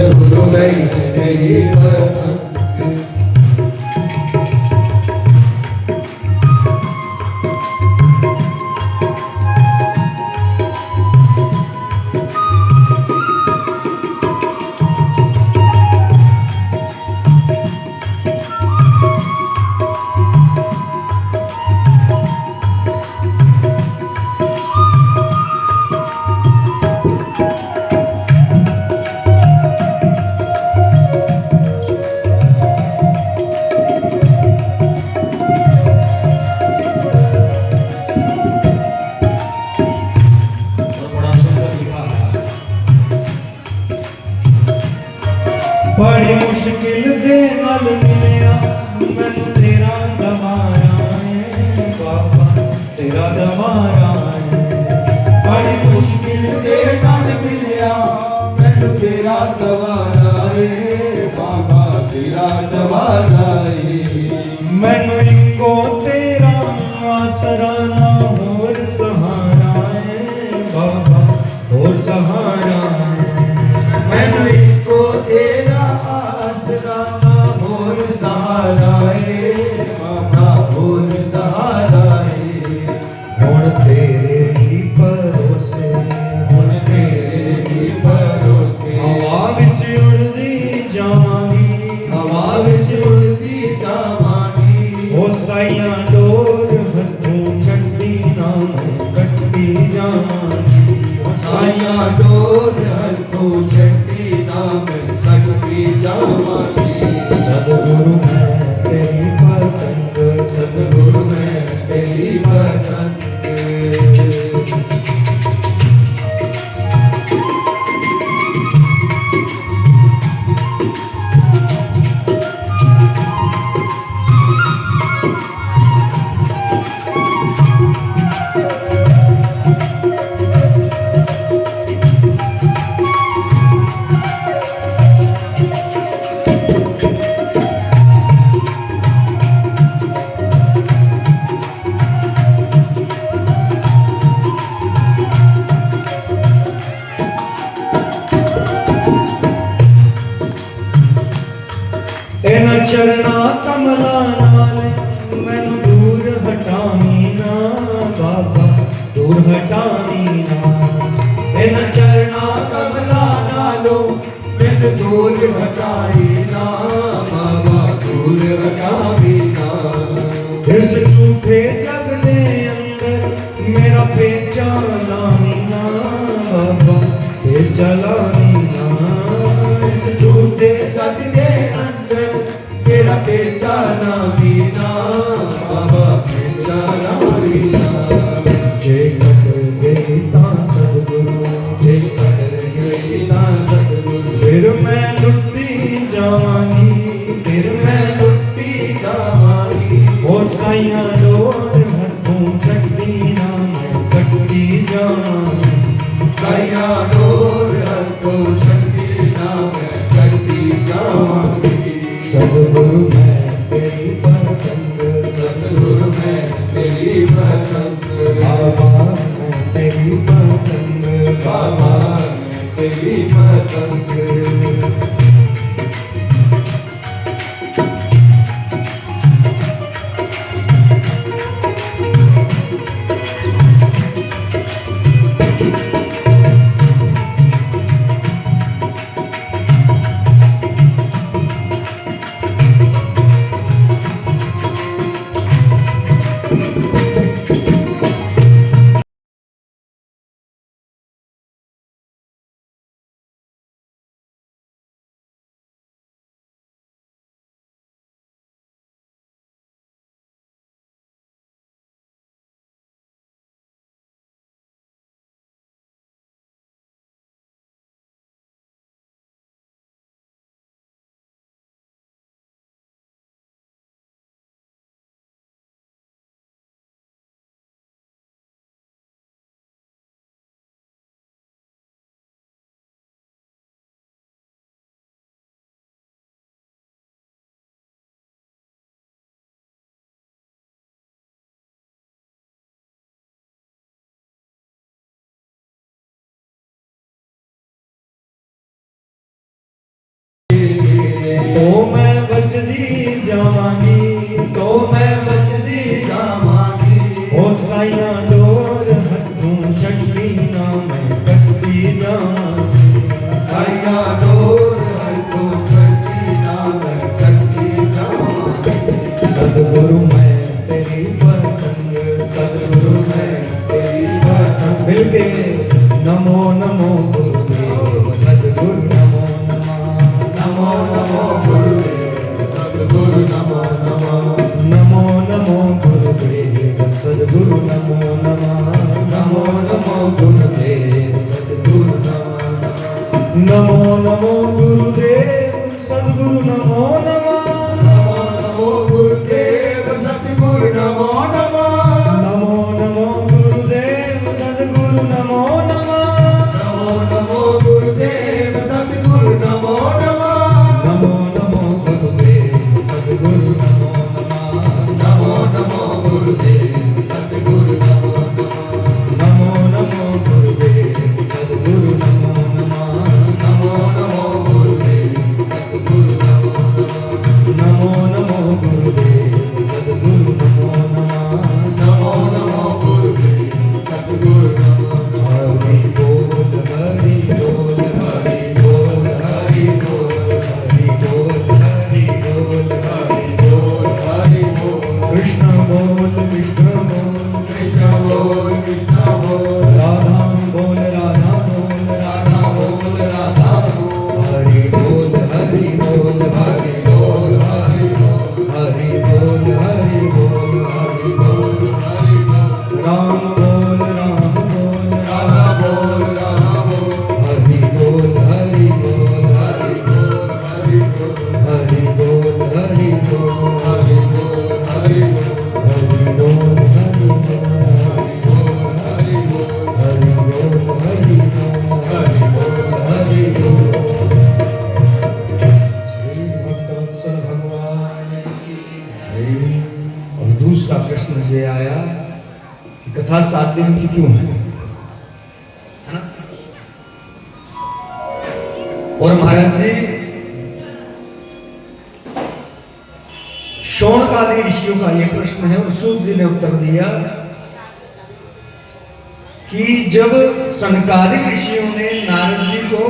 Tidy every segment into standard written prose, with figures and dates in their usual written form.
गुरु मैं तेरी पसंद। बड़ी मुश्किल दे नाल मिलिया मैनू तेरा दवारा है बाबा, तेरा दवारा है। बड़ी मुश्किल दे नाल मिलिया मैनू तेरा दवारा है बाबा, तेरा दवारा है। मैनू इको तेरा आसरा ना होर सहारा है बाबा, होर सहारा है। मैनू इको तेरा आसरा ना होर सहारा है बाबा, होर सहारा है। हुण तेरे ही भरोसे, हुण तेरे ही भरोसे। हवा विच उड़दी जावांगी, हवा विच उड़दी जावांगी। ओ साइयां डोर हथों छड्डी ना मैं कट्टी जावांगी। साइयां डोर हथों छड्डी ना मैं कट्टी जावांगी। सतगुरु मैं तेरी पतंग, सतगुरु मैं तेरी पतंग। इन्हां चरना कमला नाल मैनू दूर हटावी ना बाबा, दूर हटावी ना। इन्हां चरना कमला नालों मैनू दूर हटाई ना बाबा, दूर हटावी ना। इस झूठे जग दे अंदर मेरा पेचा लावी ना बाबा, पेचा लावी ना। इस झूठे जग दे अंदर तेरा पेचा लावी ना बाबा, पेचा लावी ना। जे कट गई तां सतगुरु, जे कट गई तां सतगुरु। फिर मैं लुटी जावांगी, फिर मैं लुटी जावांगी। ओ साइयां डोर हथों छड्डी ना मैं कट्टी जावांगी। साइयां डोर हथों छड्डी ना मैं कट्टी जावांगी। सतगुरु मैं तेरी पतंग, सतगुरु मैं तेरी पतंग। बाबा मैं तेरी पतंग, बाबा मैं तेरी पतंग। तो मैं बचदी जावांगी, तो मैं बचदी जावांगी। ओ साइया डोर हथों छड्डी ना मैं कटदी जावांगी। साइया डोर हथों छड्डी ना मैं कटदी जावांगी। सतगुरु मैं तेरी पतंग, सतगुरु मैं तेरी पतंग। मिलके नमो नमो गुरुदेव सतगुरु नमो नमः। नमो नमो गुरुदेव सद्गुरु नमो नमः। नमो नमो गुरुदेव सद्गुरु नमो नमः। नमो नमो गुरुदेव सद्गुरु नमो नमः। नमो नमो गुरुदेव सद्गुरु नमो नमः। नमो नमो गुरुदेव सद्गुरु नमो नमः। नमो नमो गुरुदेव सद्गुरु नमो नमः। नमो नमो गुरुदेव सद्गुरु नमो नमः। नमो नमो गुरुदेव सद्गुरु नमो नमः। नमो नमो गुरुदेव सद्गुरु नमो नमः। नमो नमो गुरुदेव सद्गुरु नमो नमः। नमो नमो गुरुदेव सद्गुरु नमो नमः। नमो नमो गुरुदेव सद्गुरु नमो नमः। नमो नमो गुरुदेव सद्गुरु नमो नमः। हरि बोल हरि बोल हरि बोल हरि बोल हरि बोल हरि बोल हरि बोल हरि बोल। कृष्ण बोल कृष्ण बोल कृष्ण बोल कृष्ण बोल। राधा बोल राधा बोल राधा बोल राधा बोल। हरि बोल हरि बोल हरि बोल हरि बोल। हरि बोल हरि बोल हरि बोल हरि बोल। राम बोल राम बोल राधा बोल राधा बोल। हरि बोल हरि बोल हरि बोल हरि बोल। हरि बोल हरि बोल हरि बोल हरि बोल। हरि बोल हरि बोल हरि बोल हरि हरि बोल। बोल हरि बोल हरि बोल हरि बोल। श्री भक्तवत्सल भगवान की जय। और दूसरा प्रश्न ये आया कि कथा 7 दिन की क्यों है ना? और महाराज जी शौनकादि ऋषियों का ये प्रश्न है और सूत जी ने उत्तर दिया कि जब सनकादिक ऋषियों ने नारद जी को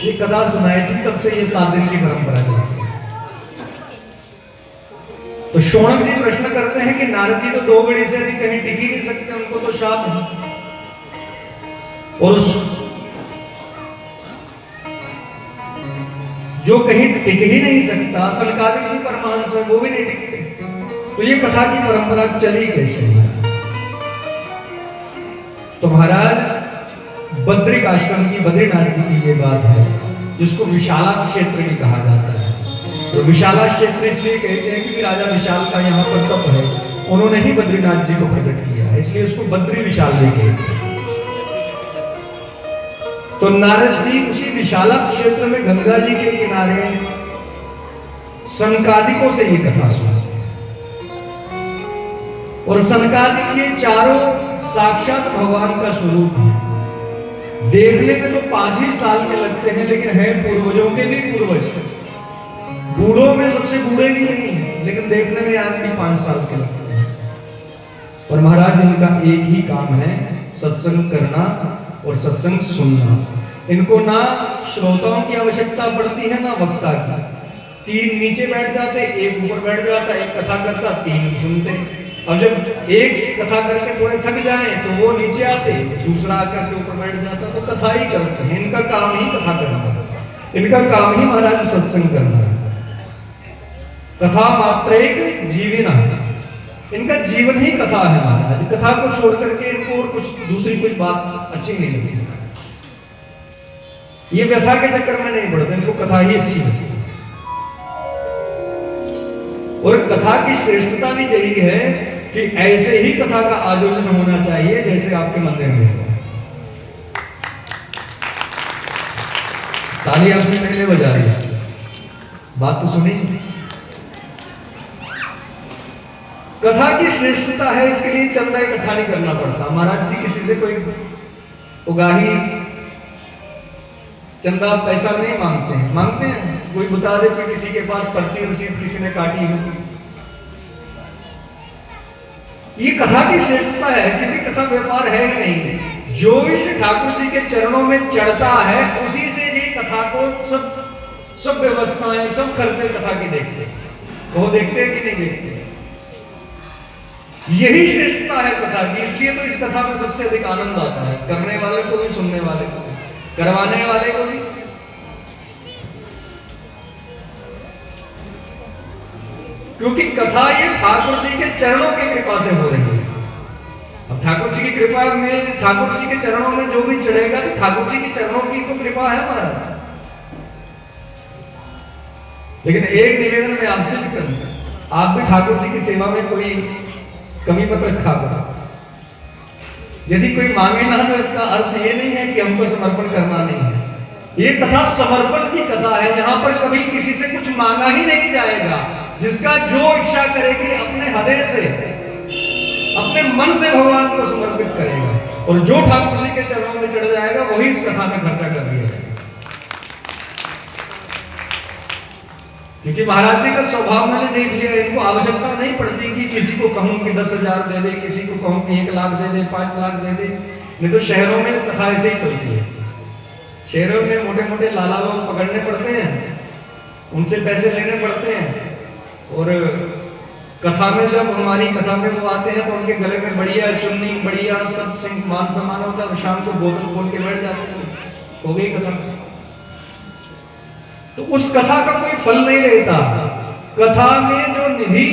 ये कथा सुनाई थी तब से ये 7 दिन की परंपरा चली थी। तो शौनक जी प्रश्न करते हैं कि नारद जी तो 2 घड़ी से अधिक कहीं टिक ही नहीं सकते, उनको तो शाप है। और जो कहीं टिक ही नहीं सकता, सनकादिक भी परमहंस है, वो भी नहीं टिकते, तो ये कथा की परंपरा चली कैसे? तो महाराज बद्रिक आश्रम की, बद्रीनाथ जी की ये बात है जिसको विशाला क्षेत्र भी कहा जाता है। तो विशाला क्षेत्र इसलिए कहते हैं क्योंकि राजा विशाल का यहाँ पर तप है, उन्होंने ही बद्रीनाथ जी को प्रकट किया है, इसलिए उसको बद्री विशाल जी कहते हैं। तो नारद जी उसी विशाला क्षेत्र में गंगा जी के किनारे सनकादिकों से ये कथा सुनी। और सनकादिक ये चारों साक्षात भगवान का स्वरूप है। देखने में तो 5 ही साल के लगते हैं, लेकिन है पूर्वजों के भी पूर्वज। बूढ़ों में सबसे बूढ़े भी नहीं है, लेकिन देखने में आज भी 5 साल के लगते हैं। और महाराज इनका एक ही काम है, सत्संग करना और सत्संग सुनना। इनको ना श्रोताओं की आवश्यकता पड़ती है ना वक्ता की। 3 नीचे बैठ जाते, एक ऊपर बैठ जाता, एक कथा करता, 3 सुनते। अब जब एक कथा करके थोड़े थक जाएं तो वो नीचे आते, दूसरा आकर के ऊपर बैठ जाता, तो कथा ही करते हैं। इनका काम ही कथा करना, इनका काम ही महाराज सत्संग करना। कथा मात्रैक जीविना, इनका जीवन ही कथा है महाराज। कथा को छोड़ करके इनको और कुछ दूसरी कोई बात अच्छी नहीं लगती। ये व्यथा के चक्कर में नहीं पड़ते, इनको कथा ही अच्छी लगती। और कथा की श्रेष्ठता भी यही है कि ऐसे ही कथा का आयोजन होना चाहिए जैसे आपके मंदिर में हो। ताली आपने पहले बजा दी, बात तो सुनी। कथा की श्रेष्ठता है, इसके लिए चंदा इकट्ठा नहीं करना पड़ता। महाराज जी किसी से कोई उगाही चंदा पैसा नहीं मांगते हैं, मांगते हैं कोई बता दे कि किसी के पास पर्ची रसीद किसी ने काटी हो। ये कथा की श्रेष्ठता है, क्योंकि कथा व्यापार है ही नहीं। जो इस ठाकुर जी के चरणों में चढ़ता है उसी से ये कथा को सब व्यवस्थाएं, सब खर्चे कथा की देखते हैं। वो देखते हैं कि नहीं देखते? यही श्रेष्ठता है कथा की। इसलिए तो इस कथा में सबसे अधिक आनंद आता है, करने वाले को भी, सुनने वाले को भी, करवाने वाले को भी। क्योंकि कथा ये ठाकुर जी के चरणों की कृपा से हो रही है। अब ठाकुर जी की कृपा में, ठाकुर जी के चरणों में जो भी चढ़ेगा तो ठाकुर जी के चरणों की तो कृपा है हमारा। लेकिन एक निवेदन मैं आपसे भी करूंगा, आप भी ठाकुर जी की सेवा में कोई कमी मत रखा करो। यदि कोई मांगे ना तो इसका अर्थ ये नहीं है कि हमको समर्पण करना नहीं है। ये कथा समर्पण की कथा है। यहाँ पर कभी किसी से कुछ मांगा ही नहीं जाएगा। जिसका जो इच्छा करेगी अपने हृदय से, अपने मन से भगवान को समर्पित करेगा, और जो ठाकुर जी के चरणों में चढ़ जाएगा वही इस कथा में खर्चा कर दिया जाएगा। क्योंकि महाराज जी का स्वभाव मैंने देख लिया, इनको आवश्यकता नहीं पड़ती कि किसी को कहूं कि 10,000 दे दे, किसी को कहूं कि 1 लाख दे दे, 5 लाख दे दे। नहीं तो शहरों में कथा ऐसे ही चलती है। शहरों में मोटे मोटे लाला लोग पकड़ने पड़ते हैं, उनसे पैसे लेने पड़ते हैं, और कथा में जब हमारी कथा में वो आते हैं तो उनके गले में बढ़िया चुन्नी, बढ़िया सब मान सम्मान होता है। शाम को बोतल खोल के बैठ जाते हैं, हो गई कथा। तो उस कथा का कोई फल नहीं रहता। कथा में जो निधि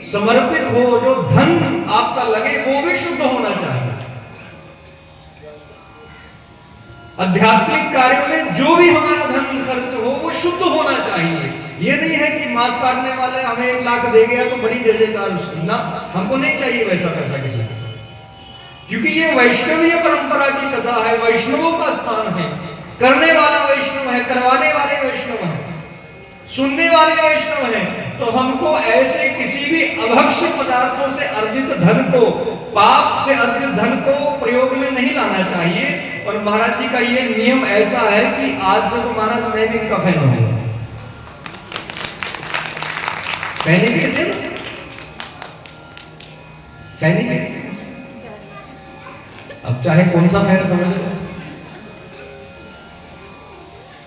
समर्पित हो, जो धन आपका लगे, वो भी शुद्ध होना चाहिए। आध्यात्मिक कार्यों में जो भी हमारा धन खर्च हो वो शुद्ध होना चाहिए। ये नहीं है कि मांस काटने वाले हमें 1 लाख दे गया तो बड़ी जय जयकार उसकी, ना, हमको नहीं चाहिए वैसा पैसा किसी का। क्योंकि ये वैष्णवीय परंपरा की कथा है, वैष्णवों का स्थान है। करने वाला वैष्णव है, करवाने वाले वैष्णव है, सुनने वाले वैष्णव है। तो हमको ऐसे किसी भी अभक्ष्य पदार्थों से अर्जित धन को, पाप से अर्जित धन को प्रयोग में नहीं लाना चाहिए। और महाराज जी का ये नियम ऐसा है कि आज से तो माना तो मैं भी इनका फैन हूं। फैनी कहते हैं, फैनी कहते हैं। अब चाहे कौन सा फैन समझ लो,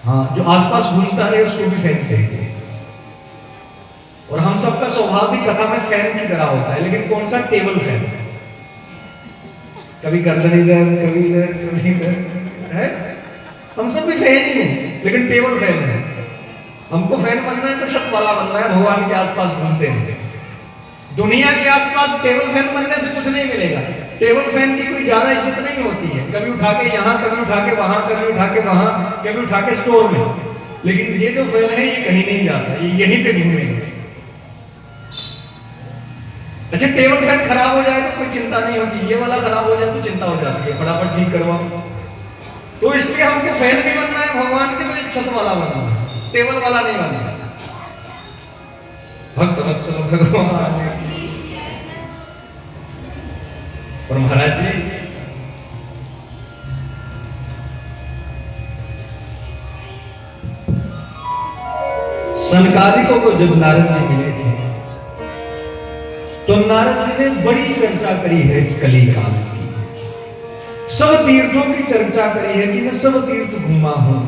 हाँ, जो आसपास घूमता है उसको भी फैन कहते हैं। और हम सबका स्वभाव भी कथा में फैन की तरह होता है, लेकिन कौन सा? Table fan. कभी गर्दन इधर, कभी इधर, कभी इधर है। हम सब भी फैन ही हैं, लेकिन टेबल फैन है। हमको फैन बनना है तो छत वाला बनना है, भगवान के आसपास घूमते हैं। दुनिया के आसपास टेबल फैन बनने से कुछ नहीं मिलेगा। टेबल फैन की कोई ज्यादा इज्जत नहीं होती है। कभी उठा के यहाँ, कभी उठा के वहां, कभी उठा के वहां, कभी उठा के स्टोर में। लेकिन ये जो फैन है ये कहीं नहीं जाता, ये यहीं पे घूमेगा। अच्छा, टेबल फैन खराब हो जाए तो कोई चिंता नहीं होती, ये वाला खराब हो जाए तो चिंता हो जाती है, फटाफट ठीक करवाओ। तो इसलिए हमको फैन भी बनना है भगवान के, लिए छत वाला बनना है, टेबल वाला नहीं बनना। भक्त वत्सल भगवान। और महाराज जी सनकादिकों को जब नारद जी मिले थे तो नारद जी ने बड़ी चर्चा करी है इस कली काल की। सब तीर्थों की चर्चा करी है कि मैं सब तीर्थ घूमा हूं,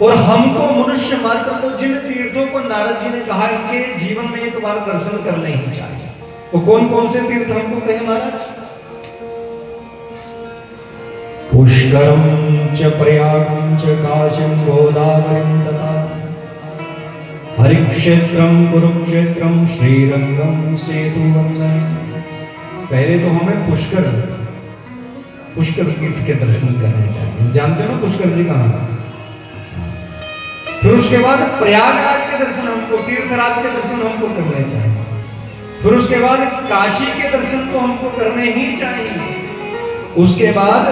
और हमको मनुष्य मात्र को जिन तीर्थों को नारद जी ने कहा इनके जीवन में एक बार दर्शन करने ही चाहिए। तो कौन कौन से तीर्थ हमको कहे महाराज? पुष्करम च प्रयागं च काशीं गोदावरीं तथा हरिक्षेत्रम कुरुक्षेत्रम श्रीरंगम सेतुवंदन। पहले तो हमें पुष्कर तीर्थ के दर्शन करने चाहिए। जानते हो पुष्कर जी कहाँ? फिर उसके बाद प्रयागराज के दर्शन हमको, तीर्थराज के दर्शन हमको करने चाहिए। फिर उसके बाद काशी के दर्शन तो हमको करने ही चाहिए। उसके बाद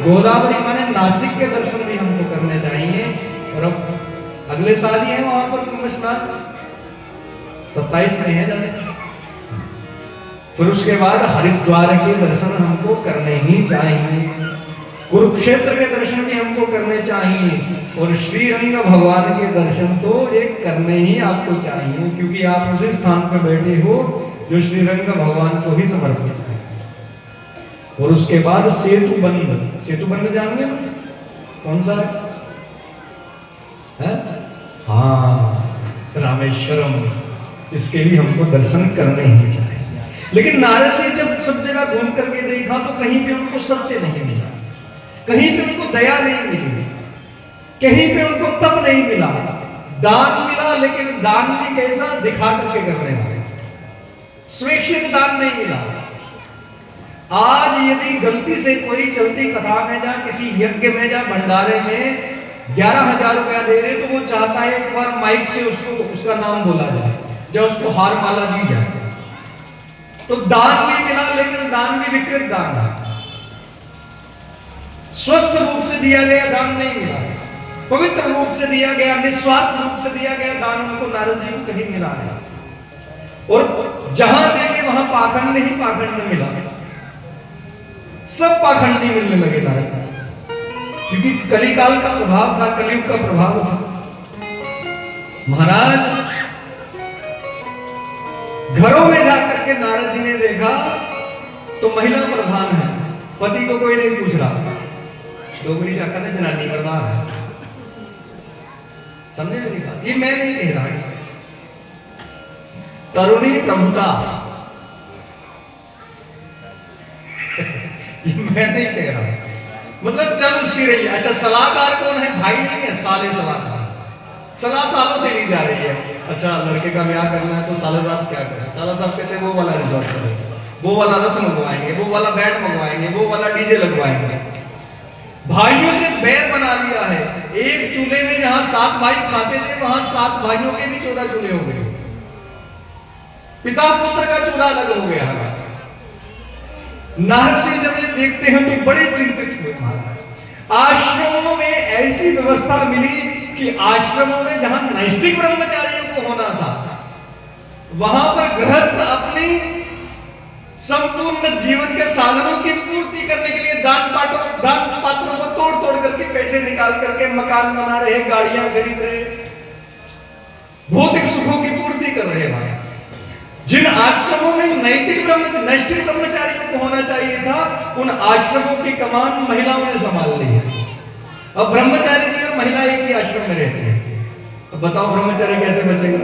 गोदावरी माने नासिक के दर्शन भी हमको करने चाहिए। और अब अगले साल ही है वहां पर कुंभ स्नान, 27 में है जाने। फिर उसके बाद हरिद्वार के दर्शन हमको करने ही चाहिए। कुरुक्षेत्र के दर्शन भी हमको करने चाहिए और श्रीरंग भगवान के दर्शन तो एक करने ही आपको चाहिए, क्योंकि आप उसी स्थान पर बैठे हो जो श्रीरंग भगवान को ही समर्पित है। और उसके बाद सेतु बंद जानिए कौन सा है? हाँ, रामेश्वरम। इसके लिए हमको दर्शन करने ही चाहिए। लेकिन नारद जी जब सब जगह घूम करके देखा तो कहीं पे उनको सत्य नहीं मिला, कहीं पे उनको दया नहीं मिली, कहीं पे उनको तप नहीं मिला। दान मिला, लेकिन दान भी कैसा, दिखा करके करने वाले, स्वेच्छिक दान नहीं मिला। आज यदि गलती से कोई चलती कथा में जा, किसी यज्ञ में जा, भंडारे में 11,000 रुपया दे रहे तो वो चाहता है एक बार माइक से उसको उसका नाम बोला जाए, जब उसको हार माला दी जाए। तो दान भी मिला, लेकिन दान भी विकृत दान है, स्वस्थ रूप से दिया गया दान नहीं मिला, पवित्र रूप से दिया गया, निस्वार्थ रूप से दिया गया दान उनको नारद जी को कहीं मिला नहीं। और जहां देखे वहां पाखंड ही पाखंड मिला, सब पाखंडी मिलने लगे नारद जी, क्योंकि कलिकाल का प्रभाव था, कलयुग का प्रभाव था। महाराज घरों में जाकर के नारद जी ने देखा तो महिला प्रधान है, पति को कोई नहीं पूछ रहा, डोगरी जाकर ने जनानी प्रधान है। समझे मेरी बात? ये मैं नहीं कह रहा, तरुणी प्रभुता ये मैं नहीं कह रहा, मतलब चल उसकी रही है। अच्छा, सलाहकार कौन है? भाई नहीं है, साले सलाहकार, सलाह सालों से ली जा रही है। अच्छा, लड़के का ब्याह करना है तो साले साहब क्या करें? साला साहब कहते हैं वो वाला रिजॉर्ट करें, वो वाला रथ मंगवाएंगे, वो वाला बैट मंगवाएंगे, वो वाला डीजे लगवाएंगे। भाइयों से बैर बना लिया है। एक चूल्हे में जहां 7 भाई खाते थे, वहां 7 भाइयों के भी 14 चूल्हे हो गए। पिता पुत्र का चूल्हा अलग हो गया है। नारद जी जब ये देखते हैं तो बड़े चिंतित हुए। आश्रमों में ऐसी व्यवस्था मिली कि आश्रमों में जहां नैष्ठिक ब्रह्मचारियों को होना था, वहां पर गृहस्थ अपनी संपूर्ण जीवन के साधनों की पूर्ति करने के लिए दान पात्रों को तोड़ तोड़ करके पैसे निकाल करके मकान बना रहे, गाड़ियां खरीद रहे, भौतिक सुखों की पूर्ति कर रहे हैं। जिन आश्रमों में नैष्ठिक ब्रह्मचारियों को होना चाहिए था, उन आश्रमों की कमान महिलाओं ने संभाल ली है। अब ब्रह्मचारी जी और महिला एक ही आश्रम में रहते हैं, अब बताओ ब्रह्मचारी कैसे बचेगा?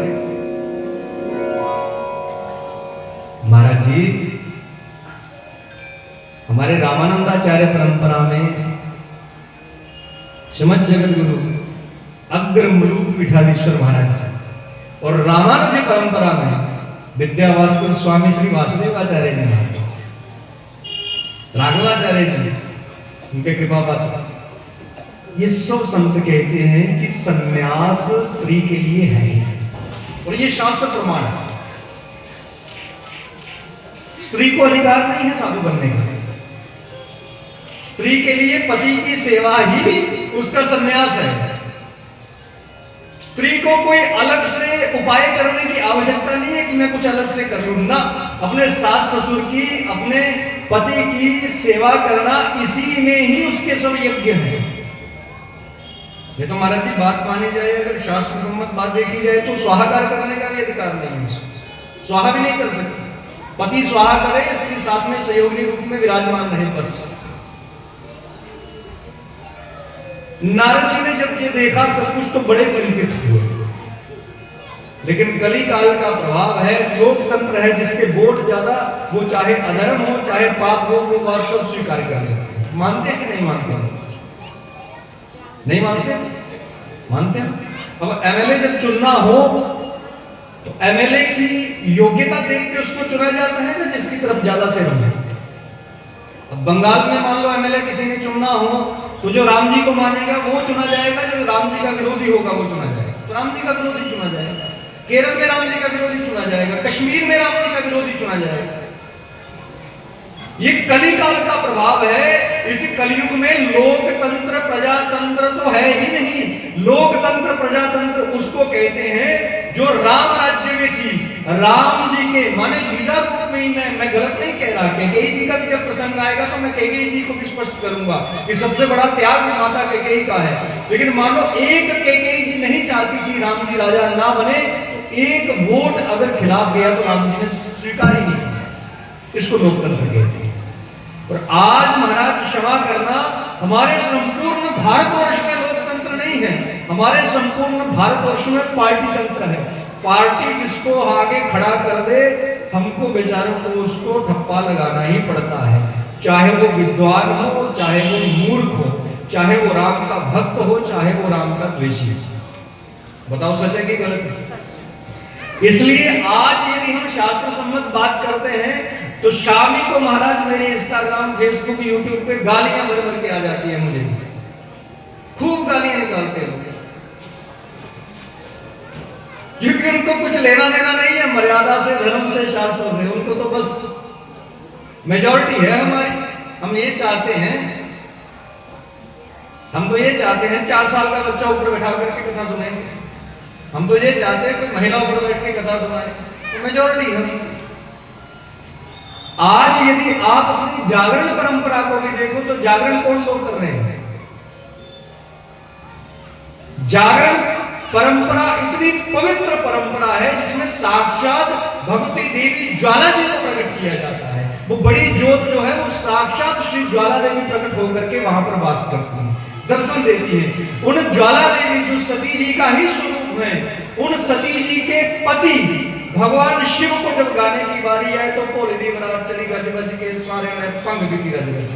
महाराज जी, हमारे रामानंदाचार्य परंपरा में श्रीमद् जगत गुरु अग्र मुलूक पीठाधीश्वर महाराज जी और रामानुज परंपरा में विद्यावास्कर स्वामी श्री वासुदेवाचार्य जी, राघवाचार्य जी, उनके कृपा पात्र, ये सब संत कहते हैं कि संन्यास स्त्री के लिए है, और ये शास्त्र प्रमाण है। स्त्री को अधिकार नहीं है साधु बनने का, स्त्री के लिए पति की सेवा ही उसका संन्यास है। स्त्री को कोई अलग से उपाय करने की आवश्यकता नहीं है कि मैं कुछ अलग से कर लूं ना, अपने सास ससुर की, अपने पति की सेवा करना, इसी में ही उसके सब यज्ञ हैं। ये तो महाराज जी बात मानी जाए, अगर शास्त्र सम्मत बात देखी जाए तो स्वाहाकार करने का भी अधिकार नहीं है, स्वाहा भी नहीं कर सकती। पति स्वाहा करे, इसके साथ में सहयोगी रूप में विराजमान रहे, बस। नारद जी ने जब ये देखा सब कुछ तो बड़े चिंतित हुए, लेकिन कली काल का प्रभाव है, लोकतंत्र है, जिसके वोट ज्यादा, वो चाहे अधर्म हो चाहे पाप हो, वो बात सब स्वीकार कर लेते। मानते हैं कि नहीं मानते? नहीं मानते? मानते हैं। अब एमएलए जब चुनना हो तो एमएलए की योग्यता देख के उसको चुना जाता है ना, जिसकी तरफ ज्यादा से रहे। अब बंगाल में मान लो एमएलए किसी ने चुनना हो तो जो राम जी को मानेगा वो चुना जाएगा, जो राम जी का विरोधी होगा वो चुना जाएगा, तो राम जी का विरोधी चुना जाएगा। केरल में राम जी का विरोधी चुना जाएगा, कश्मीर में राम जी का विरोधी चुना जाएगा। ये कलिकाल का प्रभाव है। इस कलयुग में लोकतंत्र प्रजातंत्र तो है ही नहीं। लोकतंत्र प्रजातंत्र उसको कहते हैं जो राम राज्य में थी, राम जी के माने लीला रूप में ही मैं गलत नहीं कह रहा। कैकेयी जी का भी जब प्रसंग आएगा तो मैं कैकेयी जी को भी स्पष्ट करूंगा कि सबसे बड़ा त्याग माता कैकेयी का है। लेकिन मान लो एक कैकेयी जी नहीं चाहती थी राम जी राजा ना बने, तो एक वोट अगर खिलाफ गया तो राम जी ने स्वीकार ही नहीं किया, इसको लोकतंत्र कहते हैं। और आज महाराज क्षमा करना, हमारे संपूर्ण भारतवर्ष में लोकतंत्र नहीं है, हमारे संपूर्ण भारतवर्ष में पार्टी तंत्र है। पार्टी जिसको आगे खड़ा कर दे, हमको बेचारों को उसको ठप्पा लगाना ही पड़ता है, चाहे वो विद्वान हो, चाहे वो मूर्ख हो, चाहे वो राम का भक्त हो, चाहे वो राम का द्वेषी हो। बताओ सच है कि गलत है? इसलिए आज यदि हम शास्त्र सम्मत बात करते हैं तो शामी को महाराज मेरे इंस्टाग्राम, फेसबुक, यूट्यूब पे गालियां भर भर के आ जाती है, मुझे खूब गालियां निकालते हैं, क्योंकि उनको कुछ लेना देना नहीं है मर्यादा से, धर्म से, शास्त्र से। उनको तो बस मेजॉरिटी है हमारी, हम ये चाहते हैं, हम तो ये चाहते हैं 4 साल का बच्चा ऊपर बैठा करके कथा सुनाएंगे, हम तो ये चाहते हैं कोई महिला ऊपर बैठ के कथा सुनाए, तो मेजॉरिटी है। आज यदि आप अपनी जागरण परंपरा को भी देखो तो जागरण कौन लोग कर रहे हैं? जागरण परंपरा इतनी पवित्र परंपरा है जिसमें साक्षात भगवती देवी ज्वाला जी को प्रकट किया जाता है। वो बड़ी ज्योत जो है वो साक्षात श्री ज्वाला देवी प्रकट होकर के वहां पर वास करती है, दर्शन देती है। उन ज्वाला देवी जो सती जी का ही स्वरूप है, उन सती जी के पति भगवान शिव को जब गाने की बारी आए तो भोले दी बरात चली गज गज के, सारे ने भंग की गज गज।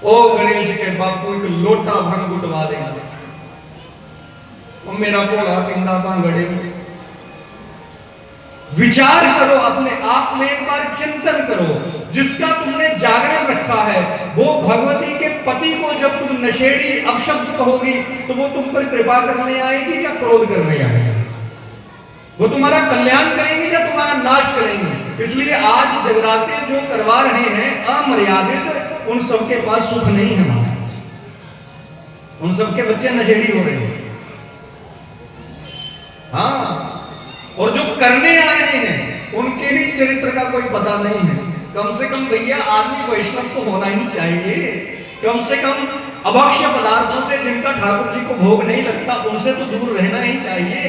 ओ गणेश के बापू एक लोटा भंग गुटवा देंगे, मेरा भोला पिंदा भांगड़े। विचार करो, अपने आप में एक बार चिंतन करो, जिसका तुमने जागरण रखा है वो भगवती के पति को जब तुम नशेड़ी अपशब्द कहोगी तो वो तुम पर कृपा करने आएगी या क्रोध करने आएगी? वो तुम्हारा कल्याण करेंगे या तुम्हारा नाश करेंगे? इसलिए आज जगराते जो करवा रहे हैं अमर्यादित, उन सबके पास सुख नहीं है महाराज, उन सबके बच्चे नशेड़ी हो रहे हैं। हाँ, और जो करने आ रहे हैं उनके भी चरित्र का कोई पता नहीं है। कम से कम भैया आदमी वैष्णव तो होना ही चाहिए, कम से कम अभक्ष्य पदार्थों से जिनका ठाकुर जी को भोग नहीं लगता उनसे तो दूर रहना ही चाहिए।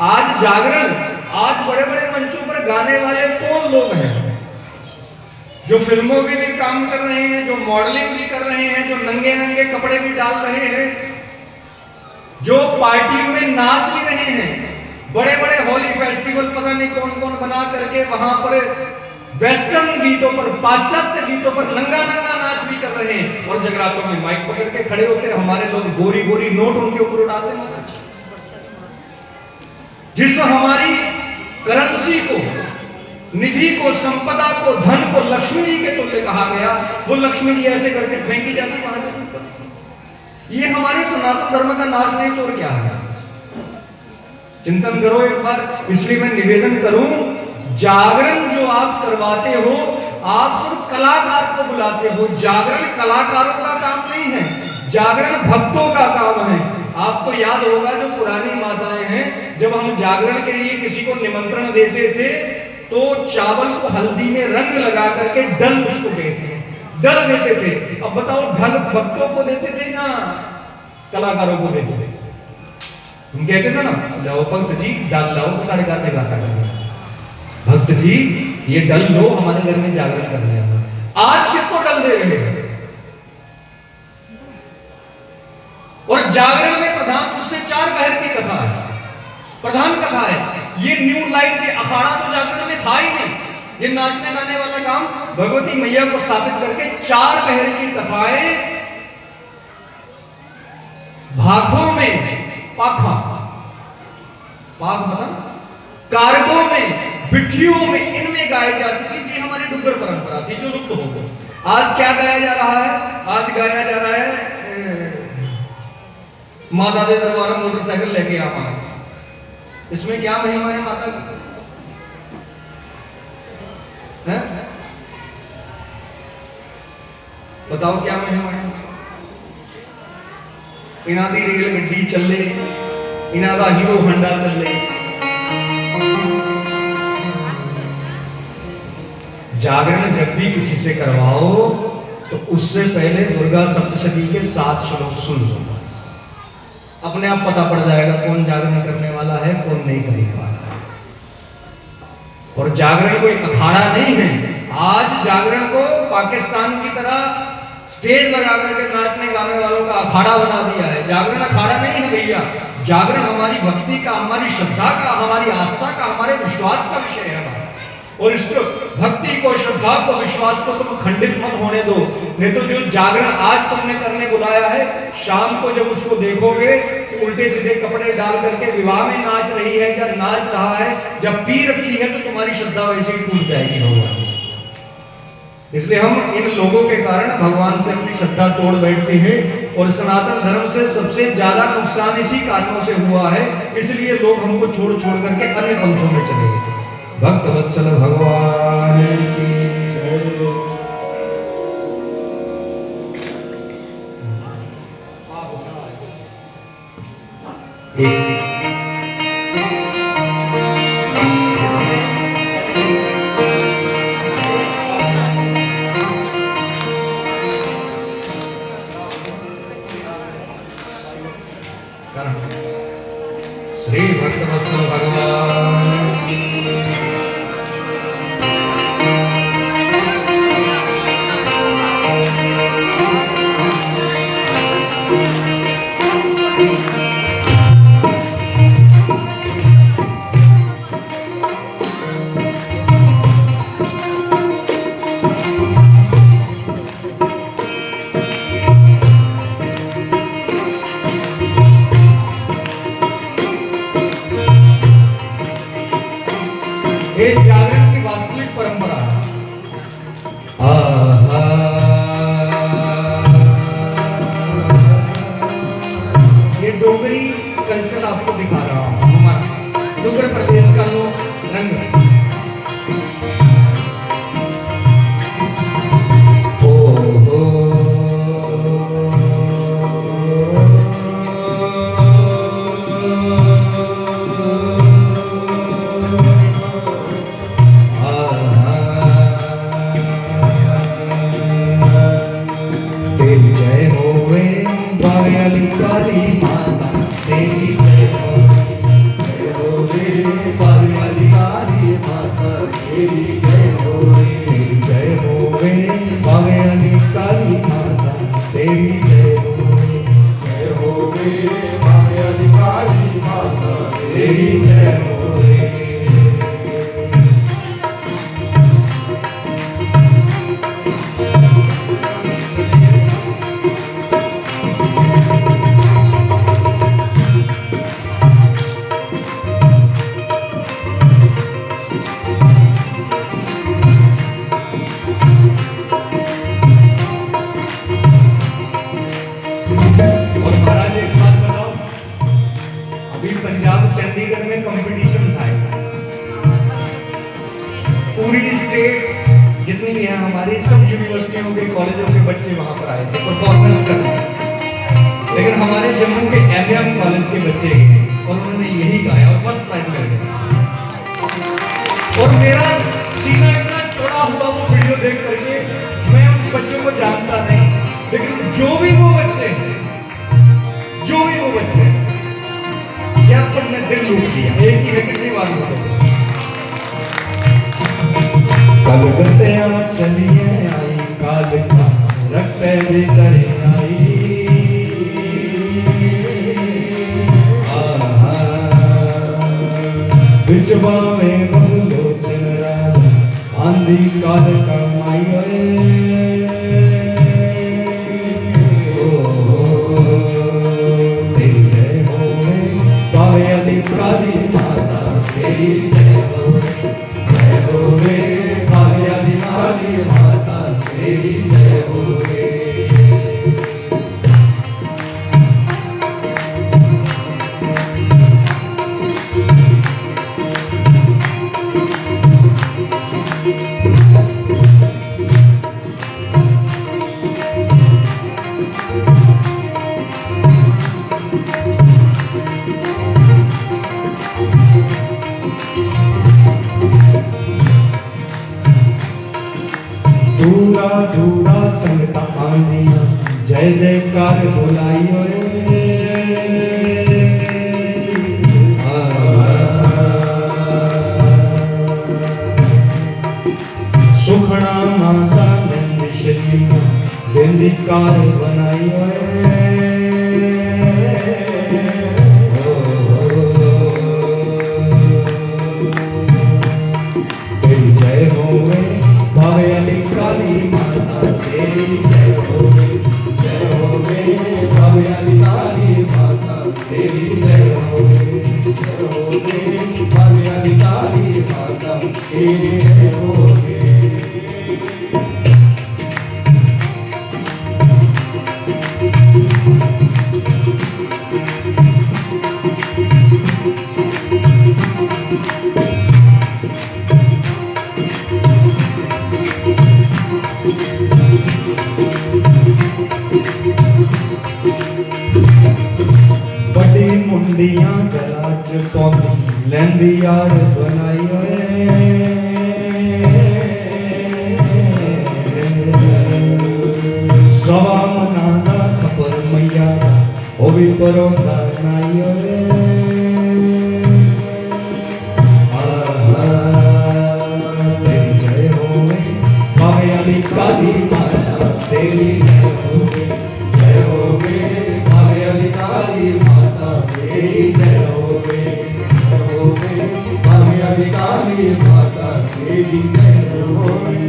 आज जागरण, आज बड़े बड़े मंचों पर गाने वाले कौन लोग हैं? जो फिल्मों में भी काम कर रहे हैं, जो मॉडलिंग भी कर रहे हैं, जो नंगे नंगे कपड़े भी डाल रहे हैं, जो पार्टियों में नाच भी रहे हैं, बड़े बड़े होली फेस्टिवल पता नहीं कौन कौन बना करके वहां पर वेस्टर्न गीतों पर, पाश्चात्य गीतों पर नंगा नंगा नाच भी कर रहे हैं, और जगरातों में माइक पकड़ के खड़े होते हैं। हमारे लोग गोरी गोरी नोट उनके ऊपर उड़ाते हैं। जिस हमारी करेंसी को, निधि को, संपदा को, धन को लक्ष्मी जी के तुल्य कहा गया, वो लक्ष्मी जी ऐसे करके फेंकी जाती महादेव पर। ये हमारे सनातन धर्म का नाश नहीं तो और क्या है? चिंतन करो एक बार। इसलिए मैं निवेदन करूं, जागरण जो आप करवाते हो, आप सिर्फ कलाकार को बुलाते हो। जागरण कलाकारों का काम नहीं है, जागरण भक्तों का काम है। आपको याद होगा जो पुरानी माताएं हैं, जब हम जागरण के लिए किसी को निमंत्रण देते थे तो चावल को हल्दी में रंग लगा करके डल, उसको कहते हैं, डल देते थे। अब बताओ, ढल भक्तों को देते थे ना कलाकारों को देते थे? हम कहते थे ना, जाओ भक्त जी डल लाओ, तो सारे गाते गाता करते, भक्त जी ये डल लो, हमारे घर में जागरण करने आना। आज किसको डल दे रहे हैं? और जागरण में प्रधान रूप से 4 पहर की कथा है, प्रधान कथा है। ये न्यू लाइफ, ये अखाड़ा तो जागरण में था ही नहीं। ये नाचने गाने वाला काम भगवती मैया को स्थापित करके 4 पहर की कथाएं भाखों में, पाखा पाख मतलब कारकों में, बिठलियों में, इनमें गाई जाती थी। जी हमारी डुग्गर परंपरा थी जो लुप्त हो गई। आज क्या गाया जा रहा है? आज गाया जा रहा है माता दे दरबार मोटरसाइकिल लेके आ पाए। इसमें क्या महिमा है माता की? बताओ क्या महिमा है? इना दी रेल गड्डी चले, इना दा हीरो होंडा चले, जागरण जब भी किसी से करवाओ तो उससे पहले दुर्गा सप्तशती के 7 श्लोक सुन लो। अपने आप पता पड़ जाएगा कौन जागरण करने वाला है, कौन नहीं करने वाला है। और जागरण कोई अखाड़ा नहीं है। आज जागरण को पाकिस्तान की तरह स्टेज लगा करके नाचने गाने वालों का अखाड़ा बना दिया है। जागरण अखाड़ा नहीं है भैया। जागरण हमारी भक्ति का, हमारी श्रद्धा का, हमारी आस्था का, हमारे विश्वास का विषय है। और इसको, भक्ति को, श्रद्धा को, विश्वास को तुम खंडित मत होने दो। नहीं तो जो जागरण आज तुमने करने बुलाया है, शाम को जब उसको देखोगे कि उल्टे सीधे कपड़े डाल करके विवाह में नाच रही है या नाच रहा है, जब पी रखी है तो तुम्हारी श्रद्धा वैसे ही टूट जाएगी भगवान से। इसलिए हम इन लोगों के कारण भगवान से अपनी श्रद्धा तोड़ बैठते हैं। और सनातन धर्म से सबसे ज्यादा नुकसान इसी कारणों से हुआ है। इसलिए लोग हमको छोड़ छोड़ करके अन्य पंथों में चले गए। भक्त वत्सल भगवान की जय। श्री भक्तवत्सल भगवान ये जागरण की वास्तविक परंपरा है। ये डोगरी कल्चर आपको दिखा रहा हूं, हमारा डोगरे प्रदेश का जो रंग है। काली माता तेरी जय हो, जय हो रे पार्वती काली माता तेरी जय हो रे। तेरी जय हो रे बावे अली काली माता तेरी जय हो। जय हो रे पार्वती काली माता तेरी जय हो रे। पंजाब चंडीगढ़ में कंपटीशन था। पूरी स्टेट जितनी भी है हमारी, सब यूनिवर्सिटियों के, कॉलेजों के बच्चे वहां पर आए थे परफॉर्मेंस करने। लेकिन हमारे जम्मू के एमएम कॉलेज के बच्चे गए और उन्होंने यही गाया और फर्स्ट प्राइज मिल गया। और मेरा सीना इतना चौड़ा हुआ वो वीडियो देख करके। मैं उन बच्चों को जानता नहीं, लेकिन जो भी वो बच्चे यार तुमने दिल लूट लिया। एक ही है, कितनी बार बोलो। कलकत्ते चलिए आई काल का रखते भीतर आई। बिचवा में बंगलो चल रहा आंधी काल का माई। काली माता तेरी जय हो, जय हो रे काली माता तेरी जय हो रे। दूरा दूरा संगता आंदिया जय जयकार बुलाइयो रे। सुखना माता नंद श्री बिंदिकार बनाइयो रे। तेरी जय होवे भावे अली काली माता तेरी जय होवे भावे अली काली माता तेरी जय होवे भावे अली काली माता तेरी जय होवे। बड़ी मुंडियां गलाच पौंदी लैंदी यार बनाई होए। सवा मनादा खपर मैया ओ भी परोंदा नाई होए। तेरी जय होवे भावे अली काली माता तेरी जय होवे भावे अली काली माता तेरी जय होवे भावे अली काली माता तेरी जय होवे।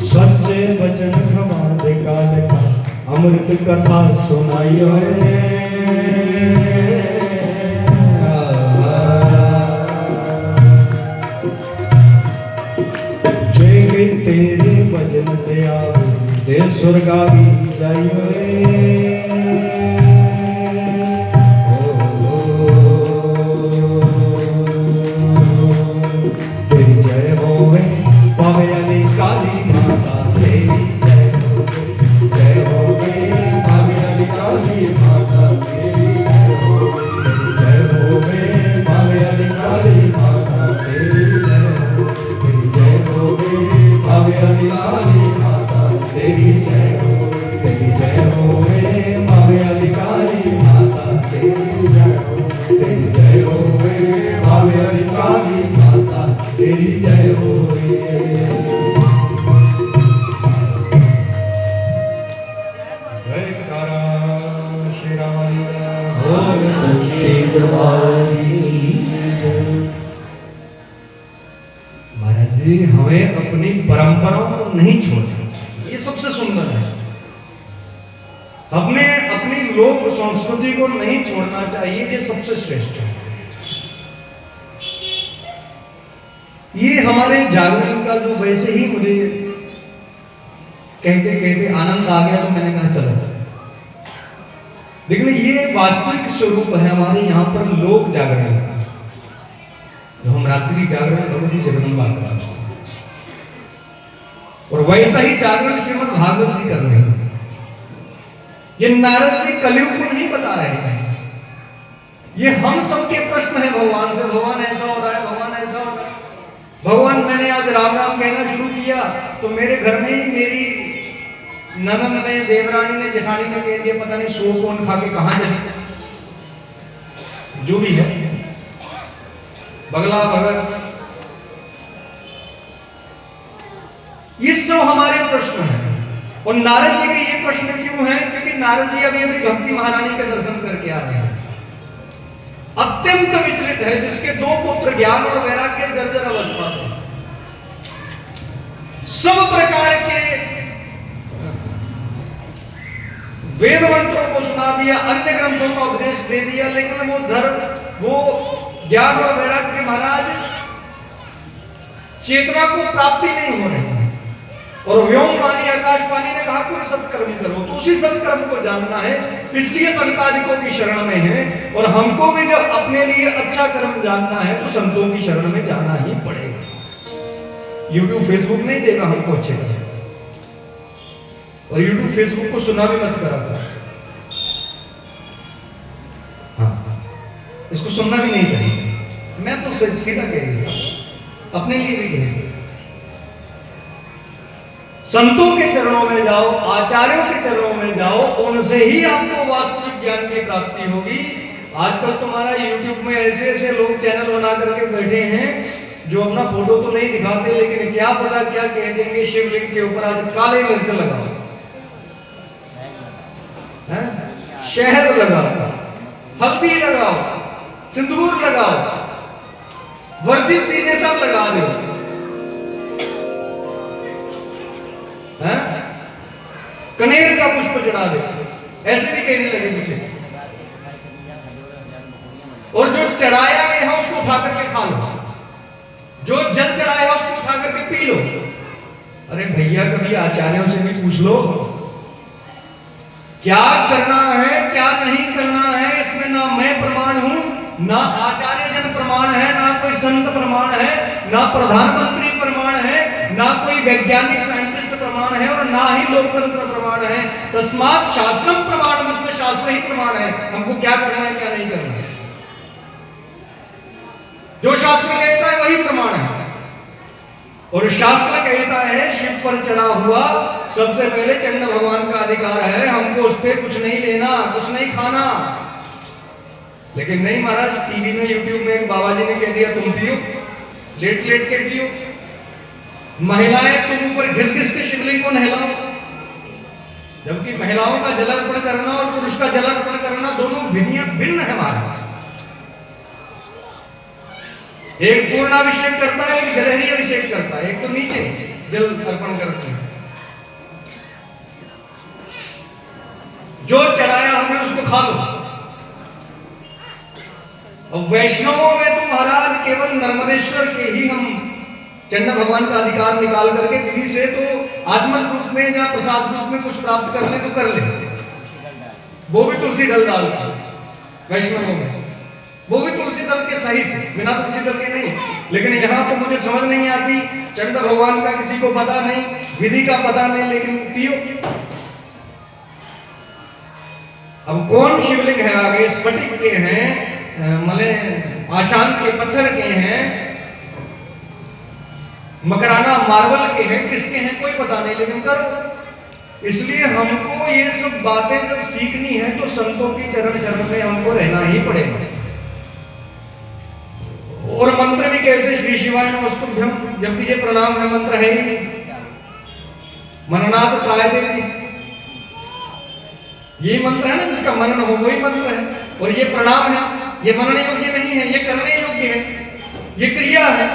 सच्चे वचन खवादे काल का अमृत कथा सुनाई होए। जय गे तेरे वचन ते आवे दे स्वर्गागी जाई होए। तेरी जय होवे भावे अली काली माता तेरी जय होवे भावे अली काली माता तेरी जय होवे भावे अली काली माता तेरी जय होवे भावे अली काली माता तेरी जय होवे भावे अली काली माता तेरी जय होवे भावे अली काली माता तेरी जय होवे। महाराज जी हमें अपनी परंपराओं को नहीं छोड़ना चाहिए, ये सबसे सुंदर है। हमने अपनी लोक संस्कृति को नहीं छोड़ना चाहिए, ये सबसे श्रेष्ठ है। ये हमारे जागरण का जो वैसे ही मुझे कहते कहते आनंद आ गया तो मैंने कहा चलो, लेकिन ये वास्तविक स्वरूप है हमारे यहाँ पर लोक जागरण का, जो हम रात्रि जागरण भगवती जगदम्बा का, और वैसा ही जागरण श्रीमद् भागवत जी कर रहे हैं। ये नारद जी कलयुग को नहीं बता रहे हैं, ये हम सबके प्रश्न है भगवान से। भगवान ऐसा हो रहा है, भगवान ऐसा हो रहा है। भगवान मैंने आज राम राम कहना शुरू किया तो मेरे घर में ही मेरी ननद ने, देवरानी ने, जेठानी ने कह दिया पता नहीं सो कौन खा के कहां चली जाए, जो भी है बगला भगत। ये सब हमारे प्रश्न हैं। और नारद जी के ये प्रश्न क्यों हैं? क्योंकि नारद जी अभी अभी भक्ति महारानी के दर्शन करके आए हैं। अत्यंत विचलित है, जिसके दो पुत्र ज्ञान और वैराग्य जर्जर अवस्था से, सब प्रकार के वेद मंत्रों को सुना दिया, अन्य ग्रंथों का उपदेश दे दिया, लेकिन वो धर्म, वो ज्ञान और वैराग्य महाराज चेतना को प्राप्ति नहीं हो रही है। और व्योमवाणी आकाशवाणी ने कहा कोई सत्कर्म करो, तो उसी सत्कर्म को जानना है, इसलिए संतानिकों की शरण में है। और हमको भी जब अपने लिए अच्छा कर्म जानना है तो संतों की शरण में जाना ही पड़ेगा। यूट्यूब फेसबुक नहीं देगा हमको अच्छे कर्म, और यूट्यूब फेसबुक को सुना भी मत करा करो। हाँ, इसको सुनना भी नहीं चाहिए। मैं तो सीधा कह रही अपने लिए भी कह रही, संतों के चरणों में जाओ, आचार्यों के चरणों में जाओ, उनसे ही आपको वास्तविक ज्ञान की प्राप्ति होगी। आजकल तुम्हारा यूट्यूब में ऐसे ऐसे लोग चैनल बना करके बैठे हैं जो अपना फोटो तो नहीं दिखाते, लेकिन क्या पता क्या कह देंगे शिवलिंग के ऊपर आज काले मिर्च लगाओ, शहद लगाओ, हल्दी लगाओ, सिंदूर लगाओ, वर्जित चीजें सब लगा दो, कनेर का पुष्प चढ़ा दे, ऐसे भी कहने लगे मुझे। और जो चढ़ाया गया है उसको उठा करके खा लो, जो जल चढ़ाया है उसको उठा करके पी लो। अरे भैया, कभी आचार्यों से भी पूछ लो क्या करना है क्या नहीं करना है। इसमें ना मैं प्रमाण हूं, ना आचार्य जन प्रमाण है, ना कोई संत प्रमाण है, ना प्रधानमंत्री प्रमाण है, ना कोई वैज्ञानिक साइंटिस्ट प्रमाण है, और ना ही लोकतंत्र प्रमाण है। तस्मात् शास्त्रम प्रमाण, इसमें शास्त्र ही प्रमाण है हमको क्या करना है क्या नहीं करना है। जो शास्त्र कहता है वही प्रमाण है। और शास्त्र कहता है शिव पर चढ़ा हुआ सबसे पहले चंड भगवान का अधिकार है, हमको उस पर कुछ नहीं लेना, कुछ नहीं खाना। लेकिन नहीं महाराज, टीवी में यूट्यूब में एक बाबा जी ने कह दिया तुम पियो, लेट लेट के पियो। महिलाएं तुम ऊपर घिस घिस के शिवलिंग को नहलाओ, जबकि महिलाओं का जलार्पण करना और पुरुष का जलार्पण करना दोनों विधियां भिन्न है महाराज। एक पूर्णाभिषेक करता है, एक जलहरी अभिषेक करता है, एक तो नीचे जल अर्पण करते हैं। जो चढ़ाया हमें उसको खा लो। और वैष्णवों में तो महाराज केवल नर्मदेश्वर के ही हम चंड भगवान का अधिकार निकाल करके विधि से तो आचमन रूप में या प्रसाद रूप में कुछ प्राप्त कर ले तो कर ले, वो भी तुलसी दल डाल वैष्णवों में, वो भी तुलसी दल के सहित, बिना तुलसी दल के नहीं। लेकिन यहाँ तो मुझे समझ नहीं आती, चंड भगवान का किसी को पता नहीं, विधि का पता नहीं, लेकिन पियो। अब कौन शिवलिंग है आगे, स्फटिक के हैं, मले आशान के पत्थर के हैं, मकराना मार्बल के हैं, किसके हैं कोई पता नहीं, लेकिन करो। इसलिए हमको ये सब बातें जब सीखनी है तो संतों की चरण शरण में हमको रहना ही पड़ेगा। और मंत्र भी कैसे, श्री शिवाय नमस्तुभ्यं, जबकि ये प्रणाम है, मंत्र है ही नहीं। मननाद त्रायते, ये मंत्र है ना जिसका मनन हो वही मंत्र है, और ये प्रणाम है, ये मनन योग्य नहीं है, ये करने योग्य है, ये क्रिया है,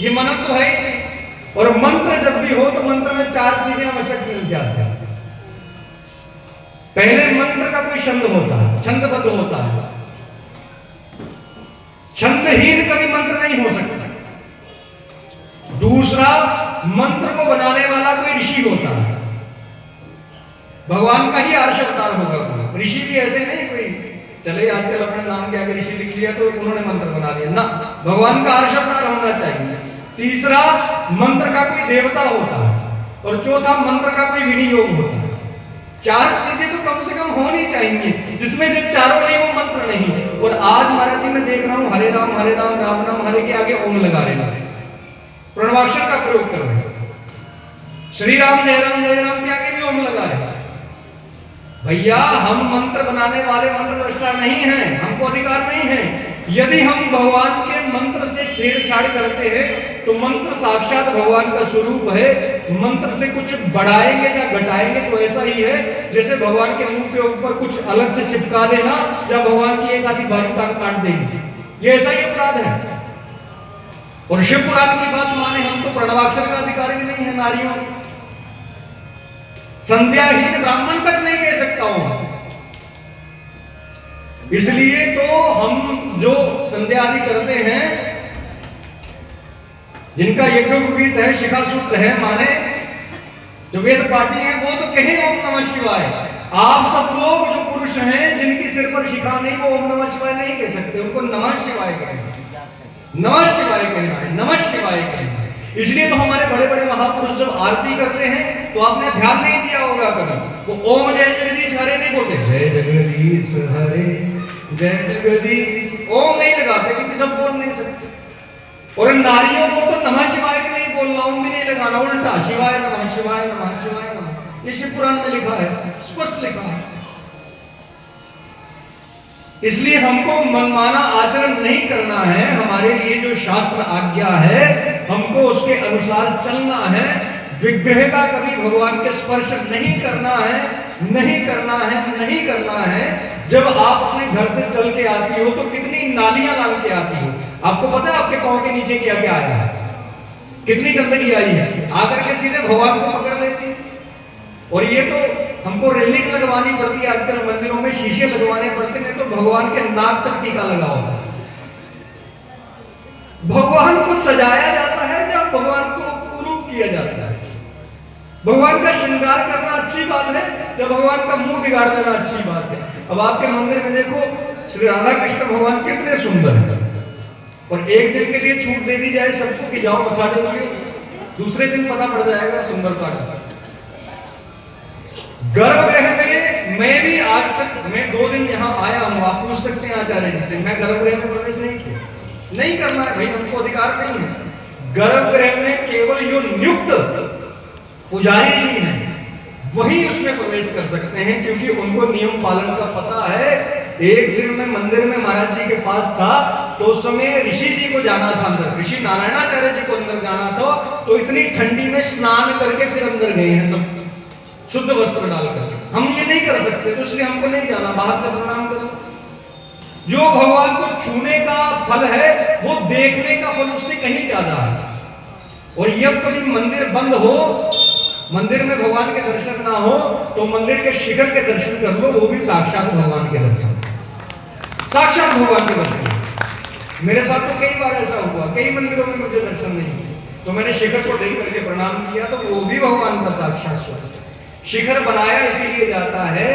ये मनन तो है ही नहीं। और मंत्र जब भी हो तो मंत्र में चार चीजें आवश्यक मिल जाती है। पहले मंत्र का कोई छंद होता है, छंदबद्ध होता है, छंदहीन कभी मंत्र नहीं हो सकता। दूसरा, मंत्र को बनाने वाला कोई ऋषि होता है, भगवान का ही आर्ष अवतार होगा। ऋषि भी ऐसे नहीं कोई चले आजकल अपने नाम के आगे ऋषि लिख लिया तो उन्होंने मंत्र बना दिया ना, भगवान का आर्ष अवतार होना चाहिए। तीसरा, मंत्र का कोई देवता होता है, और चौथा, मंत्र का कोई विनियोग होता है। चार चीजें तो कम से कम होनी चाहिए, जिसमें जब चारों नहीं वो मंत्र नहीं। और आज महाराज जी मैं देख रहा हूं हरे राम राम राम हरे के आगे ओम लगा रहे हैं, प्रणवाक्षर का प्रयोग कर रहे हैं, श्री राम जय राम के आगे भी ओम लगा रहे हैं। भैया, हम मंत्र बनाने वाले मंत्र दृष्टा नहीं हैं, हमको अधिकार नहीं है। यदि हम भगवान के मंत्र से छेड़छाड़ करते हैं तो मंत्र साक्षात भगवान का स्वरूप है, मंत्र से कुछ बढ़ाएंगे या घटाएंगे तो ऐसा ही है जैसे भगवान के मुंह के ऊपर कुछ अलग से चिपका देना या भगवान की एक आधी बारी टांग काट देंगे, ये ऐसा ही अपराध है। और शिव पुराण की बात माने हम तो प्रणवाक्षर का अधिकारी नहीं है, नारियों संध्याहीन ब्राह्मण तक नहीं कह सकता हूं। इसलिए तो हम जो संध्या आदि करते हैं जिनका यज्ञोपवीत है, शिखा सूत्र है, माने जो वेद पाठी हैं वो तो कहें ओम नमः शिवाय। आप सब लोग जो पुरुष हैं जिनकी सिर पर शिखा नहीं, वो ओम नमः शिवाय नहीं कह सकते, उनको नमः शिवाय कहना है, नमः शिवाय कहना है, नमः शिवाय कहना है। इसलिए तो हमारे बड़े बड़े महापुरुष जब आरती करते हैं तो आपने ध्यान नहीं दिया होगा कभी, वो ओम जय जगदीश हरे नहीं बोलते, जय जगदीश हरे जय जगदीश, ओम नहीं लगाते क्योंकि सब बोल नहीं सकते। और नारियों को तो नमः शिवाय भी नहीं बोलना, ओम भी नहीं लगाना, उल्टा शिवाय नमः शिवाय नमः शिवाय नमः, ये शिव पुराण में लिखा है, स्पष्ट लिखा है। इसलिए हमको मनमाना आचरण नहीं करना है, हमारे लिए जो शास्त्र आज्ञा है हमको उसके अनुसार चलना है। विग्रह का कभी भगवान के स्पर्श नहीं करना है, नहीं करना है, नहीं करना है। जब आप अपने घर से चल के आती हो तो कितनी नालियां लांग के आती हो, आपको पता है आपके पांव के नीचे क्या क्या आया है, कितनी गंदगी आई है, आकर के सीधे भगवान को पकड़ लेती है। और ये तो हमको रेलिंग लगवानी पड़ती है, आजकल मंदिरों में शीशे लगवाने पड़ते हैं, तो भगवान के नाक तक टीका लगाओ। भगवान को सजाया जाता है जब भगवान को कुरूप किया जाता है। भगवान का श्रृंगार करना अच्छी बात है, जब भगवान का मुंह बिगाड़ देना अच्छी बात है। अब आपके मंदिर में देखो श्री राधा कृष्ण भगवान कितने सुंदर हैं, और एक दिन के लिए छूट दे दी जाए सबको कि जाओ मथा टेकिए, दूसरे दिन पता पड़ जाएगा सुंदरता का। गर्भगृह में मैं भी आज तक, मैं 2 दिन यहाँ आया हूँ, आप पूछ सकते हैं आचार्य जी से, मैं गर्भगृह में प्रवेश नहीं किया, नहीं करना है भाई, हमको अधिकार नहीं है। गर्भगृह में केवल जो नियुक्त पुजारी जी हैं वही उसमें प्रवेश कर सकते हैं, क्योंकि उनको नियम पालन का पता है। एक दिन मैं मंदिर में महाराज जी के पास था तो उस समय ऋषि जी को जाना था अंदर, ऋषि नारायणाचार्य जी को अंदर जाना था, तो इतनी ठंडी में स्नान करके फिर अंदर गए हैं सब शुद्ध वस्त्र डालकर। हम ये नहीं कर सकते, तो इसलिए हमको नहीं जाना, बाहर से प्रणाम करो। जो भगवान को छूने का फल है वो देखने का फल उससे कहीं ज्यादा है। और ये कभी मंदिर बंद हो, मंदिर में भगवान के दर्शन ना हो, तो मंदिर के शिखर के दर्शन कर लो, वो भी साक्षात भगवान के दर्शन, साक्षात भगवान के दर्शन। मेरे साथ तो कई बार ऐसा हुआ, कई मंदिरों में मुझे दर्शन नहीं हुए, तो मैंने शिखर को देख करके प्रणाम किया, तो वो भी भगवान का साक्षात स्वरूप। शिखर बनाया इसीलिए जाता है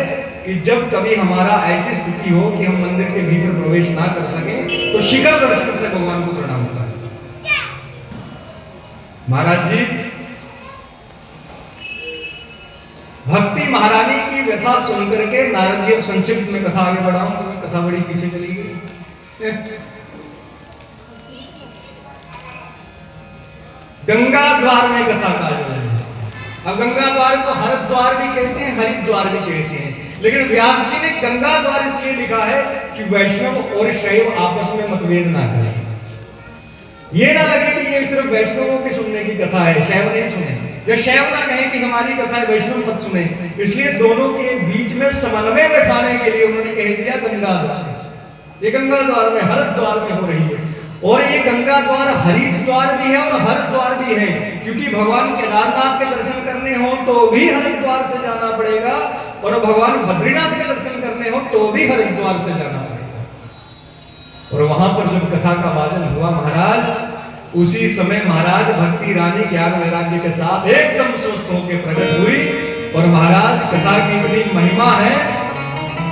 कि जब कभी हमारा ऐसी स्थिति हो कि हम मंदिर के भीतर प्रवेश ना कर सकें, तो शिखर दर्शन से भगवान को प्रणाम करें। महाराज जी भक्ति महारानी की व्यथा सुनकर के नारद जी, संक्षिप्त में कथा आगे बढ़ाऊं, कथा बड़ी पीछे चली गई। गंगा द्वार में कथा का आयोजन है। अब गंगा द्वार को हरिद्वार भी कहते हैं, हरिद्वार भी कहते हैं, लेकिन व्यास जी ने गंगा द्वार इसलिए लिखा है कि वैष्णव और शैव आपस में मतभेद ना करें। ये ना लगे कि ये सिर्फ वैष्णवों की सुनने की कथा है, शैव नहीं सुने, या शैव ना कहें कि हमारी कथा है वैष्णव मत सुने। इसलिए दोनों के बीच में समन्वय बैठाने के लिए उन्होंने कह दिया गंगा द्वार। ये गंगा द्वार में, हरिद्वार में हो रही है, और ये गंगा द्वार हरिद्वार भी है और हरिद्वार भी है, क्योंकि भगवान केदारनाथ के दर्शन करने हो तो भी हरिद्वार से जाना पड़ेगा, और भगवान बद्रीनाथ के दर्शन करने हो तो भी हरिद्वार से जाना पड़ेगा। और वहां पर जब कथा का वाचन हुआ महाराज, उसी समय महाराज भक्ति रानी ज्ञान वैराग्य के साथ एकदम स्वस्थ होकर प्रकट हुई। और महाराज कथा की इतनी महिमा है,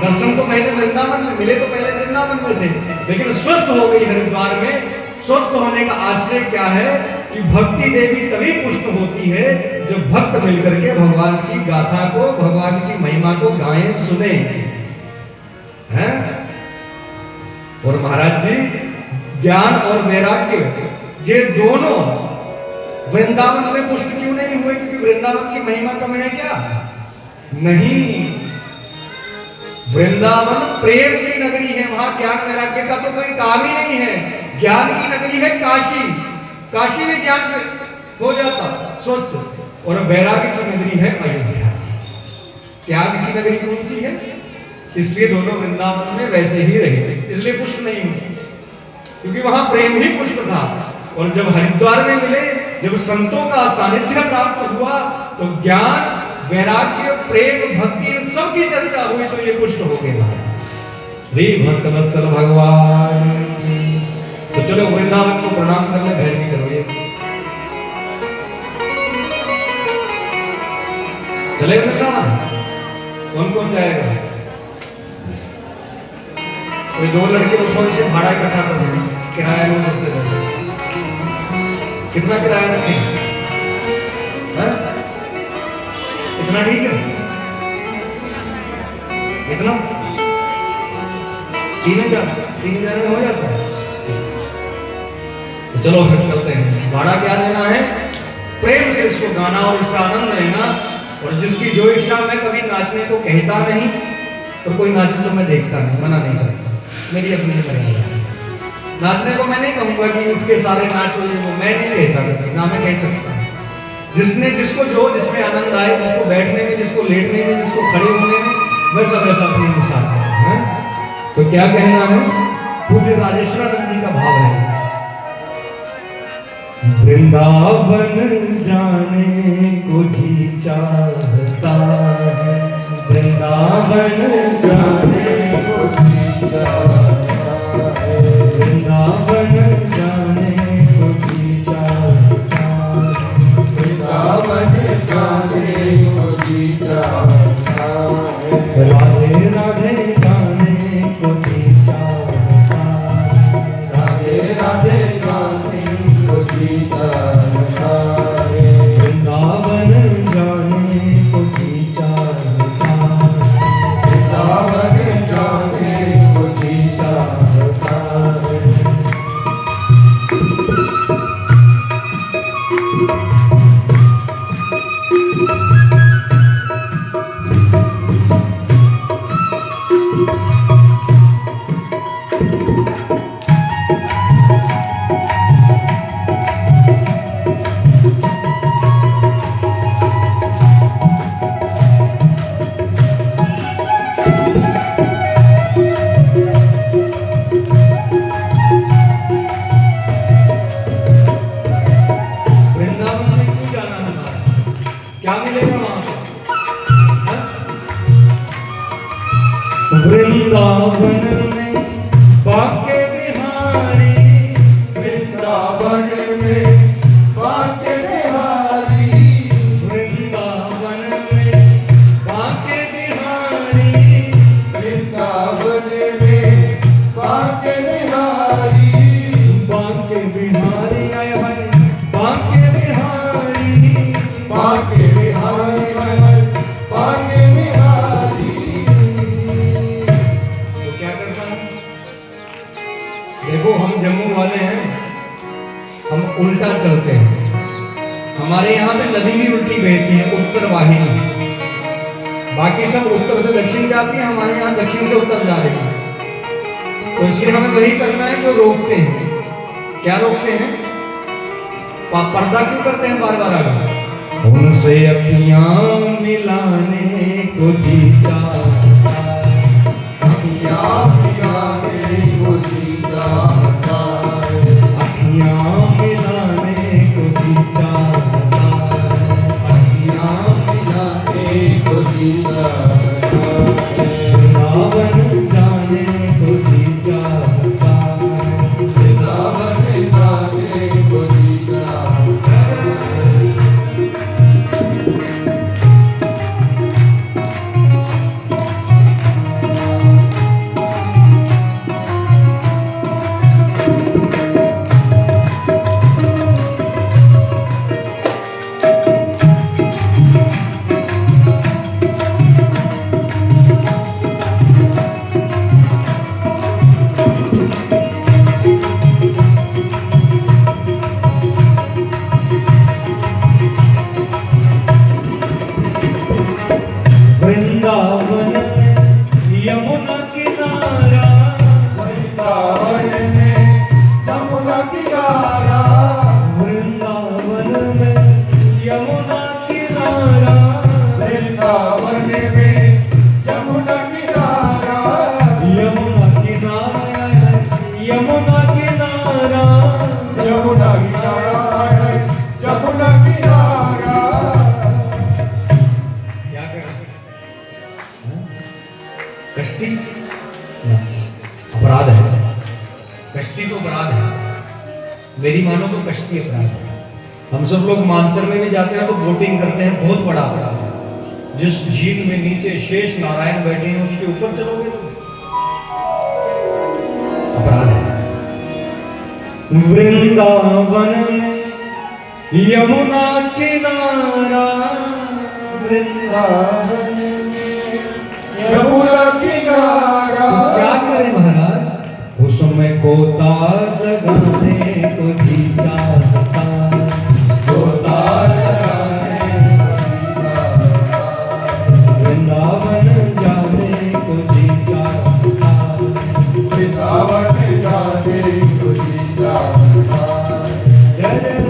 दर्शन तो पहले वृंदावन में मिले, तो पहले वृंदावन में थे, लेकिन स्वस्थ हो गई हरिद्वार में। स्वस्थ होने का आश्रय क्या है कि भक्ति देवी तभी पुष्ट होती है जब भक्त मिलकर के भगवान की गाथा को, भगवान की महिमा को गाएं, सुने, हैं? और महाराज जी ज्ञान और वैराग्य ये दोनों वृंदावन में पुष्ट क्यों नहीं हुए? क्योंकि वृंदावन की महिमा कम है क्या? नहीं, वृंदावन प्रेम की नगरी है, वहां ज्ञान वैराग्य का तो कोई काम ही नहीं है। ज्ञान की नगरी है काशी, काशी में ज्ञान हो जाता स्वस्थ, और वैराग्य की नगरी है अयोध्या। त्याग की नगरी कौन सी है? इसलिए दोनों वृंदावन में वैसे ही रहे, इसलिए पुष्ट नहीं हुए, क्योंकि वहां प्रेम ही पुष्ट था। और जब हरिद्वार में मिले, जब संतों का सानिध्य प्राप्त हुआ, तो ज्ञान वैराग्य प्रेम भक्ति सब की चर्चा हुई, तो ये पुष्ट हो गए। श्री भक्तवत्सल भगवान। तो चलो वृंदावन को प्रणाम कर ले, भैरवी करो ये। चले वृंदावन? कौन कौन जाएगा? कोई दो लड़के उठो, इसे भाड़ा इकट्ठा कर देंगे, किराया लो सबसे पहले। कितना किराया रखें? इतना ठीक है? इतना 3,000 में हो जाता है? तो चलो फिर चलते हैं। भाड़ा क्या देना है? प्रेम से इसको गाना और इसका आनंद लेना। और जिसकी जो इच्छा, मैं कभी नाचने को कहता नहीं, तो कोई नाचे तो मैं देखता नहीं, मना नहीं करता, मेरी अपनी मर्यादा है। नाचने को मैं नहीं कहूंगा कि उठ के सारे नाचो, वो मैं नहीं कहता कभी, ना मैं कह सकता। जिसने जिसको जो जिसमें आनंद आए, जिसको बैठने में, जिसको लेटने में, जिसको खड़े होने में, वैसा वैसा अपने अनुसार है। तो क्या कहना है? पूज्य राजेश्वरानंद जी का भाव है, वृंदावन जाने को जी चाहता है, वृंदावन जाने को जी चाहता है, वृंदावन जाने को जी चाहता है, वृंदावन जाने को जी चाहता है, राधे राधे गाने को जी चाहता है, राधे राधे गाने को जी चाहता है, वृंदावन जाने को जी चाहता है, वृंदावन जाने को जी चाहता है। वृंदावन में क्यों जाना है हमारा? क्या मिलेगा वहां पर? वृंदावन में बाके बिहारी, वृंदावन में बाके बिहारी, वृंदावन में बाके बिहारी, वृंदावन में बाके बिहारी, बाके बिहारी आए भाई, बाके बिहारी, बाके बिहारी, बाके बिहारी। तो क्या करना है? देखो हम जम्मू वाले हैं, हम उल्टा चलते हैं। हमारे यहाँ पे नदी भी उल्टी बहती है, उत्तर वाहिनी। बाकी सब उत्तर से दक्षिण जाती है, हमारे यहाँ दक्षिण से उत्तर जा रही है। तो इसलिए हमें वही करना है जो रोकते हैं। क्या रोकते हैं? पर्दा क्यों करते हैं बार बार आगे? उनसे अखियां मिलाने को जी चाहता है, अखियाँ मिलाने को जी चाहता है, अखियां मिलाने को जी चाहता है, अखियाँ मिलाने को जी चाहता है, वृंदावन जाने को जी चाहता है, वृंदावन जाने को जी चाहता है। वृंदावन यमुना किनारा, वृंदावन में यमुना किनारा, वृंदावन में यमुना किनारा, वृंदावन में यमुना किनारा, यमुना किनारा, यमुना किनारा, यमुना किनारा है, यमुना किनारा। क्या करें? कश्ती अपराध है, कश्ती तो अपराध है, मेरी मानो तो कश्ती अपराध है। हम सब लोग मानसर में भी जाते हैं तो बोटिंग करते हैं, बहुत बड़ा अपराध है। जिस झील में नीचे शेष नारायण बैठे हैं उसके ऊपर चलोगे तो अपराध है। वृंदावन में यमुना किनारा, वृंदावन में यमुना किनारा, क्या करे महाराज उसमें गोता लगाने को जी चाहता, गोता लगाने वृंदावन जाने को जी चाहता, वृंदावन जाने को जी चाहता। जय जय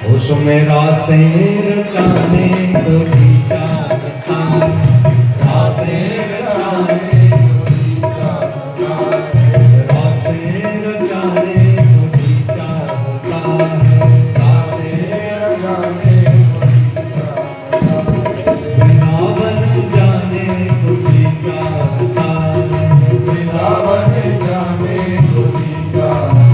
उसमें रासें रचाने को जी चाहता, रासें रचाने को जी चाहता, रासें रचाने को जी चाहता, रासें रचाने को जी चाहता, वृंदावन जाने को जी चाहता, वृंदावन जाने को जी चाहता।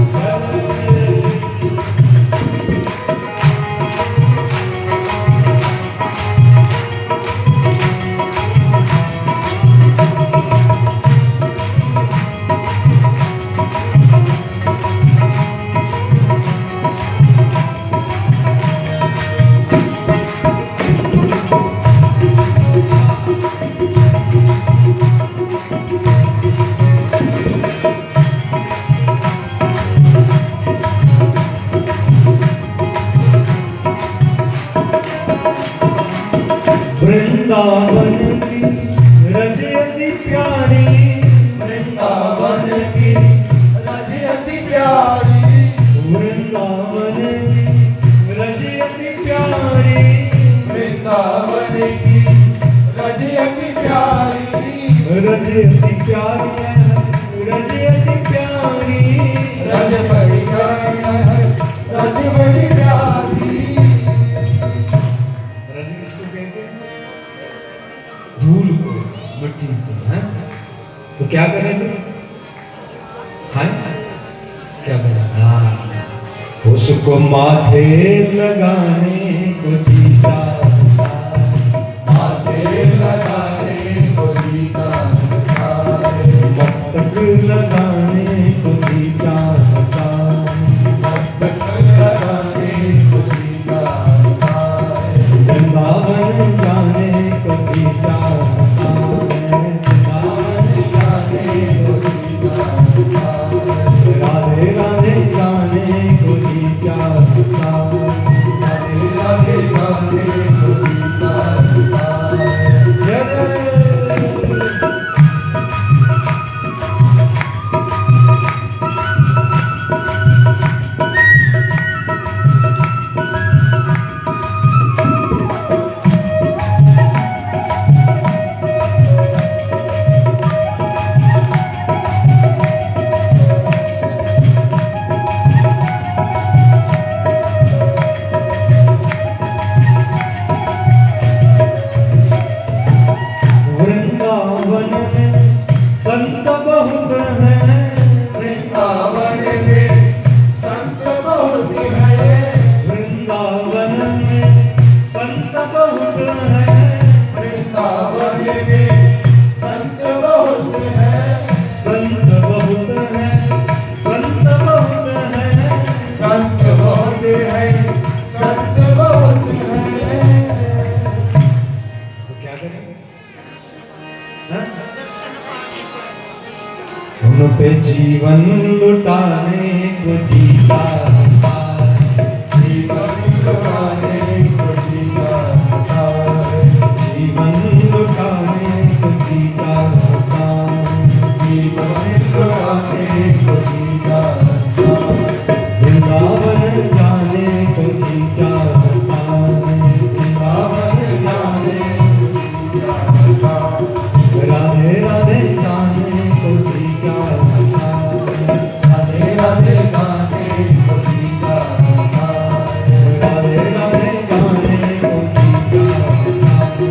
वृंदावन की रज अति प्यारी, वृंदावन की रज अति प्यारी, वृंदावन की रज अति प्यारी, वृंदावन की रज अति प्यारी, रज अति प्यारी है, रज अति प्यारी, रज बड़ी प्यारी है, रज बड़ी प्यारी। रज किसको कहते हैं? धूल को, मिट्टी को, है? तो क्या करें थे? खाएं? क्या करें? हाँ, उसको माथे लगाने को जी चाहता, माथे लगाने को जी चाहता, मस्तक लगाने को जी चाहता, मस्तक लगाने को जी चाहता, वृंदावन जाने को जी चाहता, वृंदावन जाने को जी चाहता, राधे राधे जाने को जी चाहता, राधे राधे जाने को जी चाहता। जय हाँ? उन पे जीवन लुटाने को जी चाहता है, जीवन लुटाने को जी चाहता है, जीवन लुटाने को जी चाहता है, जीवन लुटाने को जी चाहता है, वृंदावन जाने को जी चाहता है, वृंदावन जाने को जी चाहता है, राधे राधे जाने को जी चाहता है, राधे राधे गाने को जी चाहता है, राधे राधे जाने को जी चाहता है,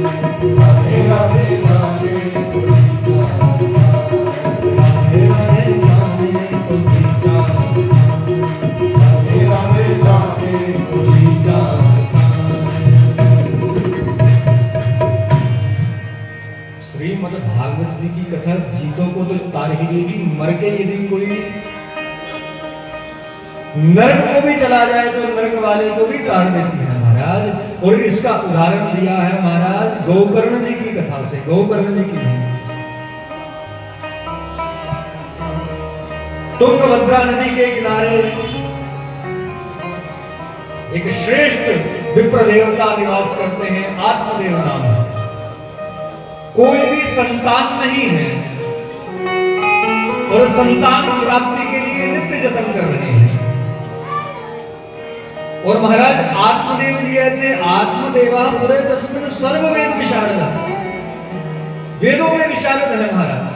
राधे राधे गाने को जी चाहता है, राधे राधे जाने को जी चाहता है, राधे राधे गाने को जी चाहता श्रीमद् भागवत जी की कथा जीतों को तो तार ही देगी, मर के यदि कोई नरक को भी चला जाए तो नरक वाले को भी तार देती है महाराज। और इसका उदाहरण दिया है महाराज गोकर्ण जी की कथा से, गोकर्ण जी की महिमा से। तुंगभद्रा नदी के किनारे एक श्रेष्ठ विप्र देवता निवास करते हैं, आत्मदेव नाम है। कोई भी संतान नहीं है और संतान प्राप्ति के लिए नित्य जतन कर रहे हैं। और महाराज आत्मदेव जी ऐसे आत्मदेवा पूरे तस्मिन् सर्ववेद विशारद, वेदों में विशारद है महाराज,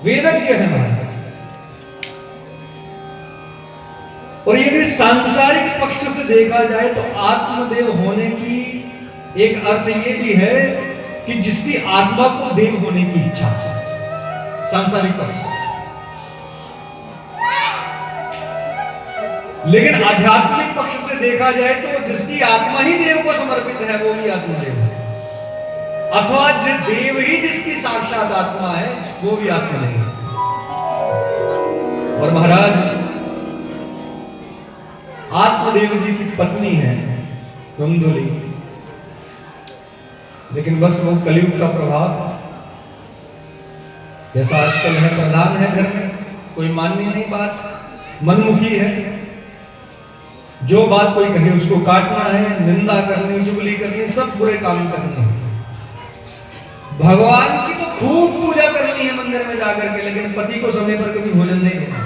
वेदज्ञ है महाराज। और यदि सांसारिक पक्ष से देखा जाए तो आत्मदेव होने की एक अर्थ ये भी है कि जिसकी आत्मा को देव होने की इच्छा है, सांसारिक पक्ष से। लेकिन आध्यात्मिक पक्ष से देखा जाए तो जिसकी आत्मा ही देव को समर्पित है वो भी आत्मदेव है, अथवा देव ही जिसकी साक्षात आत्मा है वो भी आत्मदेव है। और महाराज आत्मदेव जी की पत्नी है कुंडली, लेकिन बस वो कलयुग का प्रभाव, जैसा आजकल है प्रधान है घर में, कोई माननी नहीं बात, मनमुखी है, जो बात कोई कहे उसको काटना है, निंदा करनी, चुगली करनी, सब बुरे काम करने हैं। भगवान की तो खूब पूजा करनी है मंदिर में जाकर के, लेकिन पति को समय पर कभी भोजन नहीं देना।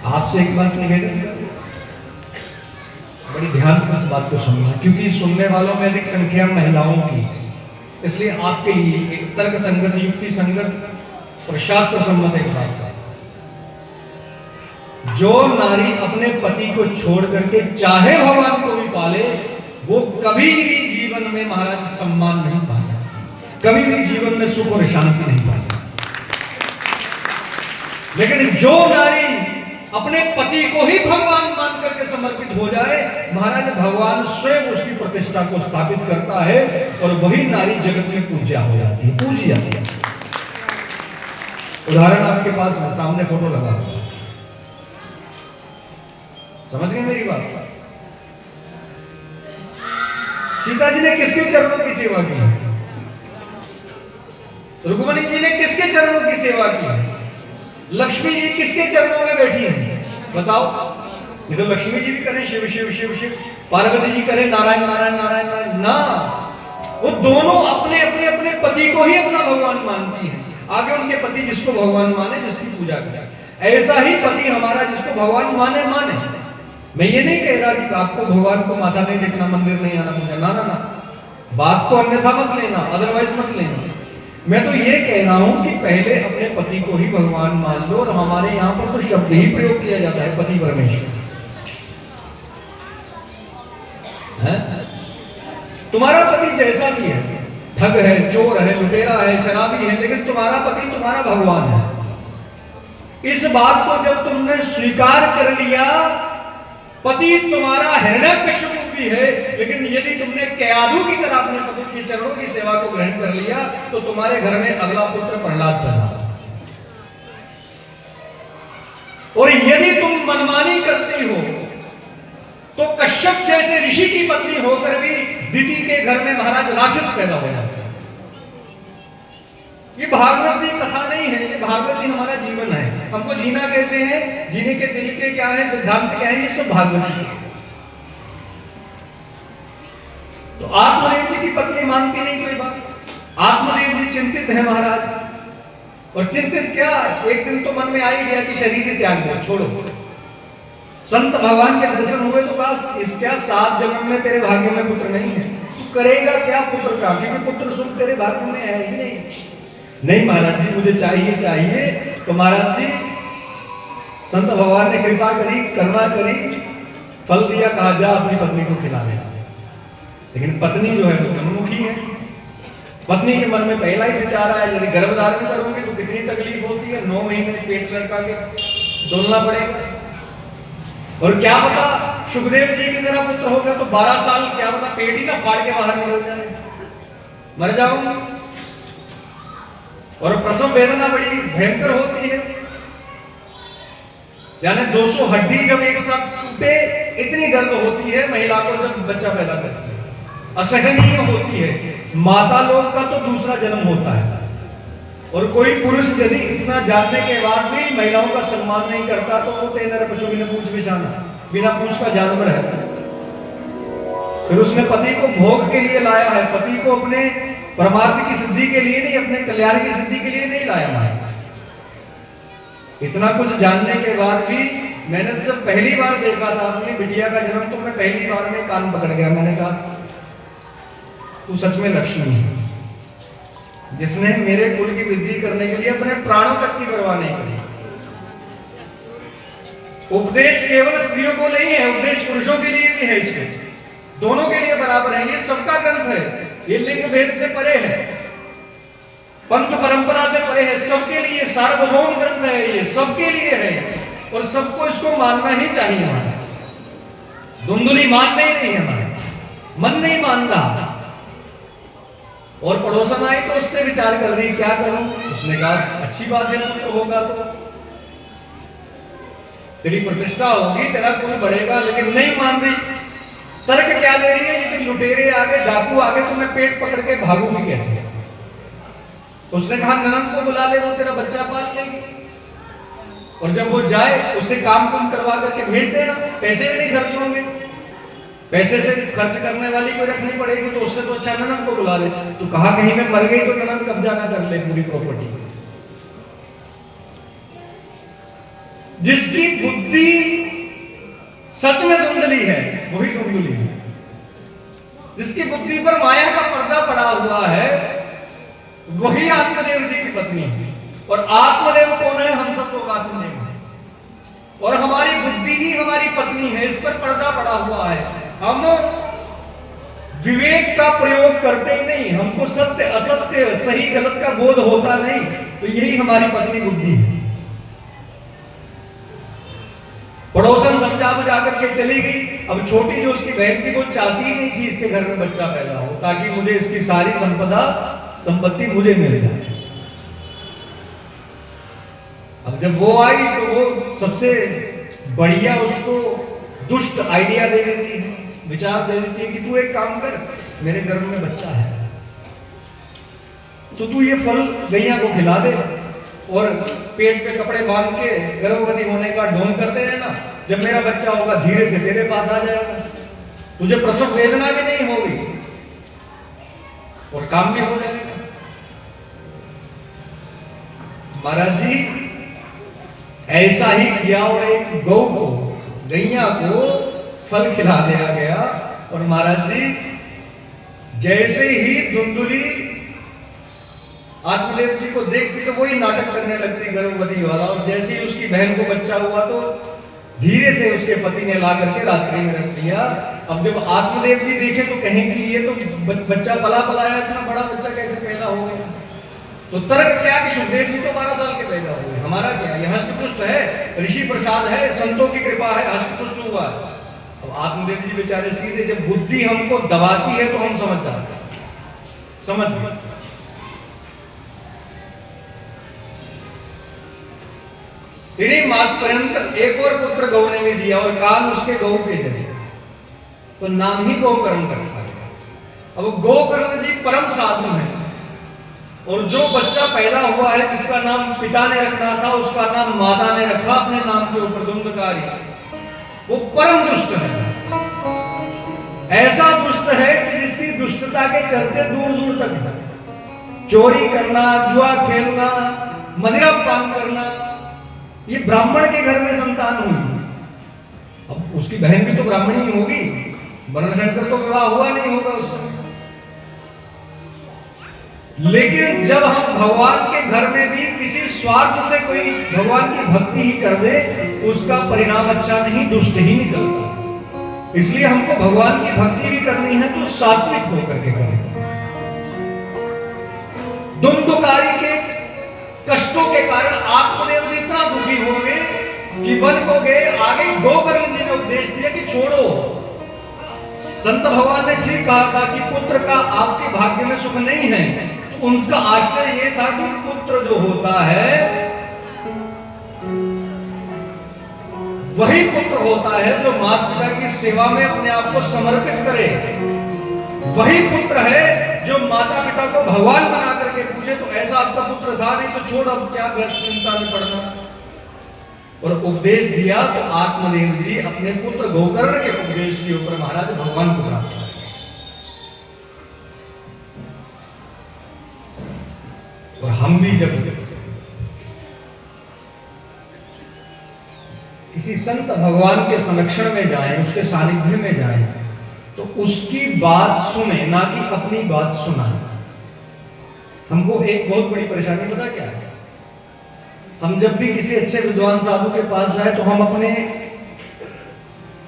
आपसे एक बात निवेदन कर, बड़ी ध्यान से इस बात को सुनना, क्योंकि सुनने वालों में अधिक संख्या महिलाओं की, इसलिए आपके लिए एक तर्क संगत, युक्ति संगत और शास्त्र सम्मत एक बात है। जो नारी अपने पति को छोड़ करके चाहे भगवान को भी पाले, वो कभी भी जीवन में महाराज सम्मान नहीं पा सकती, कभी भी जीवन में सुख और शांति नहीं पा सकती। लेकिन जो नारी अपने पति को ही भगवान मान करके समर्पित हो जाए, महाराज भगवान स्वयं उसकी प्रतिष्ठा को स्थापित करता है और वही नारी जगत में पूज्या हो जाती है, पूजी जाती है। उदाहरण आपके पास सामने फोटो लगा हुआ है, समझ गए मेरी बात? सीता जी ने किसके चरणों की सेवा की? रुक्मणी जी ने किसके चरणों की सेवा की? लक्ष्मी जी किसके चरणों में बैठी हैं? बताओ। ये तो लक्ष्मी जी भी करें शिव शिव शिव शिव, पार्वती जी करें नारायण नारायण नारायण नारायण, ना, वो दोनों अपने अपने अपने पति को ही अपना भगवान मानती हैं। आगे उनके पति जिसको भगवान माने, जिसकी पूजा करे, ऐसा ही पति हमारा जिसको भगवान माने माने। मैं ये नहीं कह रहा कि आपको भगवान को माथा नहीं टेकना, मंदिर नहीं आना, पूजा ना ना ना, बात तो अन्यथा मत लेना, अदरवाइज मत लेना। मैं तो ये कह रहा हूं कि पहले अपने पति को ही भगवान मान लो। और हमारे यहाँ पर तो शब्द ही प्रयोग किया जाता है, पति परमेश्वर है? तुम्हारा पति जैसा भी है, ठग है, चोर है, लुटेरा है, शराबी है, लेकिन तुम्हारा पति तुम्हारा भगवान है। इस बात को जब तुमने स्वीकार कर लिया, पति तुम्हारा हिरण्यकश्यप भी है, लेकिन यदि तुमने कयादू की तरह अपने पति के चरणों की सेवा को ग्रहण कर लिया, तो तुम्हारे घर में अगला पुत्र प्रहलाद पैदा। और यदि तुम मनमानी करती हो तो कश्यप जैसे ऋषि की पत्नी होकर भी दिति के घर में महाराज राक्षस पैदा हो जाते हैं। ये भागवत जी कथा नहीं है, ये भागवत जी हमारा जीवन है। हमको जीना कैसे है, जीने के तरीके क्या है, सिद्धांत क्या है, ये सब भागवत जी है। तो आत्मदेव जी की पत्नी मानती नहीं कोई बात। आत्मदेव जी चिंतित है महाराज, और चिंतित क्या, एक दिन तो मन में आ ही गया कि शरीर ही त्याग दो, छोड़ो। संत भगवान के दर्शन हुए तो कहा, इस क्या 7 जन्म में तेरे भाग्य में पुत्र नहीं है, तू करेगा क्या पुत्र का, क्योंकि पुत्र सुख तेरे भाग्य में है ही नहीं। नहीं महाराज जी मुझे चाहिए। तो महाराज जी संत भगवान ने कृपा करी, करुणा करी, फल दिया, कहा जा अपनी पत्नी को खिला दे। लेकिन पत्नी जो है वो मनमुखी है। पत्नी के मन में पहला ही विचार आया, यदि गर्भ धारण करोगे तो कितनी तकलीफ होती है, 9 महीने पेट लड़का के डोलना पड़ेगा, और क्या पता सुखदेव जी की तरह पुत्र होगा तो 12 साल क्या पता पेट ही ना फाड़ के बाहर निकल जाए, मर जाऊंगी। और प्रसव वेदना बड़ी भयंकर होती है, यानी 200 हड्डी जब एक साथ टूटे इतनी दर्द होती है महिला को जब बच्चा पैदा करती है, असहनीय होती है। माता लोग का तो दूसरा जन्म होता है, और कोई पुरुष यदि इतना जानने के बाद भी महिलाओं का सम्मान नहीं करता तो वो तेनर बच्चों बिना पूछ बिछाना, बिना पूछ का जानवर है। फिर उसने पति को भोग के लिए लाया है, पति को अपने परमार्थ की सिद्धि के लिए नहीं, अपने कल्याण की सिद्धि के लिए नहीं लाया है। इतना कुछ जानने के बाद भी मैंने तो जब पहली बार देखा था अपनी बिटिया का जन्म, तो मैं पहली बार में कान पकड़ गया। मैंने कहा तू सच में लक्ष्मी है, जिसने मेरे कुल की वृद्धि करने के लिए अपने प्राणों तक की परवाह नहीं करी। उपदेश केवल स्त्रियों को नहीं है, उपदेश पुरुषों के लिए भी है, इसमें दोनों के लिए बराबर है। ये सबका ग्रंथ है, ये लिंग भेद से परे है, पंथ परंपरा से परे है, सबके लिए सार्वभौम ग्रंथ है, ये सबके लिए है, और सबको इसको मानना ही चाहिए। महाराज धुंधुली मान नहीं रही है, महाराज मन नहीं मान रहा। और पड़ोसन आई तो उससे विचार कर रही क्या करूं, उसने कहा अच्छी बात है, पुत्र होगा तो तेरी प्रतिष्ठा होगी, तेरा कुल बढ़ेगा, लेकिन नहीं मान रही। तर्क क्या दे रही है, लेकिन लुटेरे आगे, डाकू आगे तो मैं पेट पकड़ के भागूंगी कैसे। तो उसने कहा ननद को बुला ले, वो तेरा बच्चा पाल लेगी, और जब वो जाए उससे काम कुम करवा करके भेज देना, पैसे भी नहीं खर्च होंगे, पैसे से खर्च करने वाली कोई रखनी पड़ेगी, तो उससे तो अच्छा ननद को बुला ले। तो कहा कहीं मैं मर गई तो ननद कब्जा ना कर ले पूरी प्रॉपर्टी। जिसकी बुद्धि सच में धुंधली है वही धुंधली है, जिसकी बुद्धि पर माया का पर्दा पड़ा हुआ है वही आत्मदेव जी की पत्नी है। और आत्मदेव कौन है, हम सब लोग आत्मदेव हैं, और हमारी बुद्धि ही हमारी पत्नी है, इस पर पर्दा पड़ा हुआ है। हम विवेक का प्रयोग करते ही नहीं, हमको सत्य असत्य सही गलत का बोध होता नहीं, तो यही हमारी पत्नी बुद्धि है। पड़ोसन समझा बुझा करके चली गई। अब छोटी जो उसकी बहन थी वो चाहती ही नहीं थी इसके घर में बच्चा पैदा हो, ताकि मुझे इसकी सारी संपत्ति मुझे मिल जाए। अब जब वो आई तो वो सबसे बढ़िया उसको दुष्ट आइडिया दे देती है, विचार दे देती है कि तू एक काम कर, मेरे गर्भ में बच्चा है तो तू ये फल गैया को खिला दे, और पेट पे कपड़े बांध के गर्भवती होने का ढोंग करते रहना। जब मेरा बच्चा होगा धीरे से तेरे पास आ जाएगा, तुझे प्रसव वेदना भी नहीं होगी और काम भी हो जाएगा। महाराज जी ऐसा ही किया, और एक गौ को, गैया को फल खिला दिया गया। और महाराज जी जैसे ही धुंधुली आत्मदेव जी को देखती तो वही नाटक करने लगती गर्भवती वाला, और जैसे ही उसकी बहन को बच्चा हुआ तो धीरे से उसके पति ने ला करके रात्रि में रख दिया। अब जब आत्मदेव जी देखे तो कहें कि ये तो बच्चा पला पलाया, इतना बड़ा बच्चा कैसे पैदा हो गया। तो तर्क क्या कि सुखदेव जी तो 12 साल के पैदा हुए, हमारा क्या, ये हष्टपुष्ट है, ऋषि प्रसाद है, संतों की कृपा है, हष्टपुष्ट हुआ। अब आत्मदेव जी बेचारे सीधे, जब बुद्धि हमको दबाती है तो हम समझ जाते हैं, समझ इन्हीं मास पर्यंत एक और पुत्र गौ ने भी दिया, और कान उसके गौ के जैसे, तो नाम ही गोकर्ण रखा गया। अब गोकर्ण जी परम साधु है, और जो बच्चा पैदा हुआ है जिसका नाम पिता ने रखना था उसका नाम माता ने रखा अपने नाम के ऊपर, धुंधकारी, वो परम दुष्ट है। ऐसा दुष्ट है कि जिसकी दुष्टता के चर्चे दूर दूर तक है। चोरी करना, जुआ खेलना, मदिरा पान करना, ये ब्राह्मण के घर में संतान हुई। अब उसकी बहन भी तो ब्राह्मणी ही होगी, वर्णशंकर तो विवाह हुआ नहीं होगा उस समय। लेकिन जब हम भगवान के घर में भी किसी स्वार्थ से कोई भगवान की भक्ति ही कर दे, उसका परिणाम अच्छा नहीं, दुष्ट ही निकलता। इसलिए हमको भगवान की भक्ति भी करनी है तो सात्विक होकर के करें। धुंधकारी के कष्टों के कारण आत्मदेव जी इतना दुखी हो गए कि वन को गए। आगे गोकर्ण जी ने उपदेश दिया कि छोड़ो। संत भगवान ने ठीक कहा था कि पुत्र का आपके भाग्य में सुख नहीं है। तो उनका आशय ये था कि पुत्र जो होता है वही पुत्र होता है जो माता पिता की सेवा में अपने आप को समर्पित करे। वही पुत्र है जो माता पिता को भगवान बना करके पूछे। तो ऐसा आपका पुत्र था नहीं तो छोड़, अब क्या चिंता में पड़ना। और उपदेश दिया तो आत्मदेव जी अपने पुत्र गोकर्ण के उपदेश के ऊपर महाराज भगवान को प्राप्त हुए। और हम भी जब किसी संत भगवान के संरक्षण में जाएं, उसके सानिध्य में जाएं, तो उसकी बात सुने, ना कि अपनी बात सुनाएं। हमको एक बहुत बड़ी परेशानी पता क्या है? हम जब भी किसी अच्छे विद्वान साधु के पास जाए तो हम अपने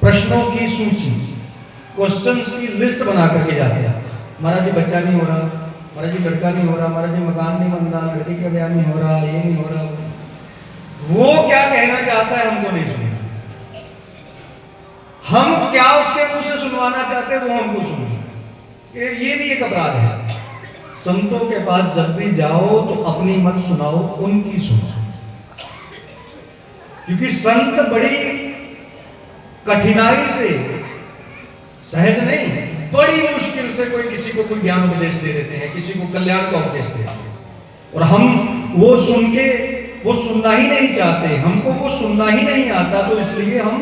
प्रश्नों की सूची, क्वेश्चंस की लिस्ट बना करके जाते हैं। महाराज जी बच्चा नहीं हो रहा, महाराज जी लड़का नहीं हो रहा, महाराज जी मकान नहीं बन रहा, लड़की का ब्याह नहीं हो रहा, ये नहीं हो रहा। वो क्या कहना चाहता है हमको नहीं सुनना। हम क्या उसके मुंह से सुनवाना चाहते हैं वो हमको सुनो। ये भी एक अपराध है। संतों के पास जब भी जाओ तो अपनी मत सुनाओ, उनकी सुनो। क्योंकि संत बड़ी कठिनाई से, सहज नहीं, बड़ी मुश्किल से कोई किसी को कोई ज्ञान उपदेश दे देते हैं, किसी को कल्याण का उपदेश देते हैं। और हम वो सुन के वो सुनना ही नहीं चाहते, हमको वो सुनना ही नहीं आता। तो इसलिए हम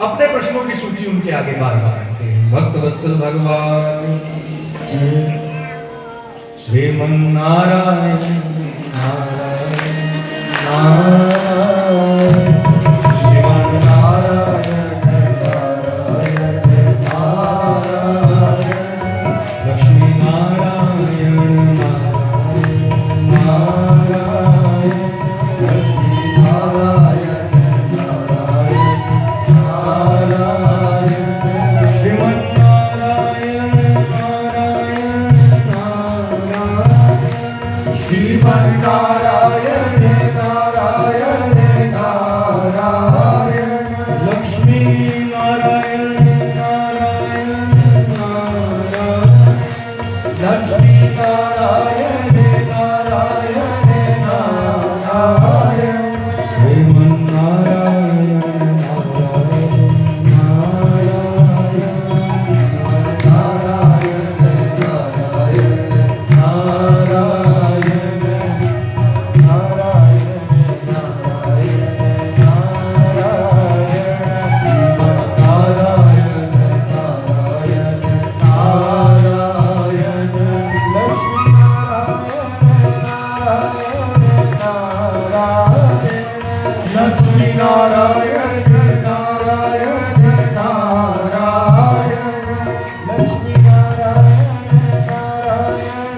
अपने प्रश्नों की सूची उनके आगे बार बार रखते हैं। भक्त वत्सल भगवान श्रीमन नारायण नारायण नारायण श्रीमन नारायण नारायण नारायण लक्ष्मी नारायण नारायण नारायण लक्ष्मी नारायण नारायण नारायण श्रीमन नारायण नारायण नारायण श्रीमन नारायण नारायण नारायण लक्ष्मी नारायण नारायण नारायण लक्ष्मी नारायण नारायण नारायण श्रीमन नारायण नारायण नारायण नारायण लक्ष्मी नारायण नारायण नारायण लक्ष्मी नारायण नारायण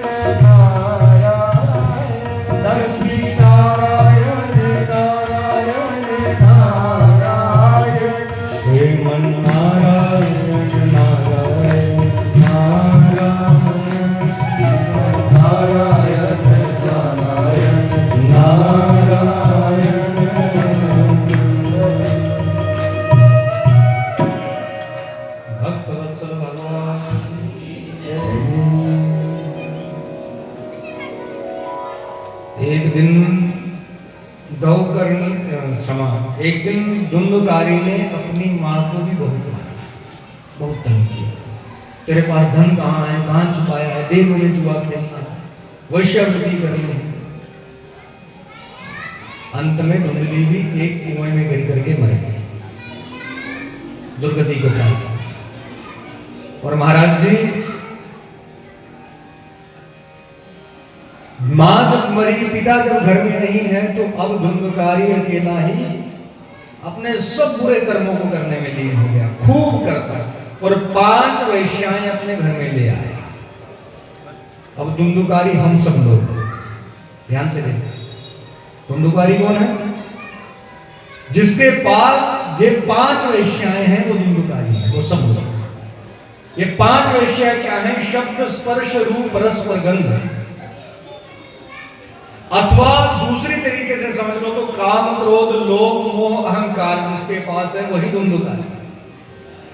नारायण लक्ष्मी नारायण नारायण नारायण श्रीमन नारायण नारायण नारायण नारायण नारायण नारायण भक्त वत्सल भगवान एक दिन गौकर्ण क्षमा एक दिन धुंधकारी ने अपनी माँ को भी बहुत मारा, बहुत तंग किया। तेरे पास धन कहाँ है, कहाँ छुपाया है, दिन में जुआ खेलना, वैश्यवृत्ति करनी। अंत में धुंधली भी एक कुएं में गिर करके मर गई, दुर्गति को था। और महाराज जी, मां जब मरी, पिता जब घर में नहीं है, तो अब धुंधकारी अकेला ही अपने सब बुरे कर्मों को करने में लीन हो गया, खूब करता, और 5 वैश्याएं अपने घर में ले आए। अब धुंधकारी हम सब लोग, ध्यान से देखिए, धुंधकारी कौन है? जिसके पास ये 5 वैश्याएं हैं वो धुंधकारी है, वो सब लोग। ये 5 वैश्याएं क्या है? शब्द, स्पर्श, रूप, रस और गंध। अथवा दूसरी तरीके से समझ लो तो काम, क्रोध, लोभ, मोह, अहंकार जिसके पास है वही धुंधकारी,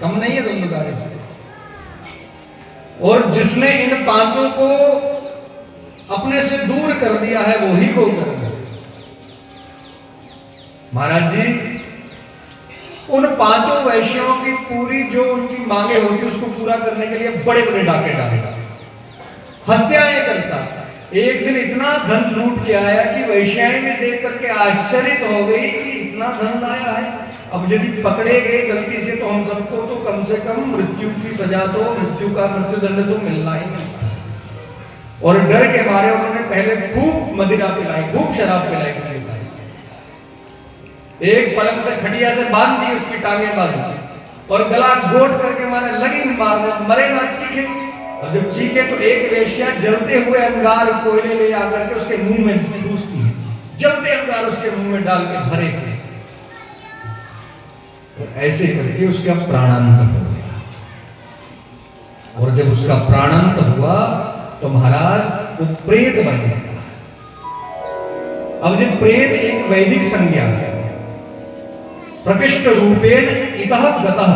कम नहीं है धुंधकारी से। और जिसने इन 5 को अपने से दूर कर दिया है वही को कर दिया। महाराज जी, उन 5 वैश्यों की पूरी जो उनकी मांगे होती उसको पूरा करने के लिए बड़े बड़े डाके डालेगा, हत्याएं करता। एक दिन इतना धन लूट के आया कि वैश्याएं में देख करके आश्चर्य हो गई कि इतना धन लाया है। अब यदि पकड़े गए गलती से तो हम सबको तो कम से कम मृत्यु की सजा, तो मृत्यु का मृत्युदंड तो मिलना ही मिलता। और डर के मारे उन्होंने पहले खूब मदिरा पिलाई, खूब शराब पिलाई। एक पलंग से खटिया से बांध दी, उसकी टांगे बांध और गला घोट करके मारे, लगी मारने, मरे ना चीखे। और जब चीखे तो एक वेश्या जलते हुए अंगार कोयले ले आकर के उसके मुंह में ठूसती है, जलते अंगार उसके मुंह में डाल के भरे। और ऐसे करके उसका प्राणांत हो गया। और जब उसका प्राणांत हुआ तो महाराज वो प्रेत बन गया। अब जब प्रेत एक वैदिक संज्ञा है, प्रकृष्ट रूपेण इतः गतः,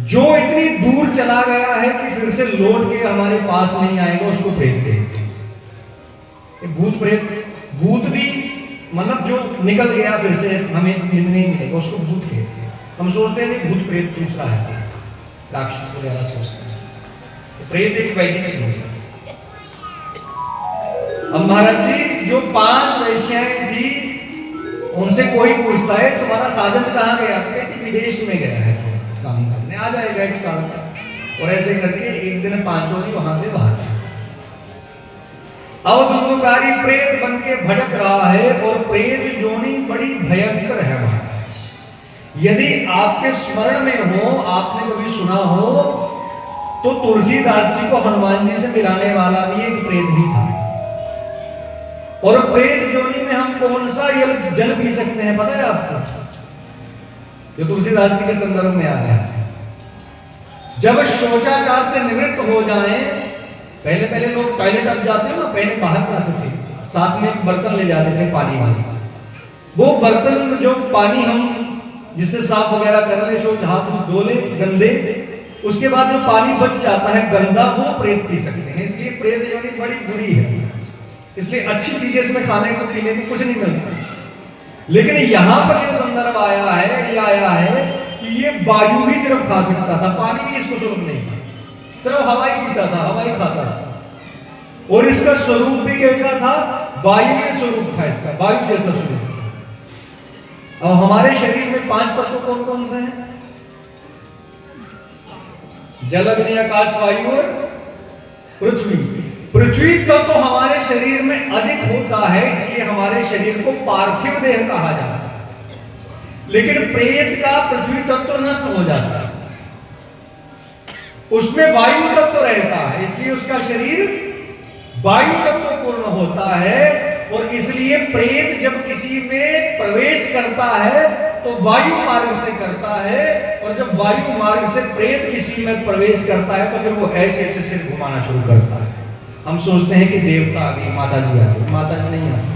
जो इतनी दूर चला गया है कि फिर से लौट के हमारे पास नहीं आएगा, उसको प्रेत कहते हैं। भूत प्रेत, भूत भी मतलब जो निकल गया फिर से हमें नहीं मिलेगा, उसको भूत कहते हैं। हम सोचते हैं भूत प्रेत दूसरा है, राक्षस वगैरह सोचते हैं, प्रेत एक वैदिक चीज है। अब महाराज जी, जो 5 वैश्याएं थी, उनसे कोई पूछता है तुम्हारा साजन कहाँ गया? कहती विदेश में गया है काम करने, आ जाएगा 1 साल का। और ऐसे करके एक दिन 5 ही वहां से बाहर। अब धुंधकारी प्रेत बन के भटक रहा है, और प्रेत जोनी बड़ी भयंकर है महाराज। यदि आपके स्मरण में हो, आपने कभी सुना हो, तो तुलसीदास जी को हनुमान जी से मिलाने वाला भी एक प्रेत ही था। और प्रेत जोनी में हम कौन सा जल पी सकते हैं पता है आपको? जो तुलसीदास जी के संदर्भ में आ रहा है, जब शौचाचार से निवृत्त हो जाएं, पहले लोग टॉयलेट अब जाते हो ना, पहले बाहर जाते थे, साथ में एक बर्तन ले जाते थे पानी वाली। वो बर्तन जो पानी हम जिससे साफ वगैरह कर ले, शौच हाथ धो ले गंदे, उसके बाद जो पानी बच जाता है गंदा, वो प्रेत पी सकते हैं। इसलिए प्रेत जोनी बड़ी बुरी है, इसलिए अच्छी चीजें इसमें खाने को पीने को कुछ नहीं मिलता। लेकिन यहां पर जो संदर्भ आया है, ये आया है कि ये वायु ही सिर्फ खा सकता था, पानी भी इसको स्वरूप नहीं था, सिर्फ हवा ही पीता था, हवा ही खाता था। और इसका स्वरूप भी कैसा था? वायु में स्वरूप था इसका, वायु जैसा स्वरूप। अब हमारे शरीर में 5 तत्व कौन कौन से हैं? जल, अग्नि, आकाश, वायु और पृथ्वी। पृथ्वी का तो हमारे शरीर में अधिक होता है, इसलिए हमारे शरीर को पार्थिव देह कहा जाता है। लेकिन प्रेत का पृथ्वी तत्व नष्ट हो जाता है, उसमें वायु तत्व रहता है, इसलिए उसका शरीर वायु तत्व पूर्ण होता है। और इसलिए प्रेत जब किसी में प्रवेश करता है तो वायु मार्ग से करता है, और जब वायु मार्ग से प्रेत किसी में प्रवेश करता है तो फिर वो ऐसे ऐसे सिर घुमाना शुरू करता है। हम सोचते हैं कि देवता आ गई, माता जी आ गई, माता जी नहीं आती।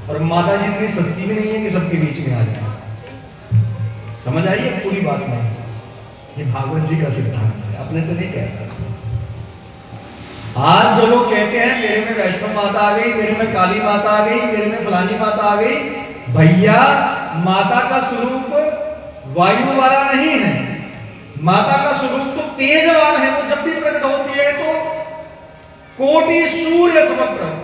और माता जी इतनी सस्ती भी नहीं है कि सबके बीच में आ जाए। समझ आई है पूरी बात में? ये भागवत जी का सिद्धांत है, अपने से नहीं कहता। आज जो लोग कहते हैं मेरे में वैष्णव माता आ गई, मेरे में काली माता आ गई, मेरे में फलानी माता आ गई, भैया माता का स्वरूप वायु वाला नहीं है, माता का स्वरूप तो तेजवान है। वो जब भी प्रकट होती है कोटि सूर्य समप्रभ,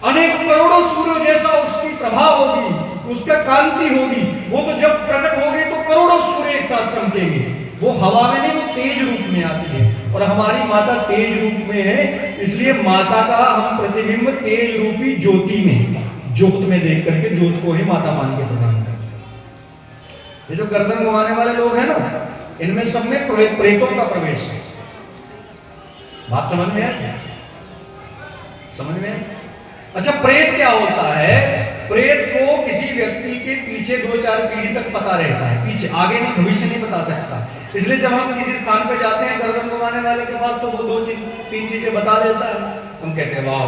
अनेक करोड़ों सूर्य जैसा उसकी प्रभा होगी, उसका कांति होगी। वो तो जब प्रकट होगी तो करोड़ों सूर्य एक साथ चमकेंगे। वो हवा में नहीं, वो तेज रूप में आती है। और हमारी माता तेज रूप में है, इसलिए माता का हम प्रतिबिंब तेज रूपी ज्योति में, ज्योत में देख करके ज्योत को ही माता मान के प्रदान करते हैं। ये जो गर्दन घुमाने वाले लोग हैं ना, इनमें सब में प्रेतों का प्रवेश है। बात समझ में है? समझ में? अच्छा, प्रेत क्या होता है? प्रेत को किसी व्यक्ति के पीछे 2-4 पीढ़ी तक पता रहता है, पीछे, आगे नहीं, भविष्य नहीं बता सकता। इसलिए जब हम किसी स्थान पे जाते हैं गर्दन घुमाने वाले के पास, तो वो 2-3 चीजें बता देता है। हम कहते हैं वाह,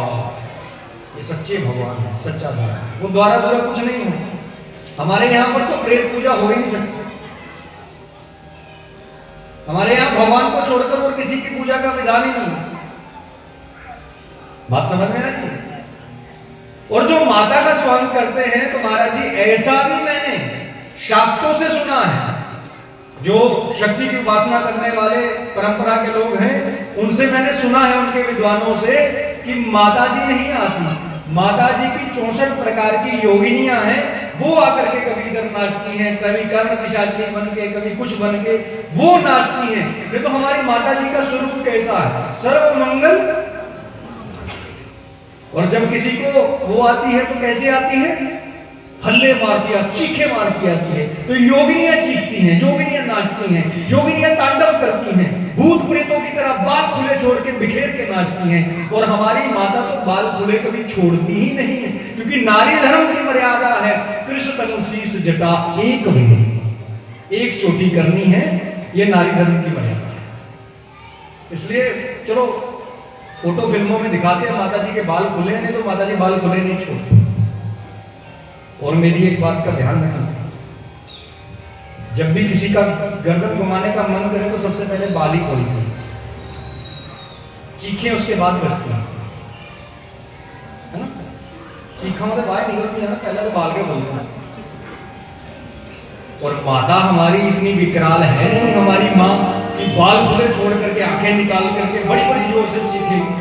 ये सच्चे भगवान है, सच्चा द्वारा। वो द्वारा कुछ नहीं है। हमारे यहाँ पर तो प्रेत पूजा हो ही नहीं सकती। हमारे यहाँ भगवान को छोड़कर और किसी की पूजा का विधान ही नहीं है। बात समझ में आ रही है? और जो माता का स्वागत करते हैं, तो महाराज जी ऐसा भी मैंने शाक्तों से सुना है, जो शक्ति की उपासना करने वाले परंपरा के लोग हैं, उनसे मैंने सुना है, उनके विद्वानों से, कि माता जी नहीं आती। माता जी की 64 प्रकार की योगिनियां हैं, वो आकर के कभी इधर नाचती हैं, कभी कर्ण पिशाचिनी बन के, कभी कुछ बन के वो नाचती हैं। ये तो हमारी माता जी का स्वरूप कैसा है? सर्व मंगल। और जब किसी को वो आती है तो कैसे आती है? हल्ले मारती, चीखे मारती आती है। तो योगिनियां चीखती हैं, योगिनियां नाचती हैं, योगिनियां तांडव करती हैं, भूत प्रेतों की तरह बाल खुले छोड़ के बिखेर के नाचती हैं। और हमारी माता तो बाल खुले कभी छोड़ती ही नहीं है, क्योंकि नारी धर्म की मर्यादा है, कृष्ण तनु शीस जटा एक वेणी, एक चोटी करनी है, ये नारी धर्म की मर्यादा है। इसलिए चलो, फोटो फिल्मों में दिखाते हैं माता जी के बाल खुले, नहीं तो माता जी बाल खुले नहीं छोड़ती। और मेरी एक बात का ध्यान रखना, जब भी किसी का गर्दन घुमाने का मन करे तो सबसे पहले बाल ही खोलते हैं, चीखें उसके बाद बचती है ना। चीखा मतलब बाहर निकलती है ना, पहले तो बाल के बोलते हैं। और माता हमारी इतनी विकराल है नहीं, हमारी माँ कि बाल खुले छोड़ करके आंखें निकाल करके बड़ी बड़ी जोर से चीखेगी।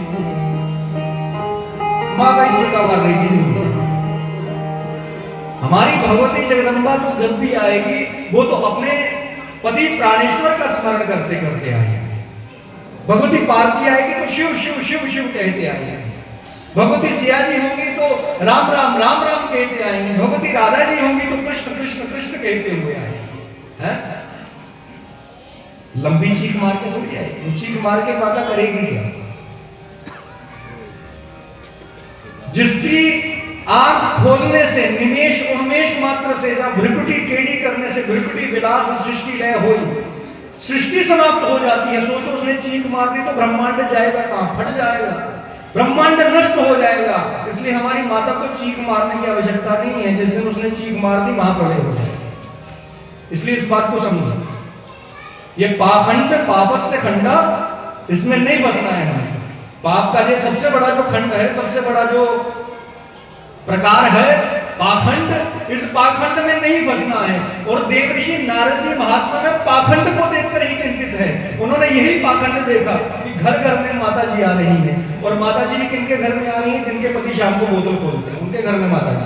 माँ का इसे क्या कर रही थी? हमारी भगवती जगदम्बा तो जब भी आएगी, वो तो अपने पति प्राणेश्वर का स्मरण करते करते आएगी। भगवती पार्वती आएगी तो शिव शिव शिव शिव कहते आएगी। भगवती सिया जी होंगी तो राम राम राम राम कहते आएंगी। भगवती राधा जी होंगी तो कृष्ण कृष्ण कृष्ण कहते हुए आएंगी। हैं? लंबी चीख मार के थोड़ी आएगी। चीख मार के माता करेगी क्या? जिसकी आंख खोलने से, निमेश उन्मेष मात्र से, या भ्रिकुटी टेढ़ी करने से भ्रिकुटी विलास सृष्टि लय हुई, सृष्टि समाप्त हो जाती है। सोचो, उसने चीख मार दी तो ब्रह्मांड जाएगा कहां? फट जाएगा, ब्रह्मांड नष्ट हो जाएगा। इसलिए हमारी माता को चीख मारने की आवश्यकता नहीं है। जिस दिन उसने चीख मार दी वहां प्रलय हो जाएगा। इसलिए इस बात को समझो, ये पाखंड पापस्य खंडा, इसमें नहीं बसना है हमें। पाप का ये सबसे बड़ा जो खंड है, सबसे बड़ा जो प्रकार है पाखंड, इस पाखंड में नहीं फंसना है। और देवऋषि नारद जी महात्मा में पाखंड को देखकर ही चिंतित है। उन्होंने यही पाखंड देखा कि घर घर में माता जी आ रही हैं। और माता जी भी किनके घर में आ रही हैं? जिनके पति शाम को बोतल खोलते हैं, उनके घर में माता जी।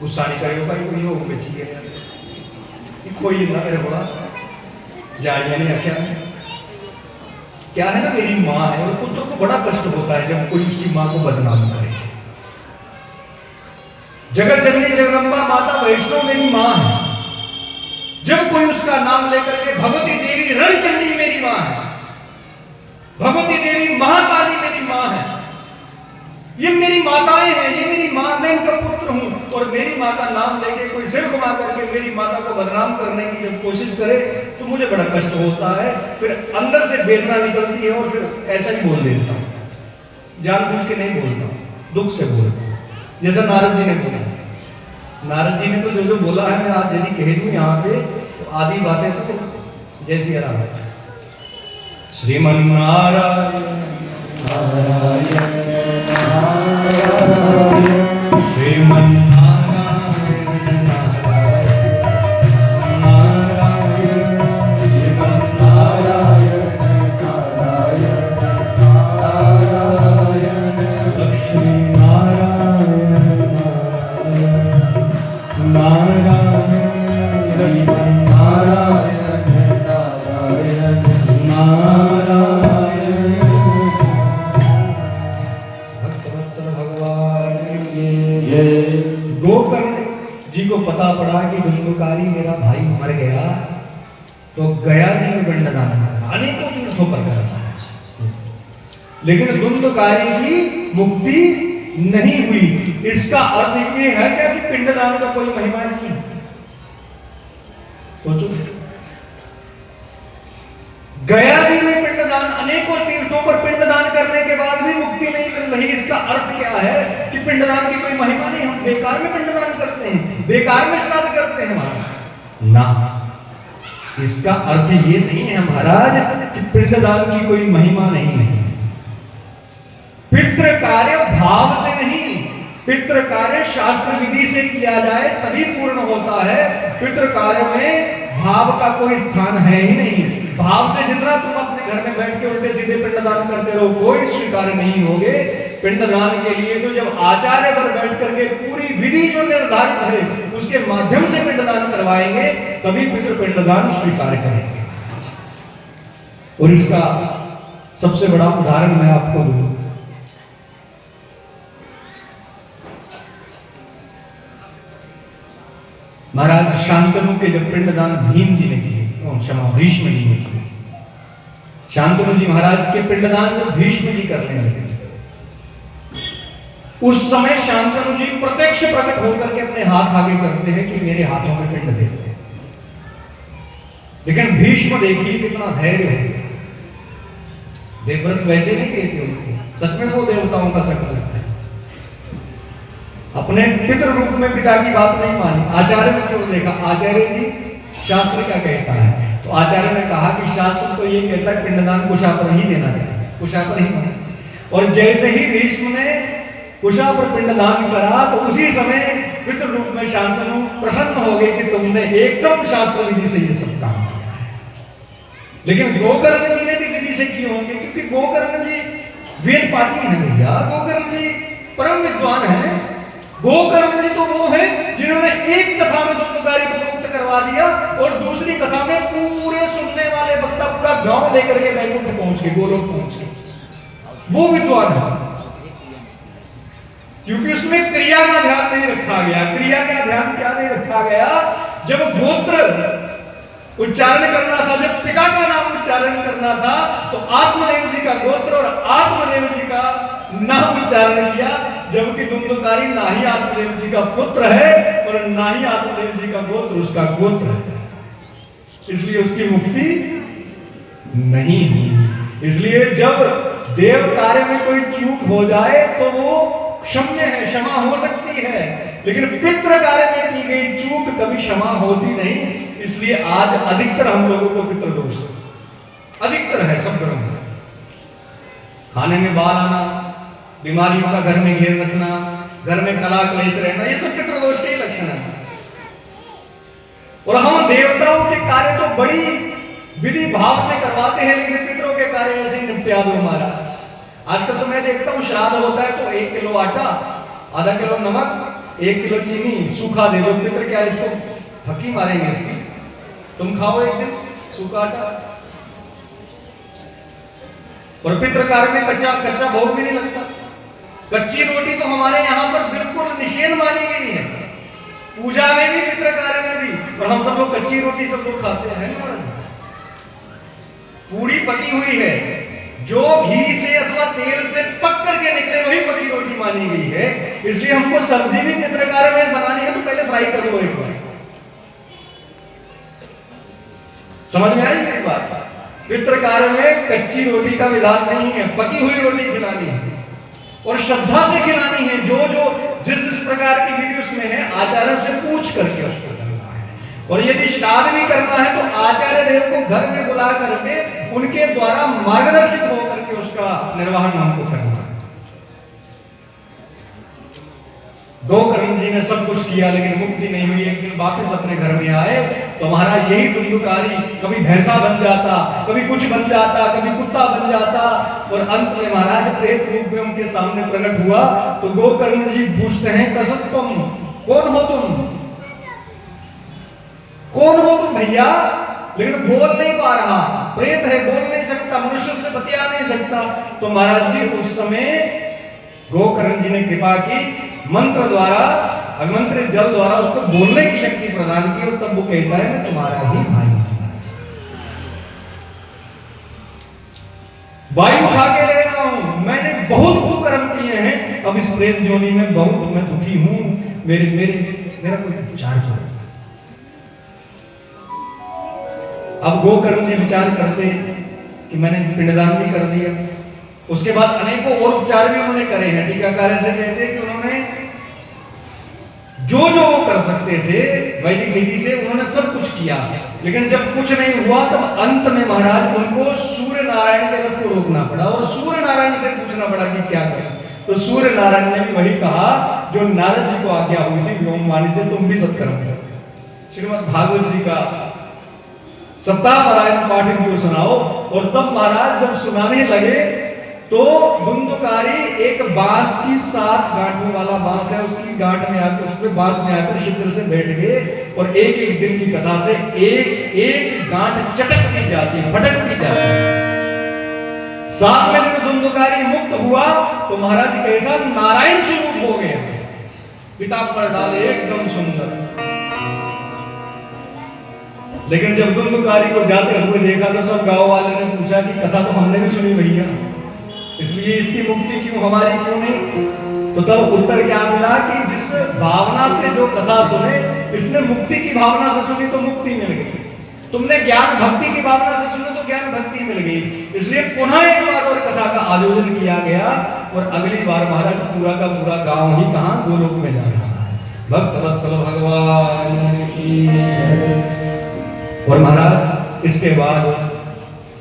गुस्सा नहीं करेगा भाई, कोई हो बची है कोई ना मेरे बड़ा जानिया नहीं आख्या क्या है ना, मेरी माँ है। और पुत्र को बड़ा कष्ट होता है जब कोई उसकी माँ को बदनाम करे। जगत जननी जगदम्बा माता वैष्णव मेरी माँ है। जब कोई उसका नाम लेकर के भगवती देवी रणचंडी मेरी माँ है, भगवती देवी महाकाली मेरी माँ है, ये मेरी माताएं हैं, ये मेरी माँ, मैं इनका पुत्र हूं। और मेरी माँ का नाम लेके कोई सिर घुमा करके मेरी माता को बदनाम करने की जब कोशिश करे तो मुझे बड़ा कष्ट होता है। फिर अंदर से वेदना निकलती है और फिर ऐसा ही बोल देता हूं, जानबूझ के नहीं बोलता हूं, दुख से बोलता हूं। जैसा नारद जी ने बोला, नारद जी ने तो जो जो बोला है मैं आज यदि कह दूं यहाँ पे तो आधी बातें तो जैसी आराम है। श्रीमन्नारायण नारायण नारायण श्रीमन्नारायण नारायण श्रीमन्नारायण नारायण पिंडदान करा, अनेकों तीर्थों पर करा महाराज, लेकिन धुंधकारी की मुक्ति नहीं हुई। इसका अर्थ ये है क्या कि पिंडदान का कोई महिमा नहीं है? सोचो, गया जी में पिंडदान, अनेकों तीर्थों पर पिंडदान करने के बाद भी मुक्ति नहीं मिल रही। इसका अर्थ क्या है कि पिंडदान की कोई महिमा नहीं, हम बेकार में पिंडदान करते हैं, बेकार में श्राद्ध करते हैं महाराज ना। इसका अर्थ ये नहीं है महाराज कि पिंडदान की कोई महिमा नहीं है। पितृ कार्य भाव से नहीं, पितृ कार्य शास्त्र विधि से किया जाए तभी पूर्ण होता है। पितृ कार्य में भाव का कोई स्थान है ही नहीं। भाव से जितना तुम अपने घर में बैठ के उल्टे सीधे पिंडदान करते रहो, कोई स्वीकार नहीं होगे। पिंडदान के लिए तो जब आचार्य पर बैठ करके पूरी विधि जो निर्धारित है उसके माध्यम से पिंडदान करवाएंगे तभी पितृ पिंडदान स्वीकार करेंगे। और इसका सबसे बड़ा उदाहरण मैं आपको दूं। महाराज शांतनु के जब पिंडदान भीम जी ने किए, क्षमा भीष्म जी ने किए, शांतनु जी महाराज के पिंडदान जब भीष्म जी करने लगे, उस समय शांतनु जी प्रत्यक्ष प्रकट होकर के अपने हाथ आगे करते हैं कि मेरे हाथों में पिंड देते हैं। लेकिन भीष्म देखिए कितना धैर्य है, देवव्रत वैसे नहीं कहते उनको, सच में वो देवताओं का शक्ति है। अपने पितृ रूप में पिता की बात नहीं मानी, आचार्य ने क्यों देखा, आचार्य जी शास्त्र क्या कहता है, तो आचार्य ने कहा कि शास्त्र तो ये कहता है पिंडदान कुशा पर ही देना चाहिए, कुशा पर ही होना चाहिए। और जैसे ही भीष्म ने कुशा पर पिंडदान करा तो उसी समय पितृ रूप में शांतनु प्रसन्न हो गए कि तुमने एकदम शास्त्र विधि से ये सब काम किया है। लेकिन गोकर्ण जी ने भी विधि से किए होंगे, क्योंकि गोकर्ण जी वेद पाठी हैं भैया, गोकर्ण जी परम विद्वान हैं। गोकर्ण जी तो वो है जिन्होंने एक कथा में धुंधकारी को मुक्त करवा दिया और दूसरी कथा में पूरे सुनने वाले बंदा पूरा गांव लेकर के बैकुंठ पहुंच गए, गोलोक पहुंच गए। वो विद्वान है, क्योंकि उसमें क्रिया का ध्यान नहीं रखा गया। क्रिया का ध्यान क्या नहीं रखा गया? जब गोत्र उच्चारण करना था, जब पिता का नाम उच्चारण करना था, तो आत्मदेव जी का गोत्र और आत्मदेव जी का नाम उच्चारण किया, जबकि धुंधकारी ना ही आत्मदेव जी का पुत्र है और ना ही आत्मदेव जी का गोत्र उसका गोत्र है, इसलिए उसकी मुक्ति नहीं हुई। इसलिए जब देव कार्य में कोई चूक हो जाए तो वो क्षम्य है, क्षमा हो सकती है, लेकिन पितृ कार्य में की गई चूक कभी क्षमा होती नहीं। इसलिए आज अधिकतर हम लोगों को पितृ दोष अधिकतर है। सब गर्म है, खाने में बाल आना, बीमारियों का घर में घेर रखना, घर में कला क्लेश रहना, ये सब पितृ दोष के ही लक्षण है। और हम देवताओं के कार्य तो बड़ी विधि भाव से करवाते हैं, लेकिन पितरों के कार्य ऐसे ही निपटा दो महाराज। आजकल तो मैं देखता हूँ श्राद्ध होता है तो 1 किलो आटा, आधा किलो नमक, 1 किलो चीनी सूखा दे दो। पितर क्या इसको फकी मारेंगे इसकी, तुम खाओ एक दिन सूखा आटा। और पितृ कार्य में कच्चा भोग भी नहीं लगता। कच्ची रोटी तो हमारे यहाँ पर बिल्कुल निषेध मानी गई है, पूजा में भी पितृ कार्य में भी। और हम सब लोग कच्ची रोटी सब लोग खाते हैं। पूरी पकी हुई है, जो घी से अथवा तेल से पक करके निकले वही पकी रोटी मानी गई है। इसलिए हमको सब्जी भी पितृ कार्य में बनानी है तो पहले फ्राई कर लो एक बार। समझ में आई मेरी बात? पितृ कार्य में कच्ची रोटी का विधान नहीं है, पकी हुई रोटी खिलानी है और श्रद्धा से खिलानी है। जो जिस प्रकार की विधि उसमें है आचार्य से पूछ करके उसको करना है। और यदि श्राद्ध भी करना है तो आचार्य देव को घर में बुला करके उनके द्वारा मार्गदर्शित होकर के उसका निर्वहन हमको करना है। गोकर्ण जी ने सब कुछ किया लेकिन मुक्ति नहीं हुई। एक दिन वापस अपने घर में आए तो महाराज यही धुंधकारी कभी भैंसा बन जाता, कभी कुछ बन जाता, कभी कुत्ता बन जाता और अंत में महाराज प्रेत रूप में उनके सामने प्रकट हुआ। तो गोकर्ण जी पूछते हैं, कसत तुम कौन हो? तुम कौन हो तुम भैया? लेकिन बोल नहीं पा रहा, प्रेत है, बोल नहीं सकता, मनुष्य से बतिया नहीं सकता। तो महाराज जी उस समय गोकर्ण जी ने कृपा की, मंत्र द्वारा, अभिमंत्रित जल द्वारा उसको बोलने की शक्ति प्रदान की और तब वो कहता है मैं तुम्हारा ही भाई हूं। वायु खा के ले रहा हूं, मैंने बहुत कुकर्म किए हैं, अब इस प्रेत योनि में बहुत मैं दुखी हूं, मेरा कोई विचार करो। अब गोकर्म जी विचार करते कि मैंने पिंडदान भी कर दिया, उसके बाद अनेकों और उपचार भी उन्होंने करे हैं। टीकाकार से कहते हैं कि उन्होंने जो वो कर सकते थे वैदिक विधि से उन्होंने सब कुछ किया, लेकिन जब कुछ नहीं हुआ तब अंत में महाराज उनको सूर्य नारायण के रथ को रोकना पड़ा और सूर्य नारायण से पूछना पड़ा कि क्या करें। तो सूर्य नारायण ने भी वही कहा जो नारद जी को आज्ञा हुई थी व्योमवाणी से, तुम भी सत्कर्म करो। श्रीमद् भागवत जी का सप्ताह पारायण पाठ को सुनाओ। और तब महाराज जब सुनाने लगे तो धुंधुकारी एक बांस की 7 गांठों वाला बांस है, उसकी गांठ में आकर उसमें बांस में आकर शिखर से बैठ गए और एक दिन की कथा से एक गांठ चटकती जाती, भटकती जाती। 7वें दिन धुंधुकारी मुक्त हुआ तो महाराज कैसा नारायण स्वरूप हो गया, पीताम्बर डाले एकदम सुंदर। लेकिन जब धुंधुकारी को जाते हुए देखा तो सब गांव वाले ने पूछा कि कथा तो हमने भी सुनी भैया, इसलिए इसकी मुक्ति क्यों हमारी क्यों नहीं? तो तब उत्तर क्या मिला कि जिस भावना से जो कथा सुने, इसने मुक्ति की भावना से सुनी तो मुक्ति मिल गई, तुमने ज्ञान भक्ति की भावना से सुनी तो ज्ञान भक्ति मिल गई। इसलिए पुनः एक बार और कथा का आयोजन किया गया और अगली बार महाराज पूरा का पूरा गांव ही कहां गोलोक में जा रहा है। भक्त वत्सल भगवान की जय। और महाराज इसके बाद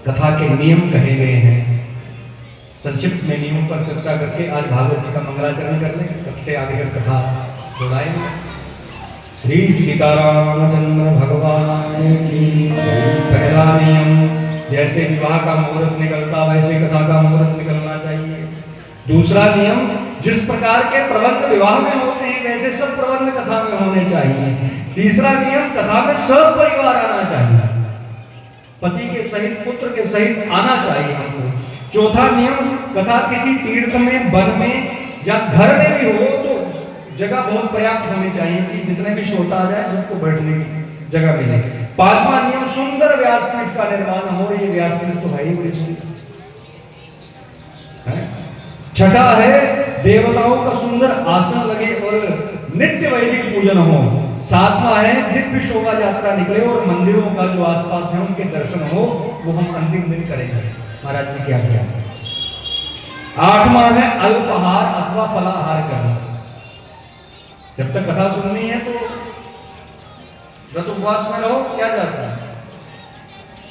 कथा के नियम कहे गए हैं, संक्षिप्त में नियमों पर चर्चा करके आज भागवत जी का मंगलाचरण कर लें, तब से आगे कर कथा दोहराएंगे। श्री सीतारामचंद्र भगवान की जय। पहला नियम, जैसे विवाह का मुहूर्त निकलता वैसे कथा का मुहूर्त निकलना चाहिए। दूसरा नियम, जिस प्रकार के प्रबंध विवाह में होते हैं वैसे सब प्रबंध कथा में होने चाहिए। तीसरा नियम, कथा में सब परिवार आना चाहिए, पति के सहित पुत्र के सहित आना चाहिए हमको। चौथा नियम, कथा किसी तीर्थ में, वन में या घर में भी हो तो जगह बहुत पर्याप्त होनी चाहिए कि जितने भी श्रोता आ जाए सबको बैठने की जगह मिले। पांचवा नियम, सुंदर व्यासपीठ का निर्माण हो। ये व्यासपीठ तो भाई बड़ी सुंदर है। छठा है, देवताओं का सुंदर आसन लगे और नित्य वैदिक पूजन हो। सातवां है, दिव्य शोभा यात्रा निकले और मंदिरों का जो आसपास है उनके दर्शन हो, वो हम अंतिम दिन करेंगे। महाराज जी क्या किया। आठवां है, अल्पाहार अथवा फलाहार करना। जब तक कथा सुननी है तो व्रत उपवास में रहो, क्या जाता है।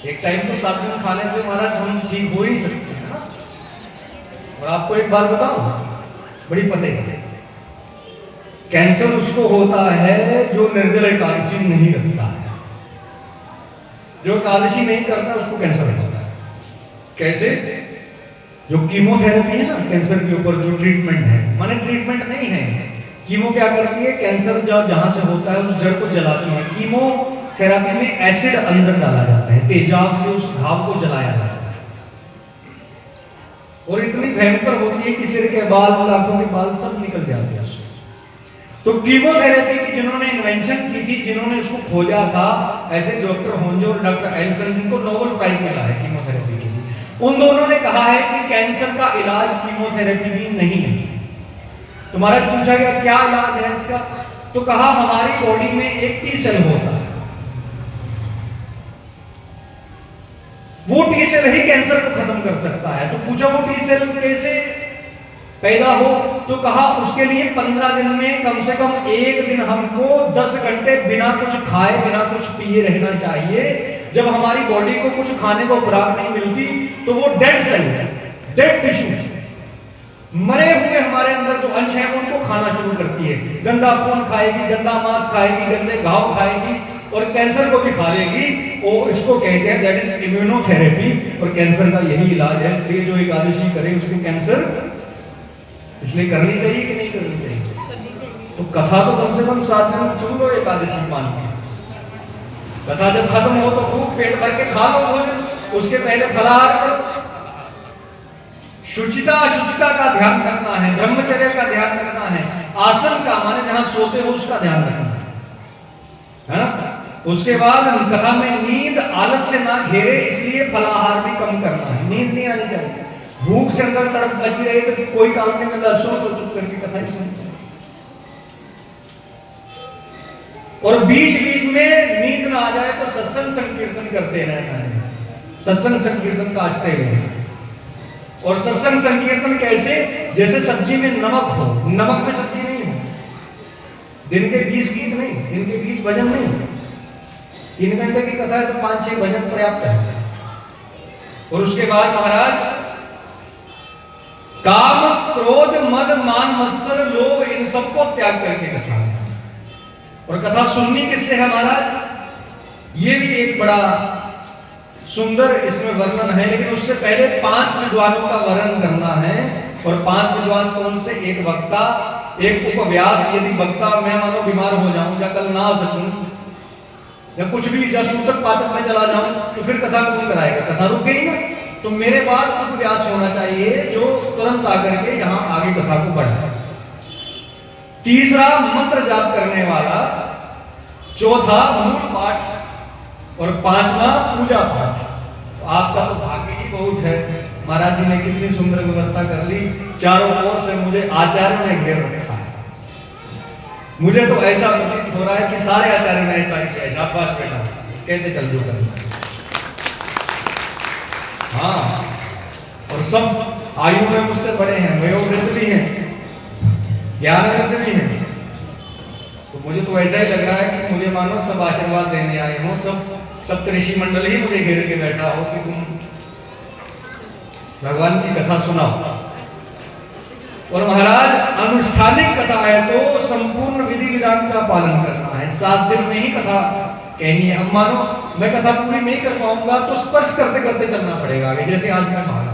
एक टाइम तो 7 दिन खाने से महाराज हम ठीक हो ही सकते हैं ना। और आपको एक बात बताओ, बड़ी पते, कैंसर उसको होता है जो निर्जल एकादशी नहीं रखता है। जो एकादशी नहीं करता उसको कैंसर होता है। कैसे? जो कीमोथेरेपी है ना कैंसर के ऊपर, जो ट्रीटमेंट है, माने ट्रीटमेंट नहीं है, कीमो क्या करती है, कैंसर जहां से होता है उस जड़ को जलाती है। कीमोथेरेपी में एसिड अंदर डाला जाता है, तेजाब से उस घाव को जलाया जाता है और इतनी भयंकर होती है कि सिर के बाल, आंखों के बाल सब निकल जाते हैं। तो कीमोथेरेपी की जिन्होंने इन्वेंशन की थी, जिन्होंने उसको खोजा था, ऐसे डॉक्टर होंजो और डॉक्टर एल्सन, जिनको नोबेल प्राइज मिला है कीमोथेरेपी के लिए, उन दोनों ने कहा है कि कैंसर का इलाज कीमोथेरेपी भी नहीं है। तो महाराज पूछा गया क्या इलाज है इसका, तो कहा हमारी बॉडी में एक टी सेल होता है, वो टी सेल ही कैंसर को खत्म कर सकता है। तो पूछा वो टी सेल कैसे पैदा हो, तो कहा उसके लिए 15 दिन में कम से कम एक दिन हमको 10 घंटे बिना कुछ खाए बिना कुछ पिए रहना चाहिए। जब हमारी बॉडी को कुछ खाने को खुराक नहीं मिलती तो वो डेड सेल है, डेड टिश्यू, मरे हुए हमारे अंदर जो अंश है उनको खाना शुरू करती है। गंदा खून खाएगी, गंदा मांस खाएगी, गंदे घाव खाएगी और कैंसर को भी खा लेगी। और इसको कहते हैं दैट इज इम्यूनोथेरेपी, और कैंसर का यही इलाज है। इसलिए जो एकादशी करे उसको कैंसर इसलिए करनी चाहिए कि नहीं करनी चाहिए। तो कथा तो कम से कम 7 दिन सुन लो एकादशी मान के। कथा जब खत्म हो तो खूब पेट भर के खा लो भोजन, उसके पहले फलाहार करो। शुचिता का ध्यान रखना है, ब्रह्मचर्य का ध्यान रखना है, आसन का माने जहां सोते हो उसका ध्यान रखना है ना। उसके बाद कथा में नींद आलस्य ना घेरे, इसलिए फलाहार भी कम करना है, नींद नहीं आनी चाहिए। भूख से अंदर तड़प बची रही तो कोई काम नहीं मिला, सो तो चुप करके कथा ही सुनी। और बीच बीच में नींद ना आ जाए तो सत्संग संकीर्तन करते रहना है। सत्संग संकीर्तन का आश्रय लें। और सत्संग संकीर्तन कैसे? जैसे सब्जी में नमक हो, नमक में सब्जी नहीं हो। दिन के 20 गीत नहीं, दिन के 20 भजन नहीं, 3 घंटे की कथा है तो 5-6 भजन पर्याप्त है। और उसके बाद महाराज काम क्रोध मद मान मत्सर लोभ इन सबको त्याग करके कथा है। और कथा सुननी किससे है महाराज? ये भी एक बड़ा सुंदर इसमें वर्णन है, लेकिन उससे पहले 5 विद्वानों का वर्णन करना है। और 5 विद्वान कौन से? एक वक्ता, एक उपव्यास, यदि वक्ता मैं मानो बीमार हो जाऊं या कल ना आ सकूं या कुछ भी सूतक पातक में चला जाऊं तो फिर कथा कौन कराएगा? कथा रुक गई ना। तो मेरे बाद उपव्यास होना चाहिए जो तुरंत आकर के यहाँ आगे कथा को बढ़ाए। तीसरा मंत्र जाप करने वाला, चौथा मूल पाठ और 5वां पूजा पाठ। तो आपका तो भाग्य ही बहुत है, महाराज जी ने कितनी सुंदर व्यवस्था कर ली। चारों ओर से मुझे आचार्यों ने घेर रखा है। मुझे तो ऐसा प्रतीत हो रहा है कि सारे आचार्यों ने ऐसा किया है। शाबाश बेटा, कहते चल जो करना। हाँ, और सब आयु में मुझसे बड़े हैं, वयोवृद्ध भी हैं, ज्ञानवृद्ध भी हैं। तो मुझे तो ऐसा ही लग रहा है कि मुझे मानो सब आशीर्वाद देने आए हो, सब ऋषि मंडल ही मुझे घेर के बैठा हो कि तुम भगवान की कथा सुनाओ। और महाराज अनुष्ठानिक कथा है तो संपूर्ण विधि विधान का पालन करना है। 7 दिन में ही कथा कहनी है। अब मानो मैं कथा पूरी नहीं कर पाऊंगा तो स्पर्श करते करते चलना पड़ेगा आगे, जैसे आज मैं भागा।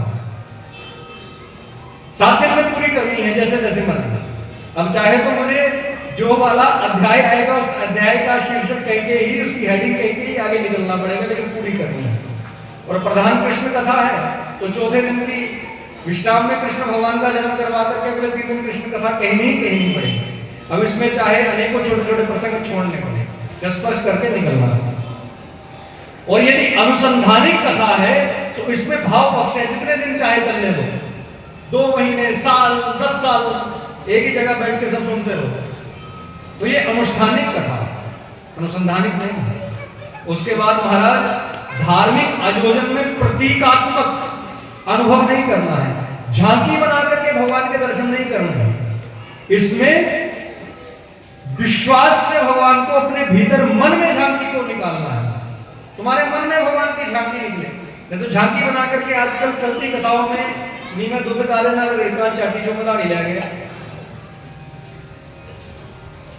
7 दिन में पूरी करनी है, जैसे जैसे मर्जी। अब चाहे तो मुझे जो वाला अध्याय आएगा उस अध्याय का शीर्षक कह के ही, उसकी हेडिंग कह के ही आगे निकलना पड़ेगा, लेकिन पूरी करनी है। और प्रधान कृष्ण कथा है तो चौथे दिन की विश्राम में कृष्ण भगवान का जन्म करवा करके अगले 3 दिन कृष्ण कथा कहनी पड़ेगी। अब इसमें चाहे अनेकों छोटे छोटे प्रसंग छोड़ने पड़े, स्पर्श करके निकलना। और यदि अनुसंधानिक कथा है तो इसमें भाव पक्ष है, जितने दिन चाहे चलने दो, 2 महीने, साल, 10 साल एक ही जगह बैठ के सब सुनते रहो। तो ये अनुष्ठानिक कथा, अनुसंधानिक नहीं है। उसके बाद महाराज धार्मिक आयोजन में प्रतीकात्मक अनुभव नहीं करना है, झांकी बना करके भगवान के दर्शन नहीं करना है। इसमें विश्वास से भगवान को अपने भीतर मन में झांकी को निकालना है। तुम्हारे मन में भगवान की झांकी निकले, नहीं तो झांकी बना करके आजकल चलती कथाओं में नीमे दूध काले ना लड़का चाटी जो मदाड़ी ले गया,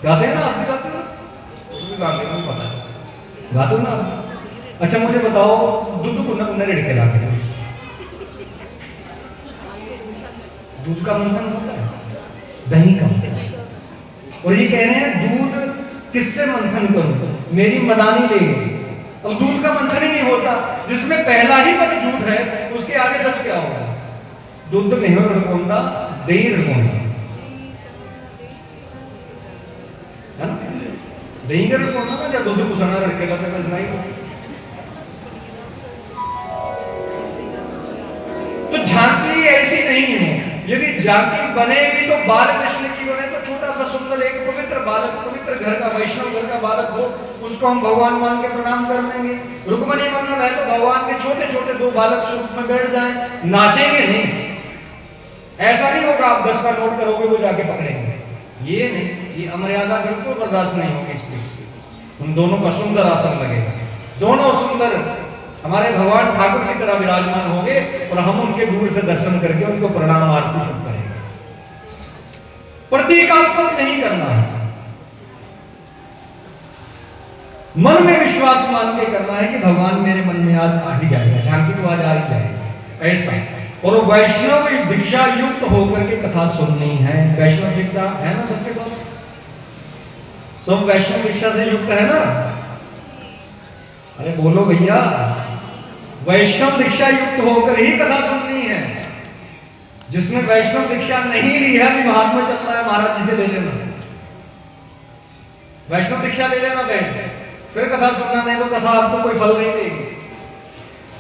गाते हैं ना? आप भी गाते हो? भी गाते हो, पता है, गाते हो ना? अच्छा मुझे बताओ, दूध को ना रिड़के लाते हैं, दूध का मंथन होता है, दही का मंथन। और ये कह रहे हैं दूध किससे मंथन करूं? मेरी मदानी ले गई। अब दूध का मंथन ही नहीं होता, जिसमें पहला ही पद झूठ है उसके आगे सच क्या होगा? दूध नहीं रड़कोंदा, दही रड़कोंदा है ना? दही का रड़कोंदा ना, जब दूध को सना रड़के का तो नहीं। तो झांकी ऐसी नहीं है। यदि झांकी बनेगी तो बाल कृष्ण की बने, तो छोटा सा सुंदर एक पवित्र बालक, पवित्र घर का, वैष्णव घर का बालक हो, उसको हम भगवान मान के प्रणाम कर लेंगे। रुक्मणी मंडल है तो भगवान के छोटे छोटे 2 बालक सूप में बैठ जाएं, नाचेंगे नहीं। ऐसा नहीं होगा आप 10 का नोट करोगे वो जाके पकड़ेंगे, ये नहीं, ये अमर्यादा बिल्कुल बर्दाश्त नहीं होगी इस पे। उन दोनों का सुंदर आसन लगेगा, दोनों सुंदर हमारे भगवान ठाकुर की तरह विराजमान होंगे और हम उनके दूर से दर्शन करके उनको प्रणाम आरती सब करेंगे। प्रतीकात्मक नहीं करना है, मन में विश्वास मान के करना है कि भगवान मेरे मन में आज आ ही जाएगा, झांकी तो आज आ ही जाएगा, ऐसा। और वैष्णव दीक्षा युक्त होकर के कथा सुननी है। वैष्णव दीक्षा है ना सबके पास? सब वैष्णव दीक्षा से युक्त है ना? अरे बोलो भैया, वैष्णव दीक्षा युक्त होकर ही कथा सुननी है। जिसने वैष्णव दीक्षा नहीं ली है, अभी महात्मा चल रहा है, महाराज जी से ले लेना, वैष्णव दीक्षा ले लेना पहले, फिर कथा सुनना, नहीं तो कथा आपको कोई फल नहीं देगी।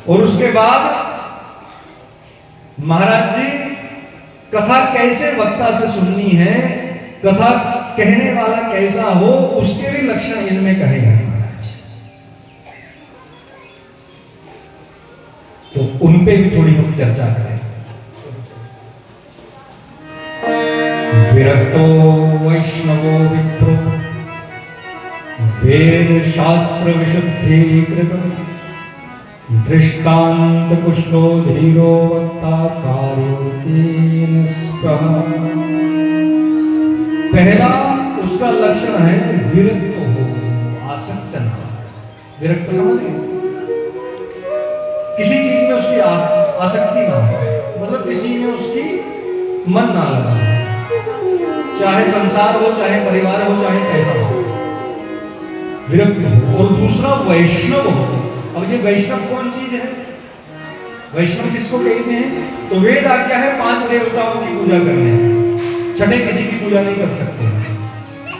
और उसके बाद महाराज जी कथा कैसे वक्ता से सुननी है, कथा कहने वाला कैसा हो, उसके भी लक्षण इनमें कहे हैं महाराज। तो उन पे भी थोड़ी हम चर्चा करें। विरक्तो वैष्णवो विप्रो वेद शास्त्र विशुद्धि कृत दृष्टांत कुशलो धीरो वक्ता कार्योतीन स्पृह। पहला उसका लक्षण है विरक्त हो, आसक्त न हो। विरक्त समझिए, किसी चीज में उसकी आसक्ति ना हो, मतलब किसी में उसकी मन ना लगा, चाहे संसार हो, चाहे परिवार हो, चाहे पैसा हो, विरक्त हो। और दूसरा वैष्णव हो। अब ये वैष्णव कौन चीज है? वैष्णव किसको कहते हैं? तो वेद आज्ञा है 5 देवताओं की पूजा करने, छठे किसी की पूजा नहीं कर सकते।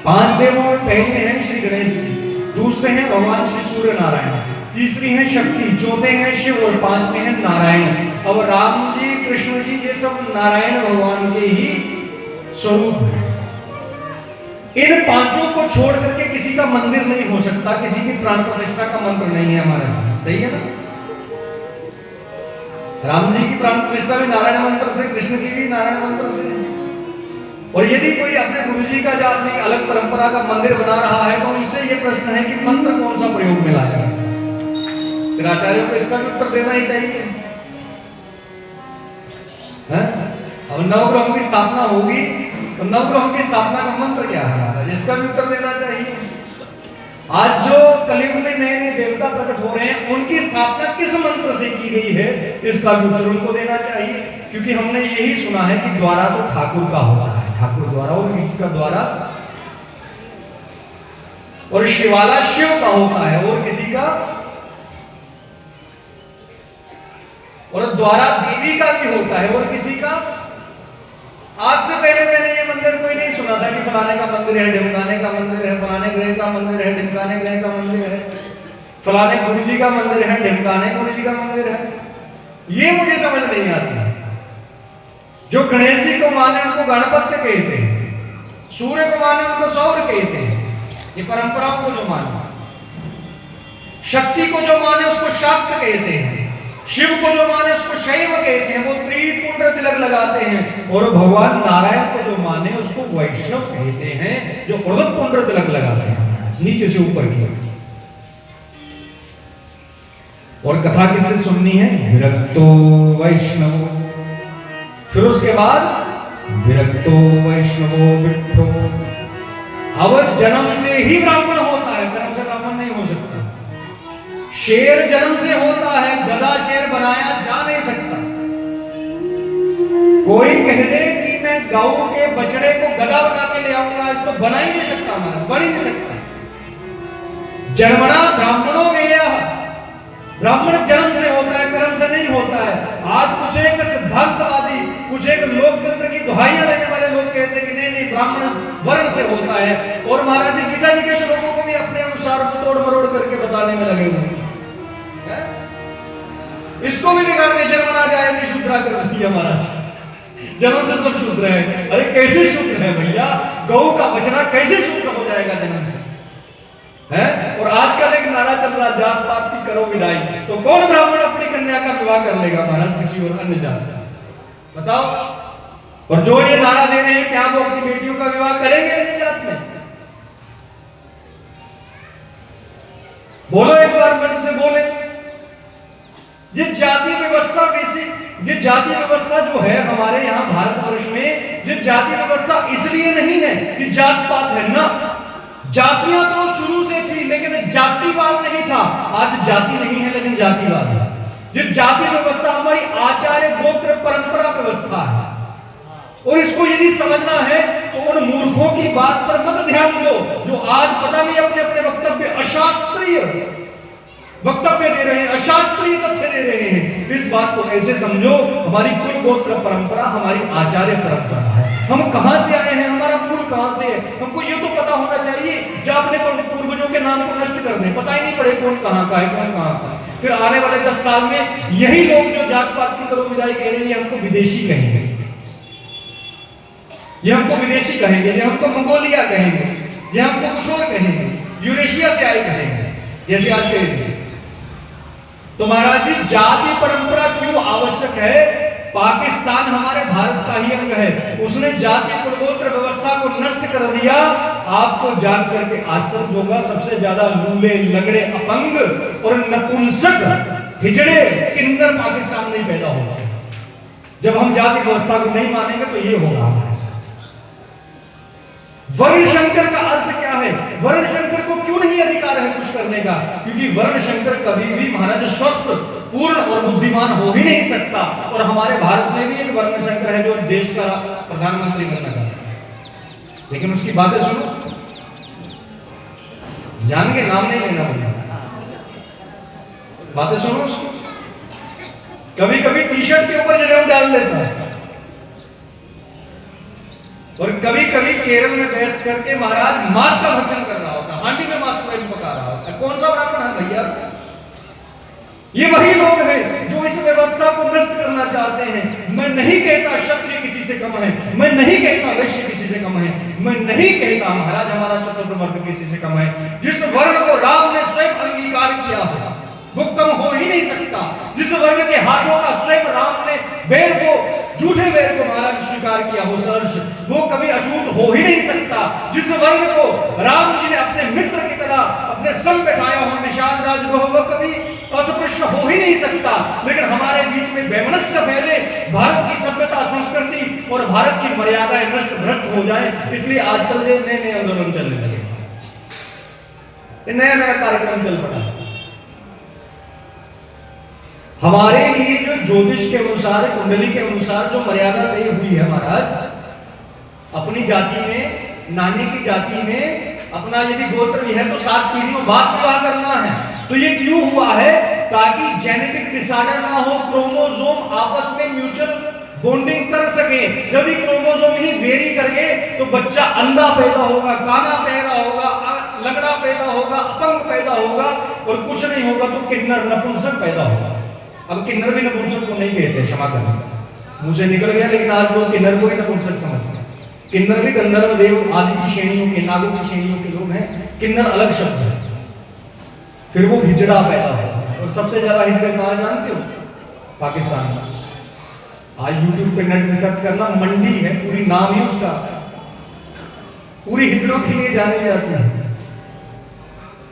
5 देवों में पहले हैं श्री गणेश जी, दूसरे हैं भगवान श्री सूर्य नारायण, तीसरी है शक्ति, चौथे हैं शिव और 5वें हैं नारायण। अब राम जी, कृष्ण जी, ये सब नारायण भगवान के ही स्वरूप है। इन 5 को छोड़ करके किसी का मंदिर नहीं हो सकता, किसी की प्राण प्रतिष्ठा का मंत्र नहीं है हमारे यहाँ, सही है ना? राम जी की प्राण प्रतिष्ठा भी नारायण मंत्र से, कृष्ण की भी नारायण मंत्र से। और यदि कोई अपने गुरु जी का या अपनी अलग परंपरा का मंदिर बना रहा है तो इससे यह प्रश्न है कि मंत्र कौन सा प्रयोग में लाया है? फिर आचार्यों को इसका भी उत्तर देना ही चाहिए। अब नवग्रहों की स्थापना होगी तो नवग्रहों की स्थापना का मंत्र क्या है, इसका भी उत्तर देना चाहिए। आज जो कलयुग में नए नए देवता प्रकट हो रहे हैं, उनकी स्थापना किस मंत्र से की गई है, इसका भी उत्तर उनको देना चाहिए। क्योंकि हमने यही सुना है कि द्वारा तो ठाकुर का होता है, ठाकुर द्वारा, और किसी का द्वारा, और शिवाला शिव का होता है और किसी का, और द्वारा देवी का भी होता है और किसी का। आज से पहले मैंने ये मंदिर कोई नहीं सुना था कि फलाने का मंदिर है, ढिमकाने का मंदिर है, फलाने ग्रह का मंदिर है, ढिमकाने ग्रह का मंदिर है, फलाने गुरु जी का मंदिर है, ढिमकाने गुरु जी का मंदिर है। ये मुझे समझ नहीं आती। जो गणेश जी को माने उनको गणपत्य कहते हैं, सूर्य को माने उनको सौर कहते हैं, ये परंपराओं को जो माने, शक्ति को जो माने उसको शाक्त कहते हैं, शिव को जो माने उसको शैव कहते हैं, वो त्रिपुंड तिलक लगाते हैं, और भगवान नारायण को जो माने उसको वैष्णव कहते हैं, जो पुंड तिलक लगाते हैं नीचे से ऊपर की। और कथा किससे सुननी है? विरक्तो वैष्णव। फिर उसके बाद विरक्तो वैष्णवो विप्रो। अब जन्म से ही ब्राह्मण होता है, कर्म से ब्राह्मण नहीं हो सकता। शेर जन्म से होता है, गधा शेर बनाया जा नहीं सकता। कोई कह दे कि मैं गौ के बछड़े को गधा बना के ले आऊंगा, इसको बना ही नहीं सकता, हमारा बन ही नहीं सकता। जन्मना ब्राह्मणों में, ब्राह्मण जन्म से होता है, कर्म से नहीं होता है। आज कुछ एक सिद्धांतवादी, कुछ एक लोकतंत्र की दुहाइयां देने वाले लोग कहते हैं कि नहीं नहीं ब्राह्मण वर्ण से होता है, और महाराज जी गीता जी के श्लोकों को भी अपने अनुसार तोड़ मरोड़ करके बताने में लगे हुए हैं। इसको भी बिगाड़ के जन्म आ जाए कि शूद्रा कर दिया महाराज, जन्म से सब शूद्र है। अरे कैसे शूद्र है भैया? गौ का बछड़ा कैसे शूद्र हो जाएगा जन्म से? है? और आजकल एक नारा चल रहा, जात पात की करो विदाई। तो कौन ब्राह्मण अपनी कन्या का विवाह कर लेगा महाराज किसी और अन्य जात? बताओ। और जो ये नारा दे रहे हैं, क्या वो अपनी बेटियों का विवाह करेंगे अन्य जात में? बोलो एक बार मंच से बोले। जिस जाति व्यवस्था जिस जाति व्यवस्था जो है हमारे यहाँ भारतवर्ष में, जिस जाति व्यवस्था इसलिए नहीं है कि जात पात है ना, जातियां तो शुरू से थी लेकिन जातिवाद नहीं था। आज जाति नहीं है लेकिन जातिवाद है। जिस जाति व्यवस्था हमारी आचार्य गोत्र परंपरा व्यवस्था है, और इसको यदि समझना है तो उन मूर्खों की बात पर मत ध्यान दो जो आज पता नहीं अपने अपने वक्तव्य अशास्त्रीय वक्तव्य दे रहे हैं, अशास्त्रीय तथ्य दे रहे हैं। इस बात को ऐसे समझो, हमारी कुल गोत्र परंपरा हमारी आचार्य परंपरा है। हम कहां से आए हैं, हमारा पूर्व कहां से है। हमको ये तो पता होना चाहिए जो अपने पूर्वजों के नाम को नष्ट कर दें, पता ही नहीं पड़े कौन कहां का है, कौन कहां का है। फिर आने वाले 10 साल में यही लोग जो जात पात की करो विदाई कह रहे हैं, ये हमको विदेशी कहेंगे, ये हमको विदेशी कहेंगे, ये हमको मंगोलिया कहेंगे, ये हमको कुछ और कहेंगे, यूरेशिया से आए कहेंगे, जैसे आज कहेंगे। तो महाराज जी जाति परंपरा क्यों आवश्यक है? पाकिस्तान हमारे भारत का ही अंग है, उसने जाति कुलगोत्र व्यवस्था को नष्ट कर दिया। आपको जान करके आश्चर्य होगा, सबसे ज्यादा लूले लगड़े अपंग और नपुंसक हिजड़े किन्नर पाकिस्तान में ही पैदा होगा। जब हम जाति व्यवस्था को नहीं मानेंगे तो ये होगा हमारे साथ। वर्ण शंकर का अर्थ क्या है? वर्ण शंकर को क्यों नहीं अधिकार है कुछ करने का? क्योंकि वर्ण शंकर कभी भी महाराज स्वस्थ, पूर्ण और बुद्धिमान हो ही नहीं सकता। और हमारे भारत में भी एक वर्ण शंकर है जो देश का प्रधानमंत्री बनना चाहता है, लेकिन उसकी बातें सुनो, जान के नाम नहीं लेना होगा, बातें सुनो उसकी। कभी कभी टी शर्ट के ऊपर जनेऊ डाल लेता है, और कभी कभी केरल में बैठ करके महाराज मांस का भक्षण कर रहा होता, हांडी में मांस स्वयं पका रहा होता। कौन सा ब्राह्मण है भैया? ये वही लोग हैं जो इस व्यवस्था को नष्ट करना चाहते हैं। मैं नहीं कहता क्षत्रिय किसी से कम है, मैं नहीं कहता वैश्य किसी से कम है, मैं नहीं कहता महाराज हमारा चतुर्थ वर्ग किसी से कम है। जिस वर्ण को राम ने स्वयं अंगीकार किया है वो कम हो ही नहीं सकता। जिस वर्ण के हाथों का स्वयं राम ने बैर को, झूठे बैर को महाराज स्वीकार किया, वो सर्ष वो कभी अछूत हो ही नहीं सकता। जिस वर्ण को राम जी ने अपने मित्र की तरह अपने संग बैठाया हो, निषाद राज को, वो कभी अस्पृश्य हो ही नहीं सकता। लेकिन हमारे बीच में वैमनस्य फैले, भारत की सभ्यता संस्कृति और भारत की मर्यादाएं नष्ट भ्रष्ट हो जाए, इसलिए आजकल ये नए नए आंदोलन चलने लगे, नया नया कार्यक्रम चल पड़ा। हमारे लिए जो ज्योतिष के अनुसार, कुंडली के अनुसार जो मर्यादा तय हुई है महाराज, अपनी जाति में, नानी की जाति में अपना यदि गोत्र भी है तो 7 पीढ़ियों बाद विवाह करना है। तो ये क्यों हुआ है? ताकि जेनेटिक डिसऑर्डर ना हो, क्रोमोसोम आपस में म्यूचुअल बॉन्डिंग कर सके। यदि क्रोमोसोम ही वेरी करके तो बच्चा अंधा पैदा होगा, काना पैदा होगा, लगड़ा पैदा होगा, अपंग पैदा होगा, और कुछ नहीं होगा तो किन्नर नपुंसक पैदा होगा। अब किन्नर भी नपुंसक को नहीं कहते, क्षमा करना, मुंह से निकल गया, लेकिन आज लोग किन्नर को ही नपुंसक समझते हैं। किन्नर भी गंधर्व देव आदि की श्रेणियों के, नागों की श्रेणियों के लोग हैं। किन्नर अलग शब्द है। फिर वो हिजड़ा पैदा है, और सबसे ज्यादा हिजड़े कहां जानते हो? पाकिस्तान में। आज यूट्यूब पे नेट में सर्च करना, मंडी है पूरी, नाम ही उसका, पूरी हिजड़ों के लिए जानी जाती है।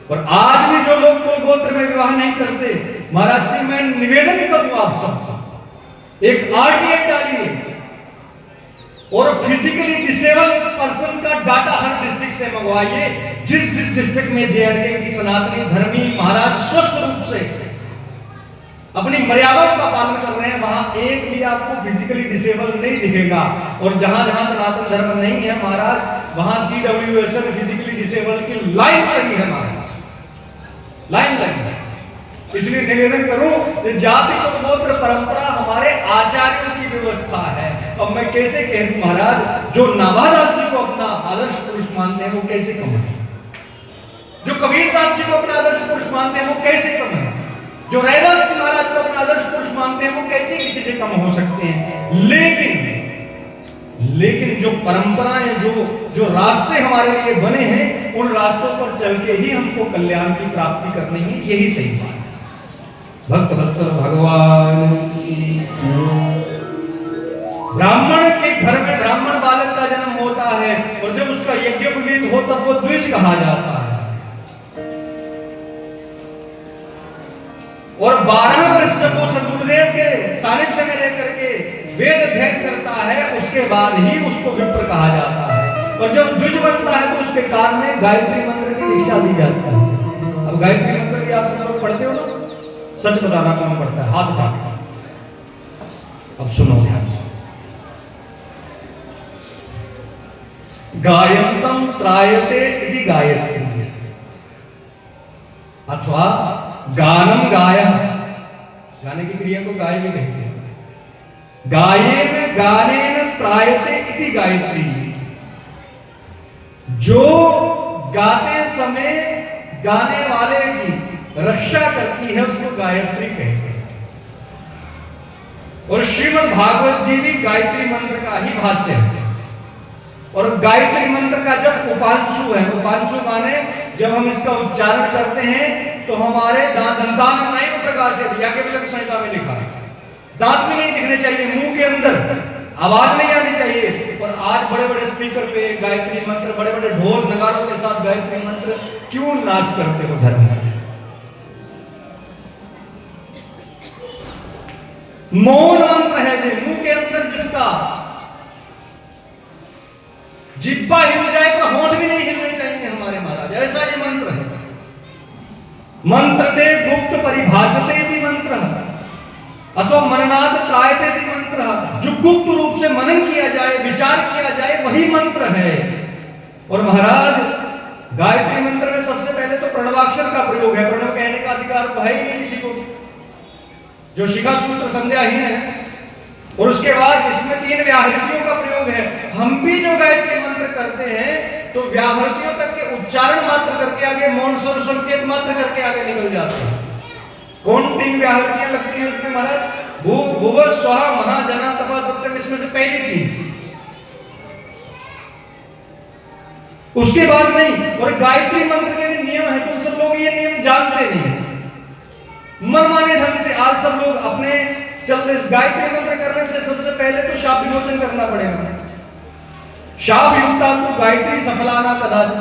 और आज भी जो लोग कुल गोत्र में विवाह नहीं करते, महाराज जी मैं निवेदन करूं आप सब, एक आरटीआई डालिए और फिजिकली डिसेबल्ड पर्सन का डाटा हर डिस्ट्रिक्ट से मंगवाइए। जिस डिस्ट्रिक्ट में जेएनके की सनातनी धर्मी महाराज स्वस्थ रूप से अपनी मर्यादाओं का पालन कर रहे हैं, वहां एक भी आपको फिजिकली डिसेबल नहीं दिखेगा। और जहां जहां सनातन धर्म नहीं है महाराज, वहां CWSN फिजिकली डिसेबल की लाइन लगी है महाराज, लाइन लगी है। इसलिए निवेदन करूं, जाति गोत्र परंपरा हमारे आचार्यों की व्यवस्था है। अब मैं कैसे कहूं महाराज, जो नाभादास जी को अपना आदर्श पुरुष मानते हैं वो कैसे कम है, जो कबीरदास जी को अपना आदर्श पुरुष मानते हैं वो कैसे कम है, जो रैदास जी महाराज को अपना आदर्श पुरुष मानते हैं वो कैसे किसी से कम हो सकते हैं। लेकिन जो परंपराएं, जो रास्ते हमारे लिए बने हैं, उन रास्तों पर चल के ही हमको कल्याण की प्राप्ति करनी है, यही सही बात है। भक्त वत्सल भगवान की। ब्राह्मण के घर में ब्राह्मण बालक का जन्म होता है, और जब उसका यज्ञोपवीत हो तब वो द्विज कहा जाता है। और 12 वर्ष जब वो सदगुरुदेव के सानिध्य में रह करके वेद अध्ययन करता है, उसके बाद ही उसको विप्र कहा जाता है। और जब द्विज बनता है तो उसके कान में गायत्री मंत्र की दीक्षा दी जाती है। अब गायत्री मंत्र भी आप सब लोग पढ़ते हो ना? सच बताना कौन पढ़ता है? हाथ उठा। अब सुनो ध्यान से। गायंतम त्रायते इति गायत्री, अथवा गानम गाय, गाने की क्रिया को गाय भी कहते हैं। गायेन गानेन त्रायते इति गायत्री, जो गाते समय गाने वाले की रक्षा करती है उसको गायत्री कहते हैं। और श्रीमद् भागवत जी भी गायत्री मंत्र का ही भाष्य है। और गायत्री मंत्र का जब उपांशु है, उपांशु माने जब हम इसका उच्चारण करते हैं तो हमारे दंतान नैव प्रकाशित याज्ञवल्क्य संहिता में लिखा है, दांत भी नहीं दिखने चाहिए, मुंह के अंदर आवाज नहीं आनी चाहिए। और आज बड़े बड़े स्पीकर पे गायत्री मंत्र, बड़े बड़े ढोल नगाड़ों के साथ गायत्री मंत्र क्यों नाश करते हो धर्म में? मौन मंत्र है जो मुंह के अंदर जिसका जिब्बा हिल जाए तो होंठ भी नहीं हिलने चाहिए हमारे महाराज, ऐसा ये मंत्र है। मंत्र दे गुप्त परिभाषते थी मंत्र अथवा मननाद त्रायते थी मंत्र, जो गुप्त रूप से मनन किया जाए, विचार किया जाए, वही मंत्र है। और महाराज गायत्री मंत्र में सबसे पहले तो प्रणवाक्षर का प्रयोग है। प्रणव कहने का अधिकार तो है ही नहीं किसी को, जो शिखा सूत्र संध्याहीन है। और उसके बाद इसमें 3 व्याहृतियों का प्रयोग है। हम भी जो गायत्री मंत्र करते हैं तो व्याहृतियों तक के उच्चारण मात्र करके आगे मौन स्वर संकेत मात्र करके आगे निकल जाते हैं। कौन 3 व्याहृतियां लगती हैं उसमें महाराज? भू भुव स्व महा जना तपा सप्तम, इसमें से पहली 3, उसके बाद नहीं। और गायत्री मंत्र के भी नियम है, तुम सब लोग ये नियम जानते नहीं, मनमाने ढंग से आज सब लोग अपने चल रहे। गायत्री मंत्र करने से सबसे पहले तो शाप विमोचन करना पड़ेगा। शाप युक्ता तो गायत्री सफलाना कदाचित,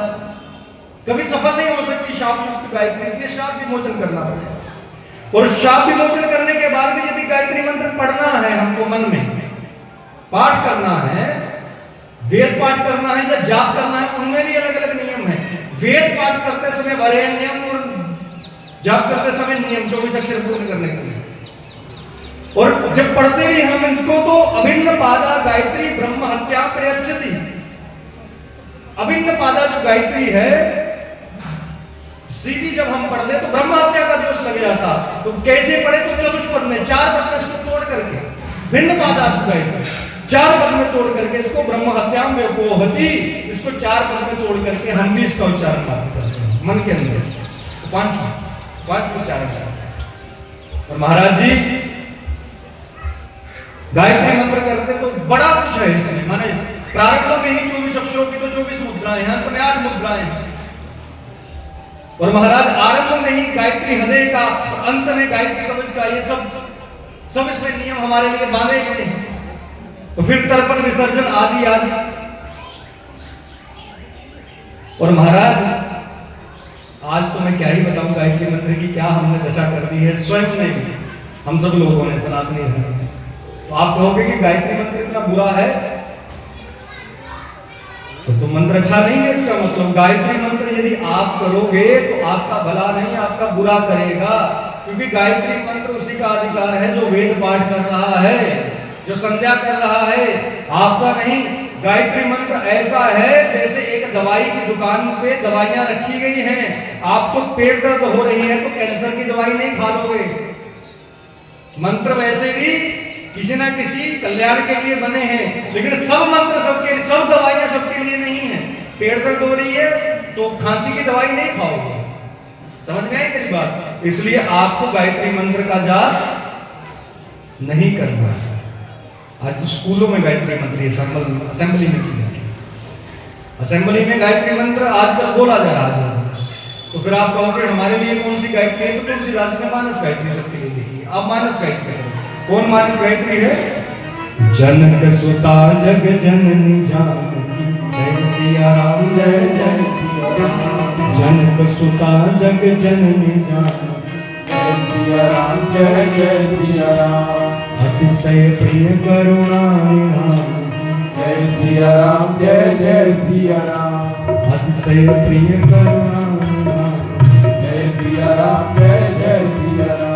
कभी सफल नहीं हो सकती शाप युक्त गायत्री, इसलिए शाप विमोचन करना पड़ेगा। और शाप विमोचन करने के बाद भी यदि गायत्री मंत्र पढ़ना है, हमको मन में पाठ करना है, वेद पाठ करना है या जाप करना है, उनमें भी अलग अलग नियम है। वेद पाठ करते समय वरेण्यम और जाप करते समय नियम 24 अक्षर पूर्ण करने के लिए। और जब पढ़ते भी हम इनको तो अभिन्न पादा गायत्री ब्रह्म हत्या प्रयच्छति, अभिन्न पादा जो गायत्री है सीधी जब हम पढ़ दे तो ब्रह्म हत्या का दोष लग जाता। तो कैसे पढ़े? तो चतुष्पद में 4 पद में इसको तोड़ करके, भिन्न पादा गायत्री 4 पद में तोड़ करके इसको ब्रह्म हत्या में पोहती, इसको 4 पद में तोड़ करके हम भी इसका उच्चारण करते हैं मन के अंदर, 5 उच्चारण करते हैं। और महाराज जी गायत्री मंत्र करते तो बड़ा कुछ है इसमें, माने प्रारंभ में ही 24 अक्षरों की तो 24 मुद्राएं हैं, अंत में 8 मुद्राएं हैं। और महाराज आरंभ में ही गायत्री हृदय का और अंत में गायत्री कवच का, ये सब इसमें नियम हमारे लिए बांधे गए हैं। तो फिर तर्पण विसर्जन आदि आदि। और महाराज आज तो मैं क्या ही बताऊं गायत्री मंत्र की क्या हमने दशा कर दी है स्वयं ने, हम सब लोगों ने, सनातनी धर्म। तो आप कहोगे कि गायत्री मंत्र इतना बुरा है तो मंत्र अच्छा नहीं है, इसका मतलब गायत्री मंत्र यदि आप करोगे तो आपका भला नहीं आपका बुरा करेगा। क्योंकि गायत्री मंत्र उसी का अधिकार है जो वेद पाठ कर रहा है, जो संध्या कर रहा है, आपका नहीं। गायत्री मंत्र ऐसा है जैसे एक दवाई की दुकान पे दवाइयां रखी गई हैं, आपको पेट दर्द हो रही है तो कैंसर की दवाई नहीं खा लोगे। मंत्र वैसे भी किसी ना किसी कल्याण के लिए बने हैं, लेकिन सब मंत्र सबके, सब दवाइयां सबके लिए नहीं है। पेट दर्द हो रही है तो खांसी की दवाई नहीं खाओगे, समझ में आई मेरी बात? इसलिए आपको गायत्री मंत्र का जाप नहीं करना है। आज तो स्कूलों में गायत्री मंत्र असेंबली में किया, असेंबली में गायत्री मंत्र आजकल बोला जा रहा है। तो फिर आप कहोगे हमारे लिए कौन सी गायत्री है? तो तुलसीदास ने मानस गायत्री सबके लिए लिखी है। आप मानस गायत्री है। कौन मानस गायत्री है? जनक सुता जग जननी जानकी, जय सिया राम जय जय सिया राम। जनक सुता जग जननी जानकी, जय सिया राम जय जय सिया राम। अतिशय प्रिय करुणा निधान, जय सिया राम जय जय सिया राम। अतिशय प्रिय करुणा निधान, जय सिया राम जय जय सिया राम।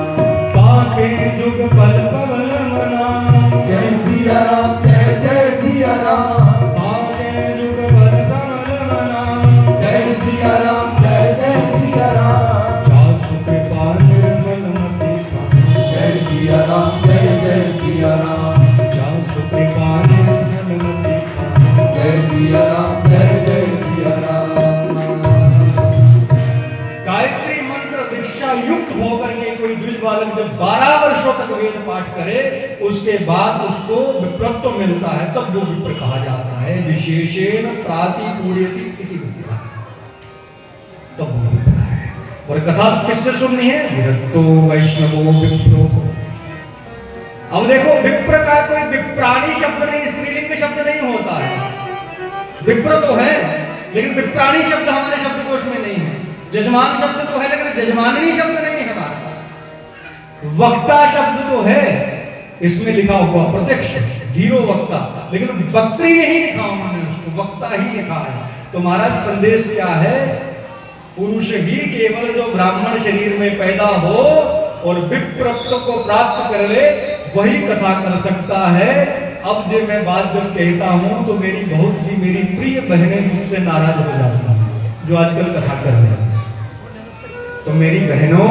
पाके जुग पल पवल मना, जय सिया राम जय जय सिया राम। पाके जुग पल पवल मना, जय सिया राम जय जय सिया राम। जासु कृपा निर्मल मति खान, जय सिया राम जय जय सिया राम। जासु कृपा निर्मल मति खान, जय सिया राम जय जय सिया राम। बाद उसको विप्रत्व मिलता है, तब वो विप्र कहा जाता है। विशेषेण प्रातिपूर्यति इति विप्र, तब वो विप्र है। और कथा किससे सुननी है? विरक्तो वैष्णवो विप्रो। अब देखो, विप्र का कोई विप्राणी शब्द नहीं, स्त्रीलिंग शब्द नहीं होता है। विप्र तो है, लेकिन विप्राणी शब्द हमारे शब्दकोश में नहीं है। जजमान शब्द तो है, लेकिन जजमाननी शब्द नहीं है हमारे पास। वक्ता शब्द तो है, इसमें लिखा हुआ प्रत्यक्ष धीरो वक्ता, लेकिन वक्त्री नहीं लिखा उन्होंने, उसको वक्ता ही लिखा है। तो महाराज संदेश क्या है? पुरुष ही केवल जो ब्राह्मण शरीर में पैदा हो और विप्रत्व को प्राप्त कर ले, वही कथा कर सकता है। अब जो मैं बात जब कहता हूं तो मेरी बहुत सी मेरी प्रिय बहनें मुझसे नाराज हो जाती हैं, जो आजकल कथा कर रहे हैं। तो मेरी बहनों,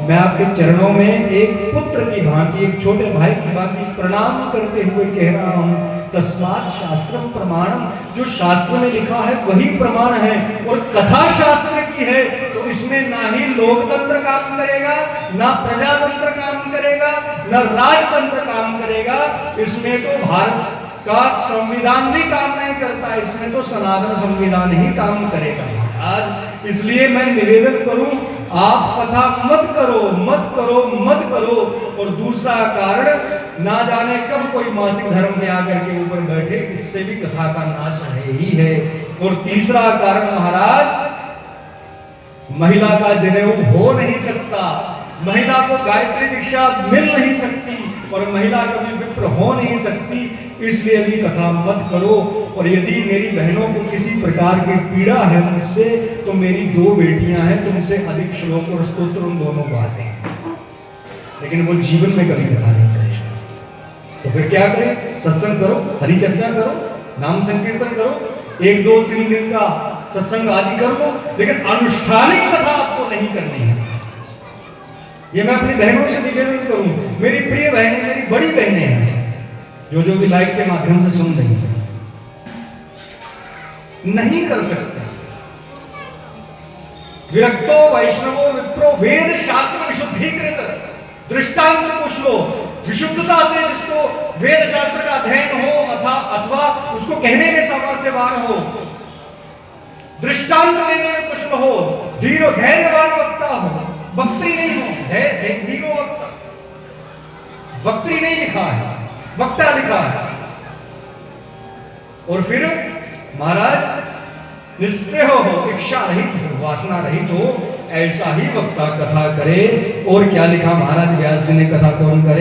मैं आपके चरणों में एक पुत्र की भांति, एक छोटे भाई की भांति प्रणाम करते हुए कह रहा हूं, तस्मात् शास्त्रम प्रमाणम। जो शास्त्र में लिखा है वही प्रमाण है। और कथा शास्त्र की है तो इसमें ना ही लोकतंत्र काम करेगा, ना प्रजातंत्र काम करेगा, ना राजतंत्र काम करेगा। इसमें तो भारत का संविधान भी काम नहीं करता, इसमें तो सनातन संविधान ही काम करेगा। आज इसलिए मैं निवेदन करूं, आप कथा मत करो, मत करो, मत करो। और दूसरा कारण, ना जाने कब कोई मासिक धर्म में आकर के ऊपर बैठे, इससे भी कथा का नाश है ही है। और तीसरा कारण महाराज, महिला का जनेऊ हो नहीं सकता, महिला को गायत्री दीक्षा मिल नहीं सकती, और महिला कभी विप्र हो नहीं सकती। इसलिए अभी कथा मत करो। और यदि मेरी बहनों को किसी प्रकार की पीड़ा है मुझसे, तो मेरी 2 बेटियां हैं, तुमसे अधिक श्लोक और स्तोत्र उन दोनों को आते हैं, लेकिन वो जीवन में कभी कथा नहीं करेगा। तो फिर क्या करें? सत्संग करो, हरि चर्चा करो, नाम संकीर्तन करो, 1, 2, 3 दिन का सत्संग आदि कर लो, लेकिन अनुष्ठानिक कथा आपको नहीं करनी है। ये मैं अपनी बहनों से निवेदन करूं। मेरी प्रिय बहनें, मेरी बड़ी बहनें हैं, जो भी लाइव के माध्यम से सुन रही हैं, नहीं कर सकते। विरक्तो वैष्णवो विप्रो, वेद शास्त्र विशुद्धीकृत दृष्टांत कुछ लो, विशुद्धता से जिसको वेद शास्त्र का अध्ययन हो अथवा उसको कहने में सामर्थ्यवान हो, दृष्टांत देने में कुशल हो, धीरो धैर्यवान वक्ता हो, वक्त्री नहीं हो, धीरो वक्ता। वक्त्री नहीं लिखा है, वक्ता लिखा है। और फिर महाराज निस्पृह हो, इच्छा रहित हो, वासना रहित हो, ऐसा ही वक्ता कथा करे। और क्या लिखा महाराज व्यास जी ने, कथा कौन करे?